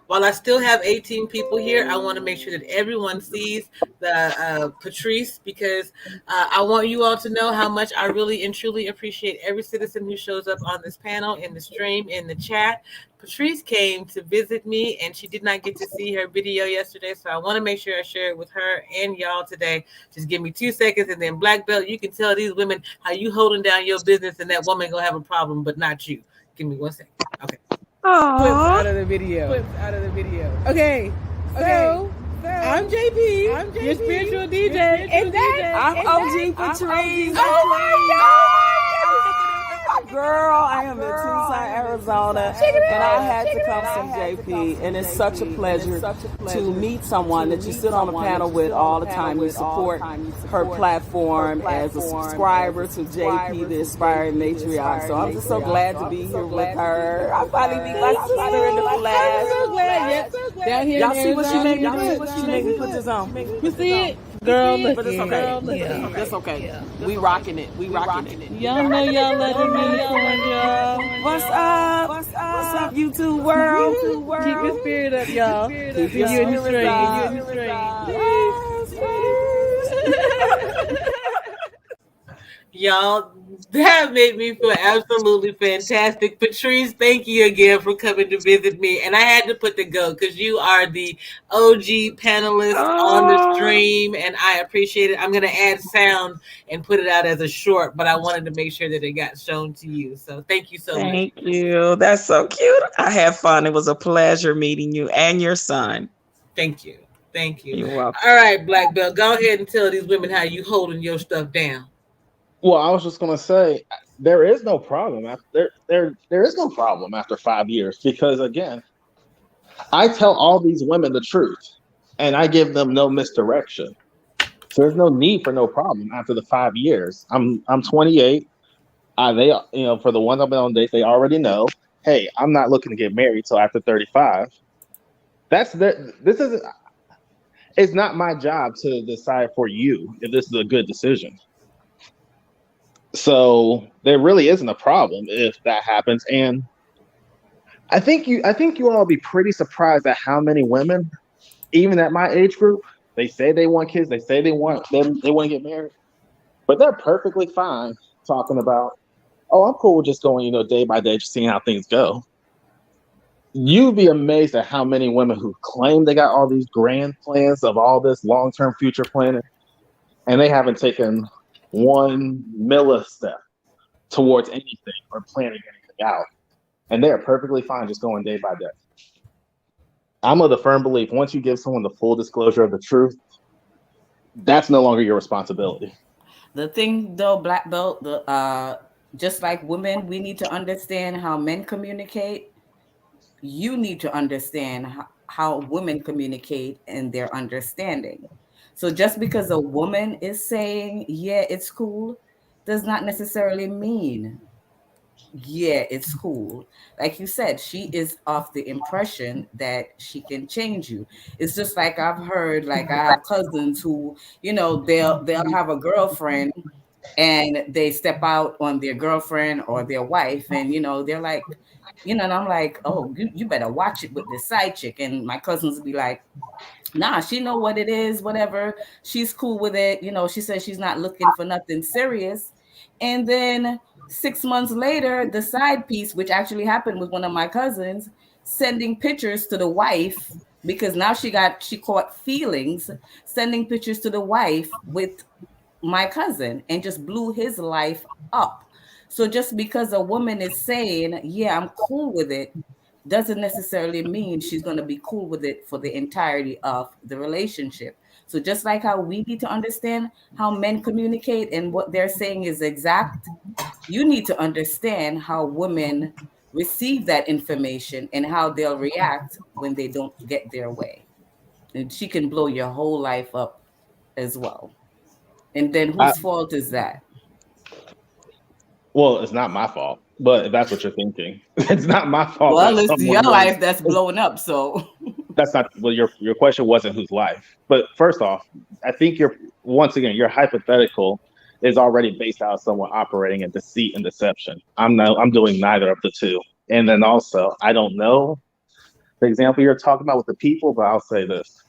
While I still have 18 people here, I want to make sure that everyone sees the Patrice, because I want you all to know how much I really and truly appreciate every citizen who shows up on this panel, in the stream, in the chat. Patrice came to visit me, and she did not get to see her video yesterday, so I want to make sure I share it with her and y'all today. Just give me 2 seconds, and then Black Belt, you can tell these women how you holding down your business, and that woman gonna have a problem, but not you. Give me 1 second. Okay. Clips out of the video. Okay. So I'm JP. Your spiritual DJ. And that's I'm OG Patrice. Oh my God! Girl, I am in Tucson, Arizona, and I had to come see JP, and it's such a pleasure to meet someone that you sit on a panel with all the time. You support her platform as a subscriber to JP, the Inspiring Matriarch. So I'm just so glad to be here with her. I finally meet my sister in the flesh. I'm so glad. Yes. Down here Y'all in see what she made me Arizona. do? She made me put this on. You see it? Girl, look But it's here. okay. Yeah. That's okay. We rocking it. We rocking it. Y'all know y'all letting me fun, y'all. What's up? What's up, YouTube world? Keep your spirit up, y'all. Keep You your in the spirit straight. up. Y'all, that made me feel absolutely fantastic. Patrice, thank you again for coming to visit me. And I had to put the go because you are the OG panelist on the stream, and I appreciate it. I'm going to add sound and put it out as a short, but I wanted to make sure that it got shown to you. So thank you so much. Thank you. That's so cute. I had fun. It was a pleasure meeting you and your son. Thank you. Thank you. You're welcome. All right, Black Belt, go ahead and tell these women how you holding your stuff down. Well, I was just gonna say there is no problem there is no problem after 5 years because again, I tell all these women the truth and I give them no misdirection. So there's no need for no problem after the 5 years. I'm 28. They for the ones I've been on dates, they already know. Hey, I'm not looking to get married till after 35. It's not my job to decide for you if this is a good decision. So there really isn't a problem if that happens. And I think you all will be pretty surprised at how many women, even at my age group, they say they want kids, they say they want to get married, but they're perfectly fine talking about, oh, I'm cool with just going, day by day, just seeing how things go. You'd be amazed at how many women who claim they got all these grand plans of all this long-term future planning, and they haven't taken one millistep towards anything or planning anything out. And they're perfectly fine just going day by day. I'm of the firm belief, once you give someone the full disclosure of the truth, that's no longer your responsibility. The thing though, Black Belt, just like women, we need to understand how men communicate. You need to understand how women communicate and their understanding. So just because a woman is saying, yeah, it's cool, does not necessarily mean, yeah, it's cool. Like you said, she is of the impression that she can change you. It's just like I've heard, like I have cousins who, they'll have a girlfriend and they step out on their girlfriend or their wife, and they're like, and I'm like, oh, you better watch it with this side chick. And my cousins will be like, nah, she know what it is, whatever. She's cool with it. She says she's not looking for nothing serious. And then 6 months later, the side piece, which actually happened with one of my cousins, sending pictures to the wife because now she caught feelings, sending pictures to the wife with my cousin and just blew his life up. So just because a woman is saying, yeah, I'm cool with it, doesn't necessarily mean she's going to be cool with it for the entirety of the relationship. So just like how we need to understand how men communicate and what they're saying is exact, you need to understand how women receive that information and how they'll react when they don't get their way. And she can blow your whole life up as well. And then whose fault is that? Well, it's not my fault, but if that's what you're thinking, it's not my fault. Well, it's your life that's blowing up, so that's not. Well, your question wasn't whose life. But first off, I think your hypothetical is already based out of someone operating in deceit and deception. I'm doing neither of the two. And then also, I don't know the example you're talking about with the people, but I'll say this: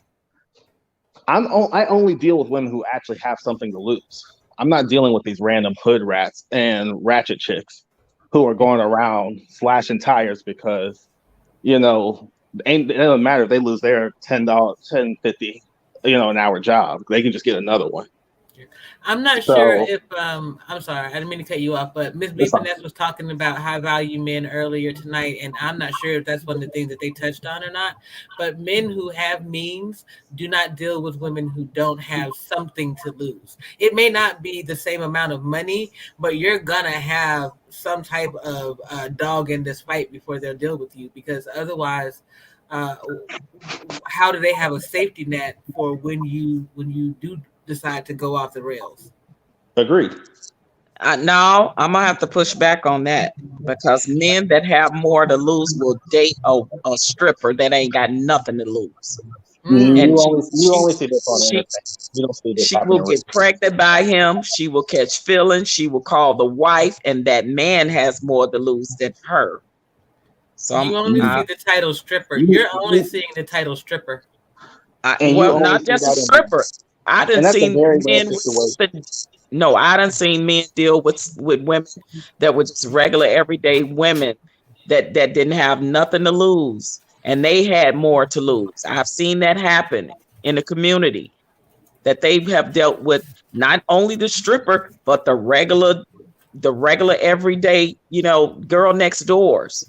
I only deal with women who actually have something to lose. I'm not dealing with these random hood rats and ratchet chicks who are going around slashing tires because, it doesn't matter if they lose their $10, $10.50, an hour job. They can just get another one. I'm not sure So if I'm sorry, I didn't mean to cut you off, but Miss B it's fine. Finesse was talking about high value men earlier tonight, and I'm not sure if that's one of the things that they touched on or not. But men who have means do not deal with women who don't have something to lose. It may not be the same amount of money, but you're gonna have some type of dog in this fight before they'll deal with you, because otherwise, uh, how do they have a safety net for when you do decide to go off the rails? Agreed. No, I'm gonna have to push back on that because men that have more to lose will date a stripper that ain't got nothing to lose, and You only see this on the internet. You don't see this she will happening. get pregnant by him. She will catch feelings. She will call the wife, and that man has more to lose than her. So You only see the title stripper. You're only seeing the title stripper. well, not just a stripper. I done And that's a seen very rare men situation. no, I done seen men deal with women that were just regular everyday women that didn't have nothing to lose, and they had more to lose. I've seen that happen in the community, that they have dealt with not only the stripper but the regular everyday, girl next doors,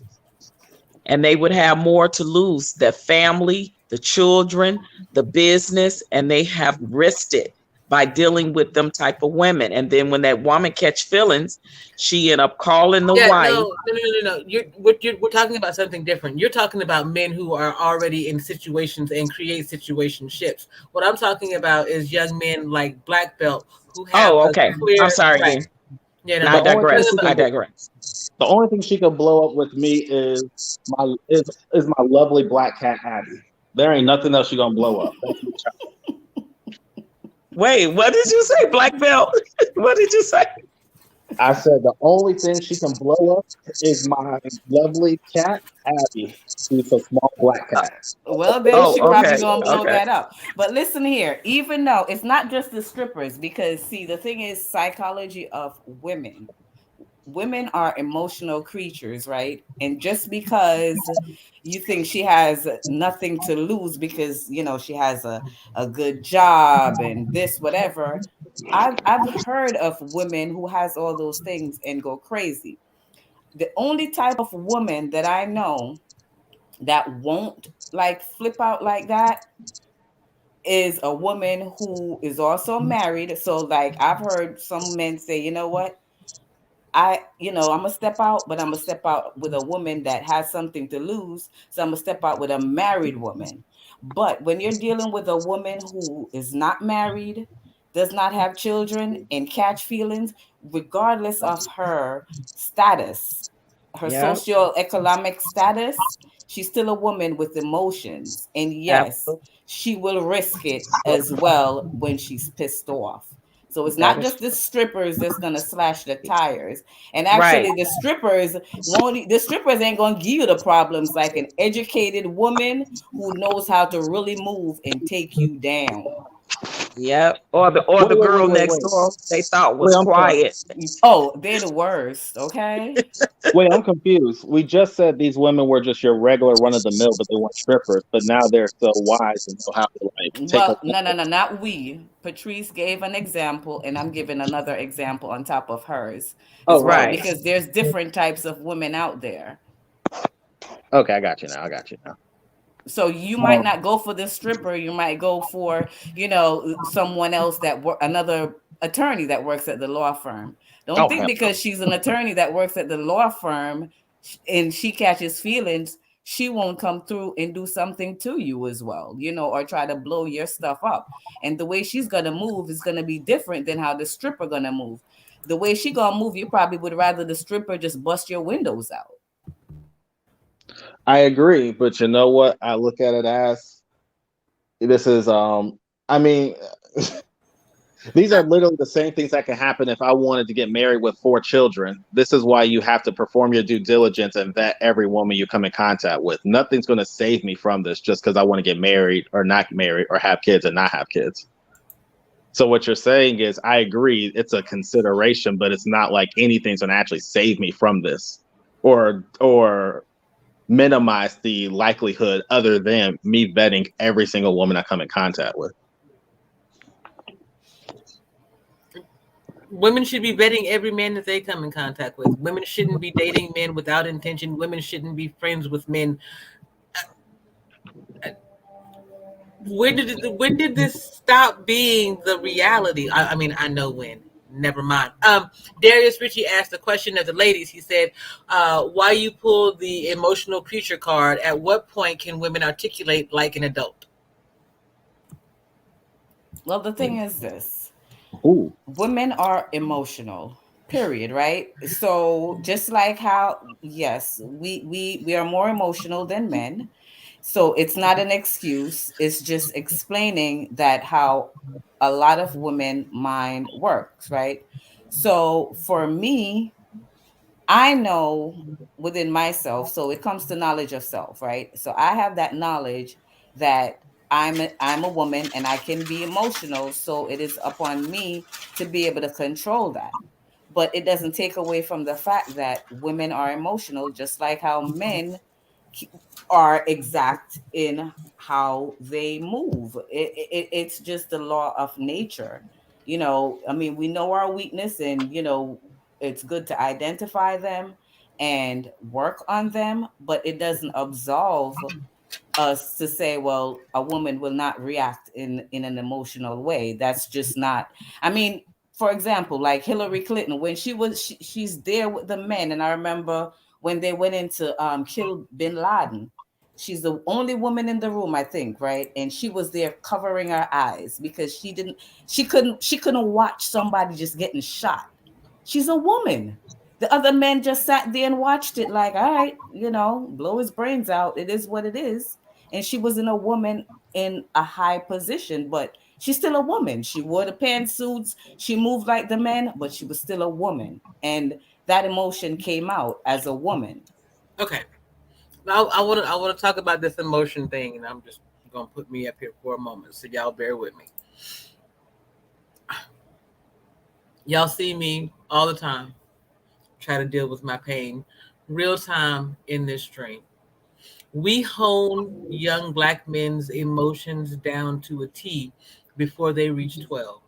and they would have more to lose: the family, the children, the business, and they have risked it by dealing with them type of women. And then when that woman catch feelings, she end up calling the Yeah, wife. no. We're talking about something different. You're talking about men who are already in situations and create situationships. What I'm talking about is young men like Black Belt who have Oh, a okay. clear I'm sorry right. then. You No, I know, digress. I digress. The only thing she could blow up with me is my lovely black cat Abby. There ain't nothing else she gonna blow up. That's my child. Wait, what did you say, Black Belt? What did you say? I said the only thing she can blow up is my lovely cat Abby. She's a small black cat. Well, then Oh, she probably okay. gonna blow Okay. that up. But listen here, even though it's not just the strippers, because see, the thing is psychology of women. Women are emotional creatures, right? And just because you think she has nothing to lose because she has a good job and this whatever, I've heard of women who has all those things and go crazy. The only type of woman that I know that won't like flip out like that is a woman who is also married. So like I've heard some men say, you know what? I'm gonna step out, but I'm gonna step out with a woman that has something to lose. So I'm gonna step out with a married woman. But when you're dealing with a woman who is not married, does not have children, and catch feelings, regardless of her status, her Yeah. socio-economic status, she's still a woman with emotions. And yes, Absolutely. she will risk it as well when she's pissed off. So it's That not is just the strippers that's gonna slash the tires. And right. actually the strippers ain't gonna give you the problems like an educated woman who knows how to really move and take you down. Yep. Or the girl next Wait. door they thought was Wait, I'm sorry. quiet. Oh, they're the worst, okay? Wait, I'm confused. We just said these women were just your regular run of the mill, but they weren't strippers. But now they're so wise and know how to like take a Well, no, not we. Patrice gave an example, and I'm giving another example on top of hers Oh, as well, Right. because there's different types of women out there. Okay, I got you now. So you might not go for the stripper. You might go for, someone else another attorney that works at the law firm. Don't think Okay. because she's an attorney that works at the law firm and she catches feelings, she won't come through and do something to you as well, or try to blow your stuff up. And the way she's gonna move is gonna be different than how the stripper gonna move. The way she gonna move, you probably would rather the stripper just bust your windows out. I agree, but you know what? I look at it as this is I mean these are literally the same things that can happen if I wanted to get married with 4 children. This is why you have to perform your due diligence and vet every woman you come in contact with. Nothing's going to save me from this just because I want to get married or not married or have kids and not have kids. So what you're saying is I agree it's a consideration, but it's not like anything's going to actually save me from this or minimize the likelihood other than me vetting every single woman I come in contact with. Women should be vetting every man that they come in contact with. Women shouldn't be dating men without intention. Women shouldn't be friends with men. When did this stop being the reality? I mean, I know when. Never mind. Darius Ritchie asked the question of the ladies. He said, "Why you pull the emotional creature card? At what point can women articulate like an adult?" Well, the thing is this. Ooh. Women are emotional, period, right? So just like how, yes, we are more emotional than men. So it's not an excuse. It's just explaining that how a lot of women mind works, right? So for me, I know within myself, so it comes to knowledge of self, right? So I have that knowledge that I'm a woman and I can be emotional, so it is upon me to be able to control that. But it doesn't take away from the fact that women are emotional just like how men are exact in how they move. It's just the law of nature. I mean, we know our weakness, and it's good to identify them and work on them, but it doesn't absolve us to say, well, a woman will not react in an emotional way. That's just not. I mean, for example, like Hillary Clinton, when she's there with the men, and I remember when they went in to kill Bin Laden. She's the only woman in the room, I think, right? And she was there covering her eyes because she couldn't watch somebody just getting shot. She's a woman. The other men just sat there and watched it like, all right, blow his brains out. It is what it is. And she wasn't a woman in a high position, but she's still a woman. She wore the pantsuits. She moved like the men, but she was still a woman. And that emotion came out as a woman. Okay, I want to talk about this emotion thing, and I'm just gonna put me up here for a moment, so y'all bear with me. Y'all see me all the time try to deal with my pain real time in this stream. We hone young black men's emotions down to a T before they reach 12.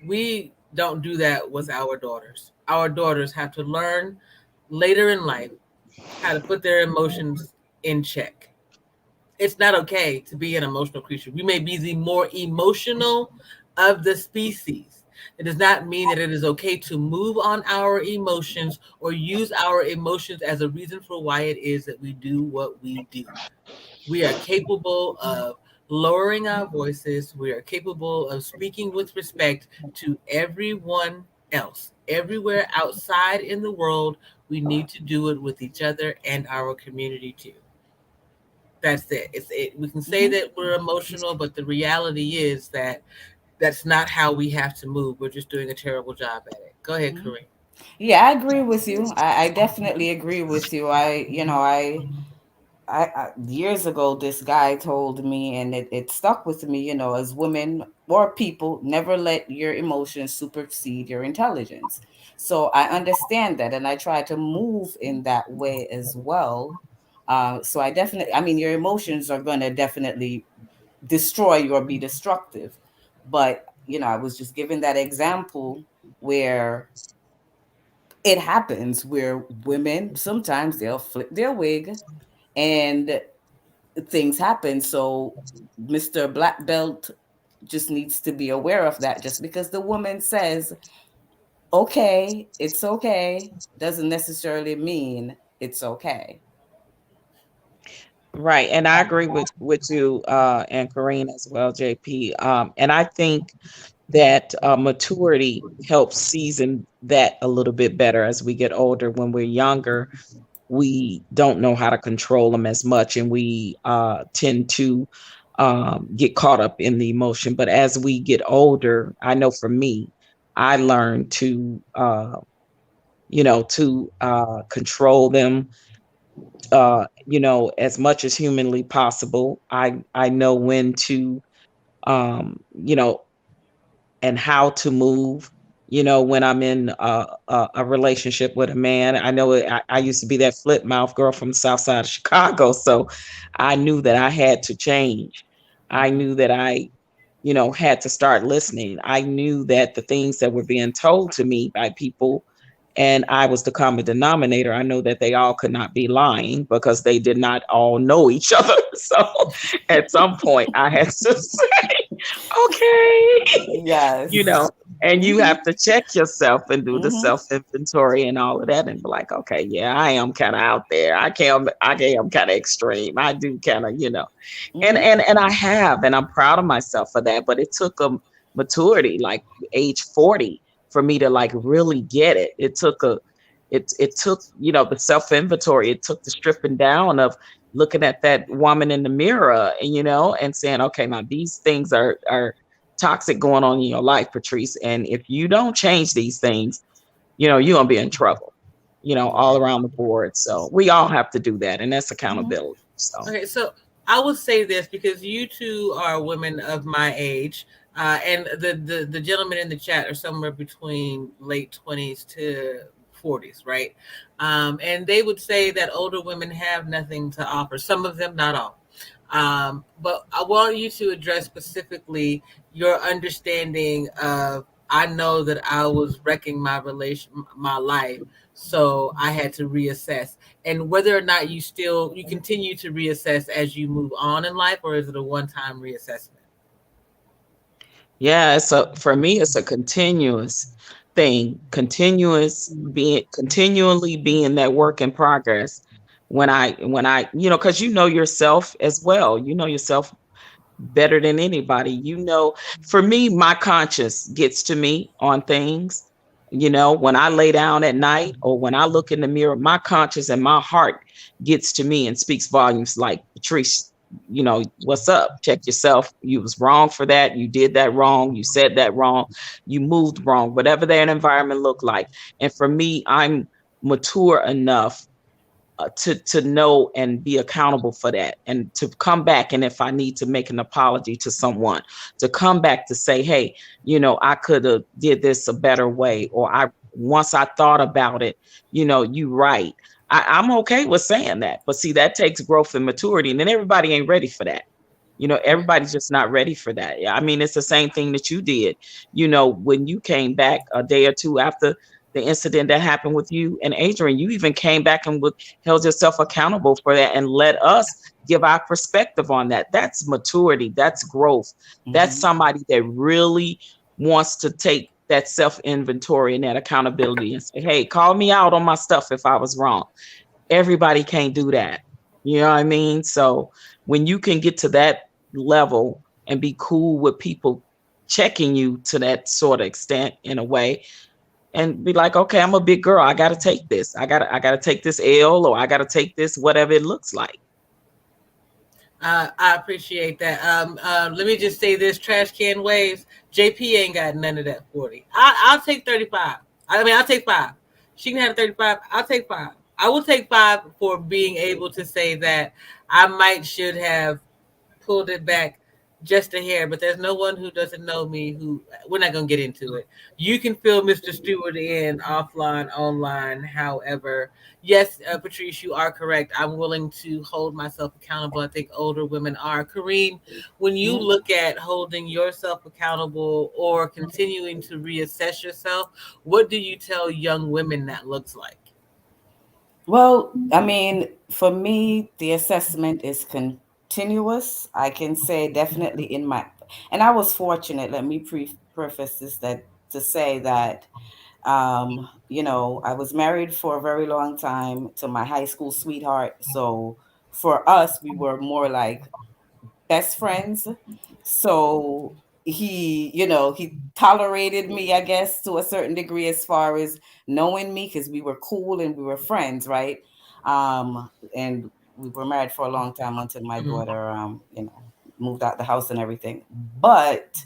We don't do that with our daughters. Our daughters have to learn later in life how to put their emotions in check. It's not okay to be an emotional creature. We may be the more emotional of the species. It does not mean that it is okay to move on our emotions or use our emotions as a reason for why it is that we do what we do. We are capable of lowering our voices. We are capable of speaking with respect to everyone else. Everywhere outside in the world, we need to do it with each other and our community too. That's it. We can say that we're emotional, but the reality is that that's not how we have to move. We're just doing a terrible job at it. Go ahead, Kareem. Yeah, I agree with you. I definitely agree with you. I years ago, this guy told me, and it stuck with me, as women or people, never let your emotions supersede your intelligence. So I understand that, and I try to move in that way as well. So I mean, your emotions are going to definitely destroy you or be destructive. But, I was just giving that example where it happens where women sometimes they'll flip their wig and things happen. So Mr. Black Belt just needs to be aware of that. Just because the woman says, okay, it's okay, doesn't necessarily mean it's okay. Right, and I agree with you and Corrine as well, JP. And I think that maturity helps season that a little bit better as we get older. When we're younger, we don't know how to control them as much, and we tend to get caught up in the emotion. But as we get older, I know for me, I learned to control them, as much as humanly possible. I know when to, you know, and how to move. When I'm in a relationship with a man, I know I used to be that flip mouth girl from the South Side of Chicago, so I knew that I had to change. I knew that I had to start listening. I knew that the things that were being told to me by people, and I was the common denominator. I know that they all could not be lying because they did not all know each other. So at some point, I had to say, okay, Yes. you know, and you Mhm. have to check yourself and do the Mhm. self inventory and all of that, and be like, okay, yeah, I am kind of out there. I am kind of extreme. I do kind of, and Mhm. and and I have, and I'm proud of myself for that. But it took a maturity, like age 40, for me to like really get it. It took the self inventory. It took the stripping down of looking at that woman in the mirror, and and saying, okay, now these things are toxic going on in your life, Patrice. And if you don't change these things, you're gonna be in trouble. All Right. around the board. So we all have to do that, and that's Mhm. accountability. So. Okay, so I will say this because you two are women of my age, and the gentlemen in the chat are somewhere between late 20s to 40s, right? And they would say that older women have nothing to offer. Some of them, not all. But I want you to address specifically your understanding of. I know that I was wrecking my life, so I had to reassess, and whether or not you continue to reassess as you move on in life, or is it a one-time reassessment? Yeah, for me, it's a continuous thing, continually being that work in progress. When I, because you know yourself as well. You know yourself better than anybody. For me, my conscience gets to me on things. When I lay down at night or when I look in the mirror, my conscience and my heart gets to me and speaks volumes like, Patrice, what's up? Check yourself. You was wrong for that. You did that wrong. You said that wrong. You moved wrong, whatever that environment looked like. And for me, I'm mature enough to know and be accountable for that, and to come back, and if I need to make an apology to someone, to come back to say, hey, I could have did this a better way, or I once I thought about it, you right. I'm okay with saying that, but see, that takes growth and maturity, and then everybody ain't ready for that. Everybody's just not ready for that. Yeah, I mean, it's the same thing that you did. When you came back a day or two after the incident that happened with you and Adrian, you even came back and held yourself accountable for that and let us give our perspective on that. That's maturity. That's growth. That's Mhm. somebody that really wants to take that self inventory and that accountability and say, hey, call me out on my stuff if I was wrong. Everybody can't do that. You know what I mean? So when you can get to that level and be cool with people checking you to that sort of extent in a way, and be like, okay, I'm a big girl. I gotta take this. I gotta take this L, or I gotta take this, whatever it looks like. I appreciate that. Let me just say this: trash can waves. JP ain't got none of that 40. I'll take 35. I mean, I'll take five. She can have 35. I'll take five. I will take five for being able to say that I might should have pulled it back just a hair, but there's no one who doesn't know me who we're not going to get into it. You can fill Mr. Stewart in offline, online. However, yes, Patrice, you are correct. I'm willing to hold myself accountable. I think older women are. Kareen, when you Mhm. look at holding yourself accountable or continuing to reassess yourself, what do you tell young women that looks like? Well, I mean, for me, the assessment is continuous. I can say definitely in my, and I was fortunate. Let me preface this that to say that, I was married for a very long time to my high school sweetheart. So for us, we were more like best friends. So he tolerated me, I guess, to a certain degree as far as knowing me because we were cool and we were friends, right? And we were married for a long time until my Mhm. daughter, moved out the house and everything. But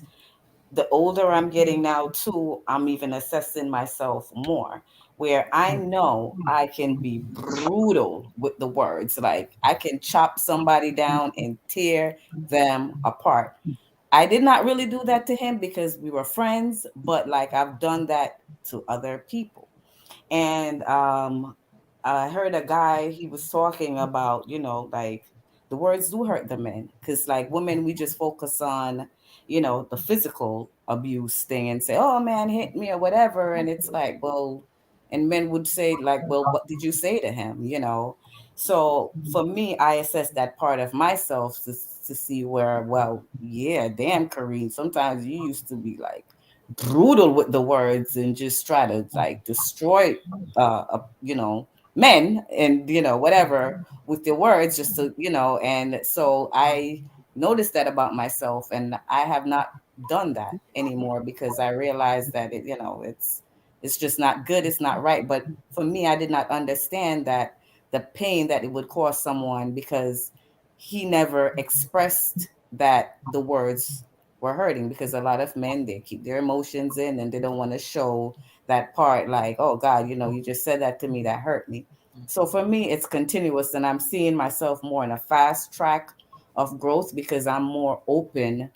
the older I'm getting now too, I'm even assessing myself more where I know I can be brutal with the words. Like I can chop somebody down and tear them apart. I did not really do that to him because we were friends, but like I've done that to other people. And I heard a guy, he was talking about, like The words do hurt the men, because like women, we just focus on, you know, the physical abuse thing and say, oh man hit me or whatever, and it's like, well, and men would say like, well, what did you say to him, you know? So for me, I assess that part of myself to see where, well, yeah, damn, Kareem, sometimes you used to be like brutal with the words and just try to like destroy you know, men and you know whatever with their words, just to, you know. And so I noticed that about myself, and I have not done that anymore because I realized that it, you know, it's just not good, it's not right. But for me, I did not understand that the pain that it would cause someone, because he never expressed that the words were hurting, because a lot of men, they keep their emotions in and they don't want to show that part, like, oh God, you know, you just said that to me, that hurt me. So for me, it's continuous, and I'm seeing myself more in a fast track of growth because I'm more open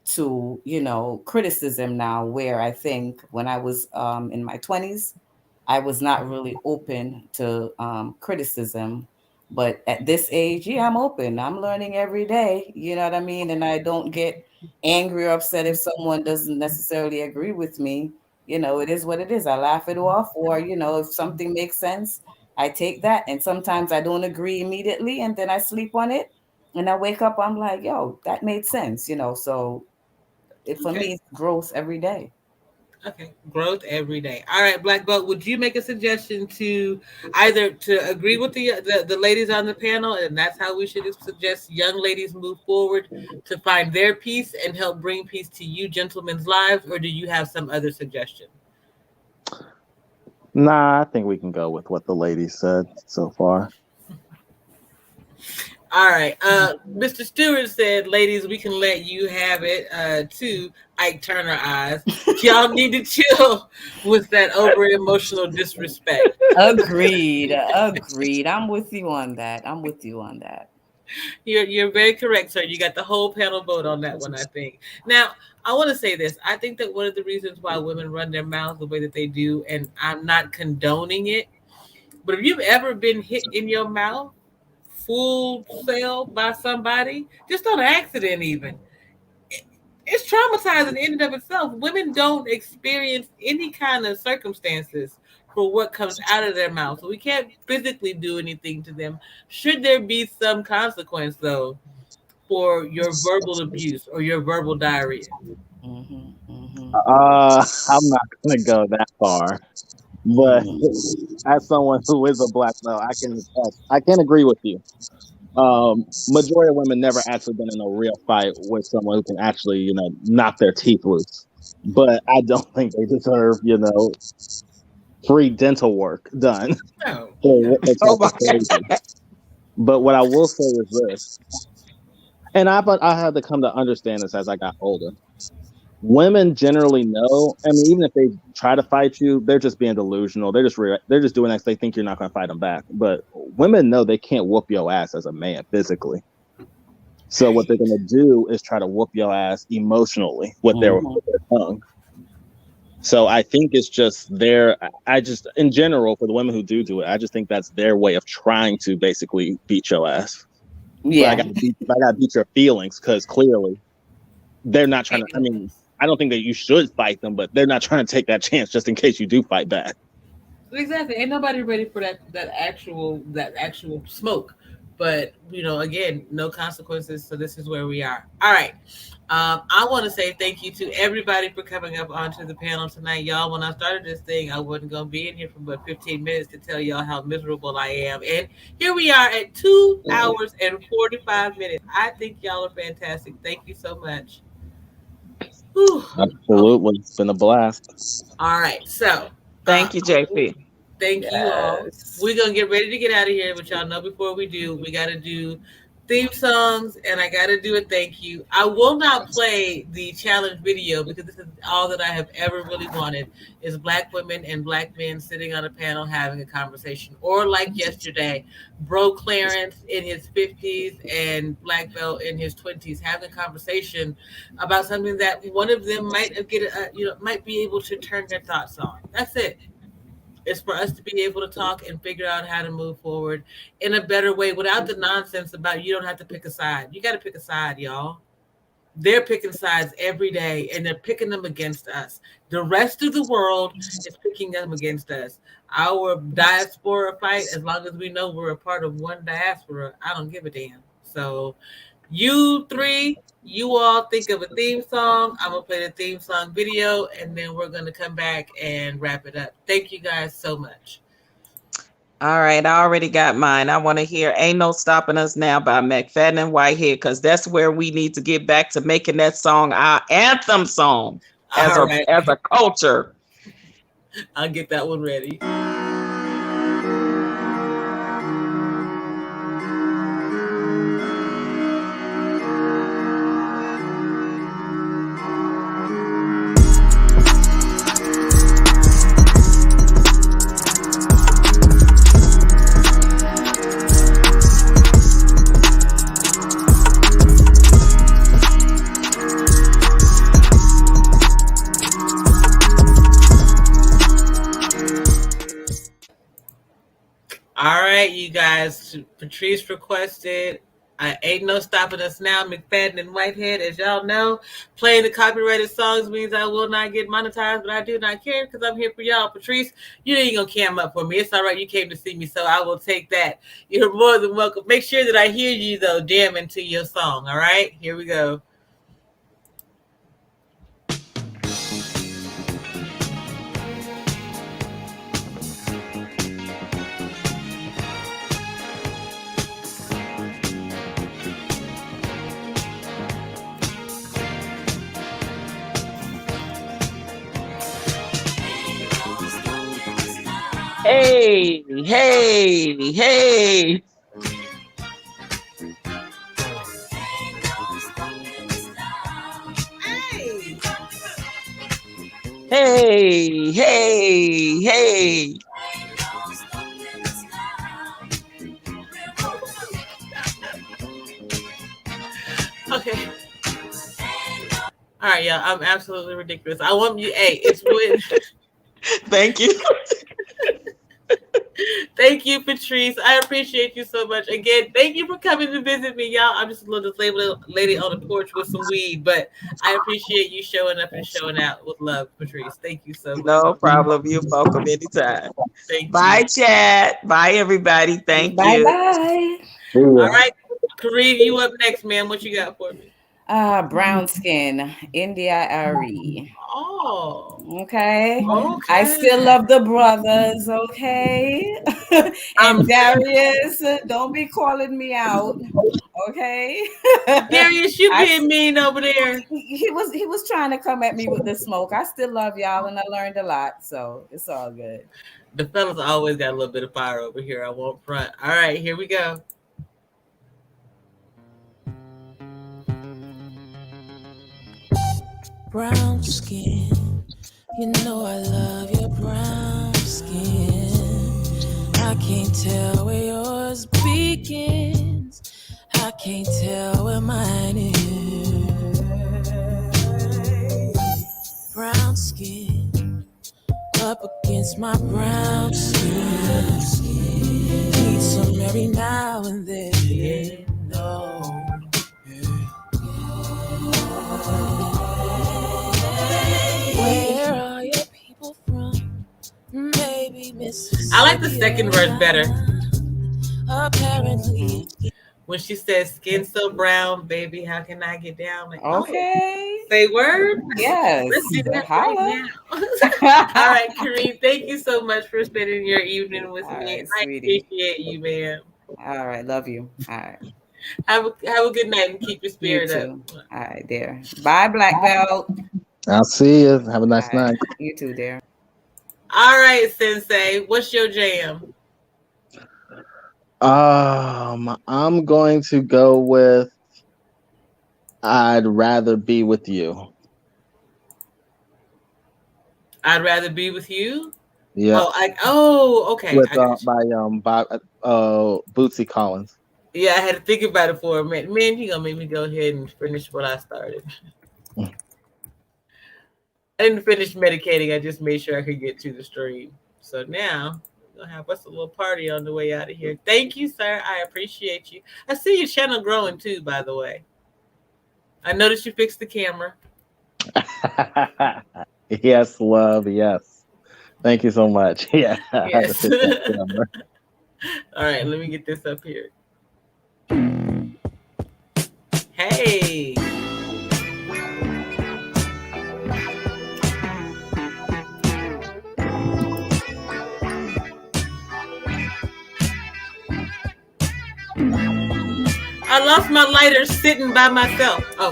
to, you know, criticism now, where I think when I was in my 20s, I was not really open to criticism. But at this age, yeah, I'm open. I'm learning every day. You know what I mean? And I don't get angry or upset if someone doesn't necessarily agree with me. You know, it is what it is. I laugh it off, or, you know, if something makes sense, I take that. And sometimes I don't agree immediately, and then I sleep on it. And I wake up, I'm like, yo, that made sense, you know. So for Okay. me, it's growth every day. Okay, growth every day. All right, Black Belt, would you make a suggestion to either to agree with the ladies on the panel, and that's how we should suggest young ladies move forward to find their peace and help bring peace to you gentlemen's lives, or do you have some other suggestion? Nah, I think we can go with what the ladies said so far. All right. Mr. Stewart said, ladies, we can let you have it too, Ike Turner eyes. Y'all need to chill with that over emotional disrespect. Agreed. Agreed. I'm with you on that. I'm with you on that. You're very correct, sir. You got the whole panel vote on that one, I think. Now, I want to say this. I think that one of the reasons why women run their mouths the way that they do, and I'm not condoning it, but if you've ever been hit in your mouth, full sale by somebody, just on accident even, it's traumatizing in and of itself. Women don't experience any kind of circumstances for what comes out of their mouth. So we can't physically do anything to them. Should there be some consequence, though, for your verbal abuse or your verbal diarrhea? I'm not gonna go that far, but as someone who is a black male, I can agree with you. Majority of women never actually been in a real fight with someone who can actually, you know, knock their teeth loose. But I don't think they deserve, you know, free dental work done. No. for Oh such my a crazy. But what I will say is this, and I had to come to understand this as I got older. Women generally know. I mean, even if they try to fight you, they're just being delusional. They're just doing that 'cause they think you're not going to fight them back. But women know they can't whoop your ass as a man physically. So what they're going to do is try to whoop your ass emotionally with their tongue. So I think it's just their. I just, in general, for the women who do it, I just think that's their way of trying to basically beat your ass. But Yeah. I got to beat your feelings because clearly they're not trying to. I mean, I don't think that you should fight them, but they're not trying to take that chance just in case you do fight back. Exactly. Ain't nobody ready for that actual smoke. But again, no consequences. So this is where we are. All right. I want to say thank you to everybody for coming up onto the panel tonight, y'all. When I started this thing, I wasn't gonna be in here for about 15 minutes to tell y'all how miserable I am, and here we are at 2 hours and 45 minutes. I think y'all are fantastic. Thank you so much. Whew. Absolutely, it's been a blast. All right, so Thank you, JP. thank you all. We're gonna get ready to get out of here, but y'all know before we do, we gotta do theme songs and I gotta do a thank you. I will not play the challenge video because this is all that I have ever really wanted is black women and black men sitting on a panel having a conversation. Or like yesterday, Bro Clarence in his 50s and Black Belt in his 20s having a conversation about something that one of them might be able to turn their thoughts on. That's it. It's for us to be able to talk and figure out how to move forward in a better way without the nonsense about you don't have to pick a side. You got to pick a side, y'all. They're picking sides every day and they're picking them against us. The rest of the world is picking them against us. Our diaspora fight, as long as we know we're a part of one diaspora, I don't give a damn. So, you three, you all think of a theme song. I'm going to play the theme song video and then we're going to come back and wrap it up. Thank you guys so much. All right, I already got mine. I want to hear Ain't No Stopping Us Now by McFadden and Whitehead, because that's where we need to get back to making that song our anthem song as All right. a culture. I'll get that one ready. All right, you guys. Patrice requested Ain't No Stopping Us Now, McFadden and Whitehead. As y'all know, playing the copyrighted songs means I will not get monetized, but I do not care because I'm here for y'all. Patrice, you ain't going to cam up for me. It's all right. You came to see me, so I will take that. You're more than welcome. Make sure that I hear you, though, jamming to your song. All right? Here we go. Hey, hey, hey. Hey, hey, hey. Okay. All right, y'all. I'm absolutely ridiculous. I want you. Hey, it's when. Thank you. Thank you, Patrice. I appreciate you so much. Again, thank you for coming to visit me, y'all. I'm just a little disabled lady on the porch with some weed, but I appreciate you showing up and showing out with love, Patrice. Thank you so much. No problem. You're welcome anytime. Thank Bye, you. chat. Bye, everybody. Thank Bye you. bye. All right, Kareem, you up next, man. What you got for me? Brown skin, India Ari. Oh. Okay. I Okay. still love the brothers, okay? And Darius, don't be calling me out. Okay. Darius, you being mean over there. He was trying to come at me with the smoke. I still love y'all and I learned a lot, so it's all good. The fellas always got a little bit of fire over here. I won't front. All right, here we go. Brown skin, you know I love your brown skin. I can't tell where yours begins. I can't tell where mine is. Brown skin, up against my brown skin. Need some every now and then. No. Where are your people from? Maybe Mississippi. I like the second verse better. Apparently. When she says skin so brown, baby, how can I get down? Like, okay. Oh, say word? Yes. Let's do that right Holla. now. All right, Kareem, thank you so much for spending your evening with me. Right, I sweetie. appreciate you, man. All right, love you. All right. Have a good night and keep your You spirit up. too. All right, there. Bye, Black Belt. I'll see you. Have a nice All right. night. You too, there. All right, Sensei, what's your jam? I'm going to go with I'd Rather Be With You. I'd rather be with you. Yeah. Okay. With I got you. by Bootsy Collins. Yeah, I had to think about it for a minute. Man, you gonna make me go ahead and finish what I started. I didn't finish medicating. I just made sure I could get to the stream. So now we're gonna have us a little party on the way out of here. Thank you, sir. I appreciate you. I see your channel growing too, by the way. I noticed you fixed the camera. Yes, love. Yes. Thank you so much. Yeah. I had to Yes. fix that camera. All right, let me get this up here. Hey. I lost my lighter sitting by myself. Oh.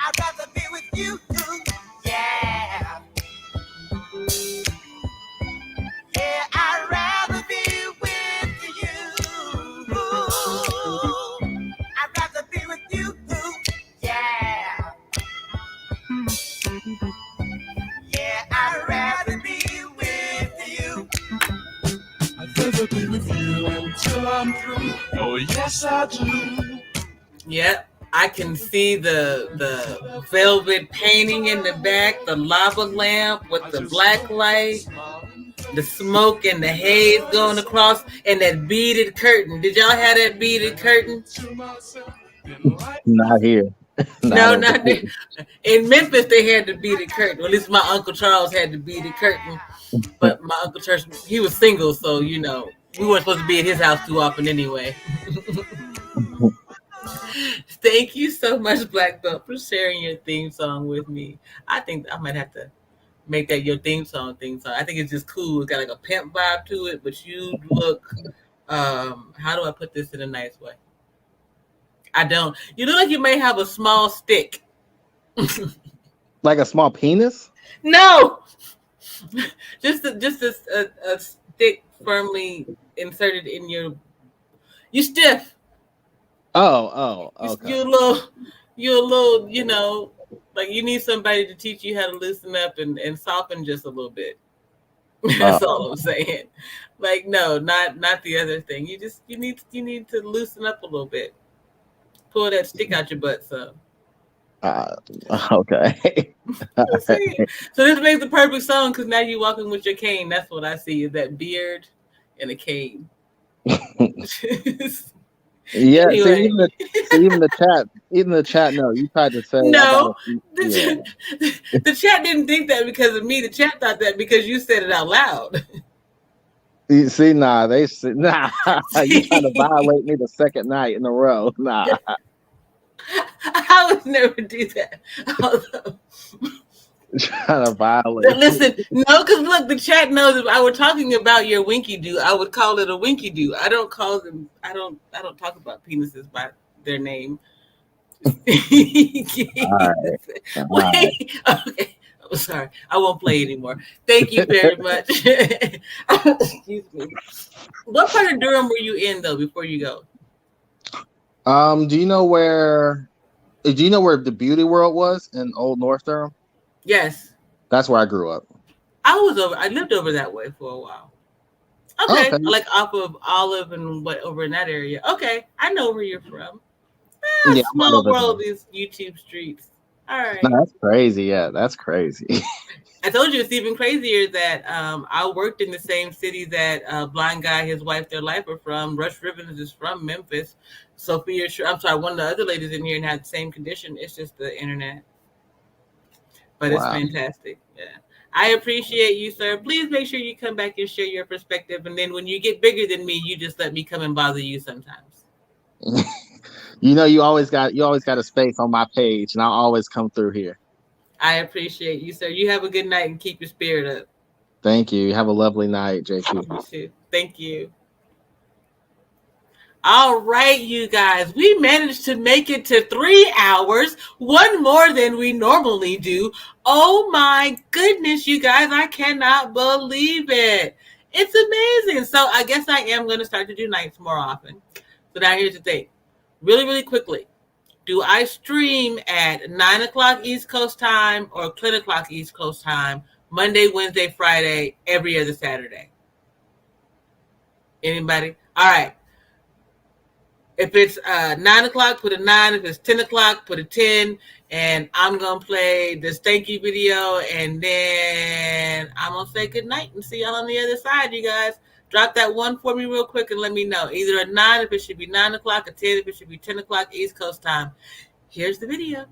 I'd rather be with you. Yeah. Yeah, I'd rather be with you. I'd rather be with you. Yeah. Yeah, I'd rather be with you. I'd rather be with you until I'm through. Oh, yes, I do. Yep. I can see the velvet painting in the back, the lava lamp with the black light, the smoke and the haze going across, and that beaded curtain. Did y'all have that beaded curtain? Not here. No, over not there. In Memphis, they had the beaded curtain. Well, at least my Uncle Charles had the beaded curtain. But my Uncle Charles, he was single, so, we weren't supposed to be at his house too often anyway. Thank you so much, Black Belt, for sharing your theme song with me. I think I might have to make that your theme song. I think it's just cool. It's got like a pimp vibe to it, but you look, how do I put this in a nice way? I don't. You look like you may have a small stick. Like a small penis? No! just a stick firmly inserted in your... You stiff. Oh, okay. You're a little, like you need somebody to teach you how to loosen up and soften just a little bit. That's all I'm saying. Like, no, not the other thing. You need to loosen up a little bit. Pull that stick out your butt, so. Okay. So this makes the perfect song because now you're walking with your cane. That's what I see, is that beard and a cane. Yeah, Anyway. even the chat, no, you tried to say no. The chat didn't think that because of me. The chat thought that because you said it out loud. You see, you trying to violate me the second night in a row. Nah. I would never do that. Although, trying to violate. Listen, no, because look, the chat knows if I were talking about your winky do, I would call it a winky do. I don't call them. I don't talk about penises by their name. All right. Okay. I'm sorry. I won't play anymore. Thank you very much. Excuse me. What part of Durham were you in though before you go? Do you know where the Beauty World was in Old North Durham? Yes. That's where I grew up. I lived over that way for a while. Okay. Like off of Olive and over in that area. Okay. I know where you're from. Small world, these YouTube streets. All right. No, that's crazy. Yeah, that's crazy. I told you it's even crazier that I worked in the same city that Blind Guy, his wife, their life are from. Rush Ribbons is from Memphis. Sophia, one of the other ladies in here and had the same condition. It's just the internet. But It's fantastic. Yeah. I appreciate you, sir. Please make sure you come back and share your perspective. And then when you get bigger than me, you just let me come and bother you sometimes. You always got a space on my page, and I'll always come through here. I appreciate you, sir. You have a good night and keep your spirit up. Thank you. Have a lovely night, JQ. You too. Thank you. All right, you guys. We managed to make it to 3 hours, one more than we normally do. Oh my goodness, you guys. I cannot believe it. It's amazing. So I guess I am going to start to do nights more often. So now here's the thing. Really, really quickly. Do I stream at 9 o'clock East Coast time or 10 o'clock East Coast time, Monday, Wednesday, Friday, every other Saturday? Anybody? All right. If it's 9 o'clock, put a 9. If it's 10 o'clock, put a 10. And I'm going to play this thank you video. And then I'm going to say good night and see y'all on the other side, you guys. Drop that one for me real quick and let me know. Either a 9 if it should be 9 o'clock, a 10 if it should be 10 o'clock East Coast time. Here's the video.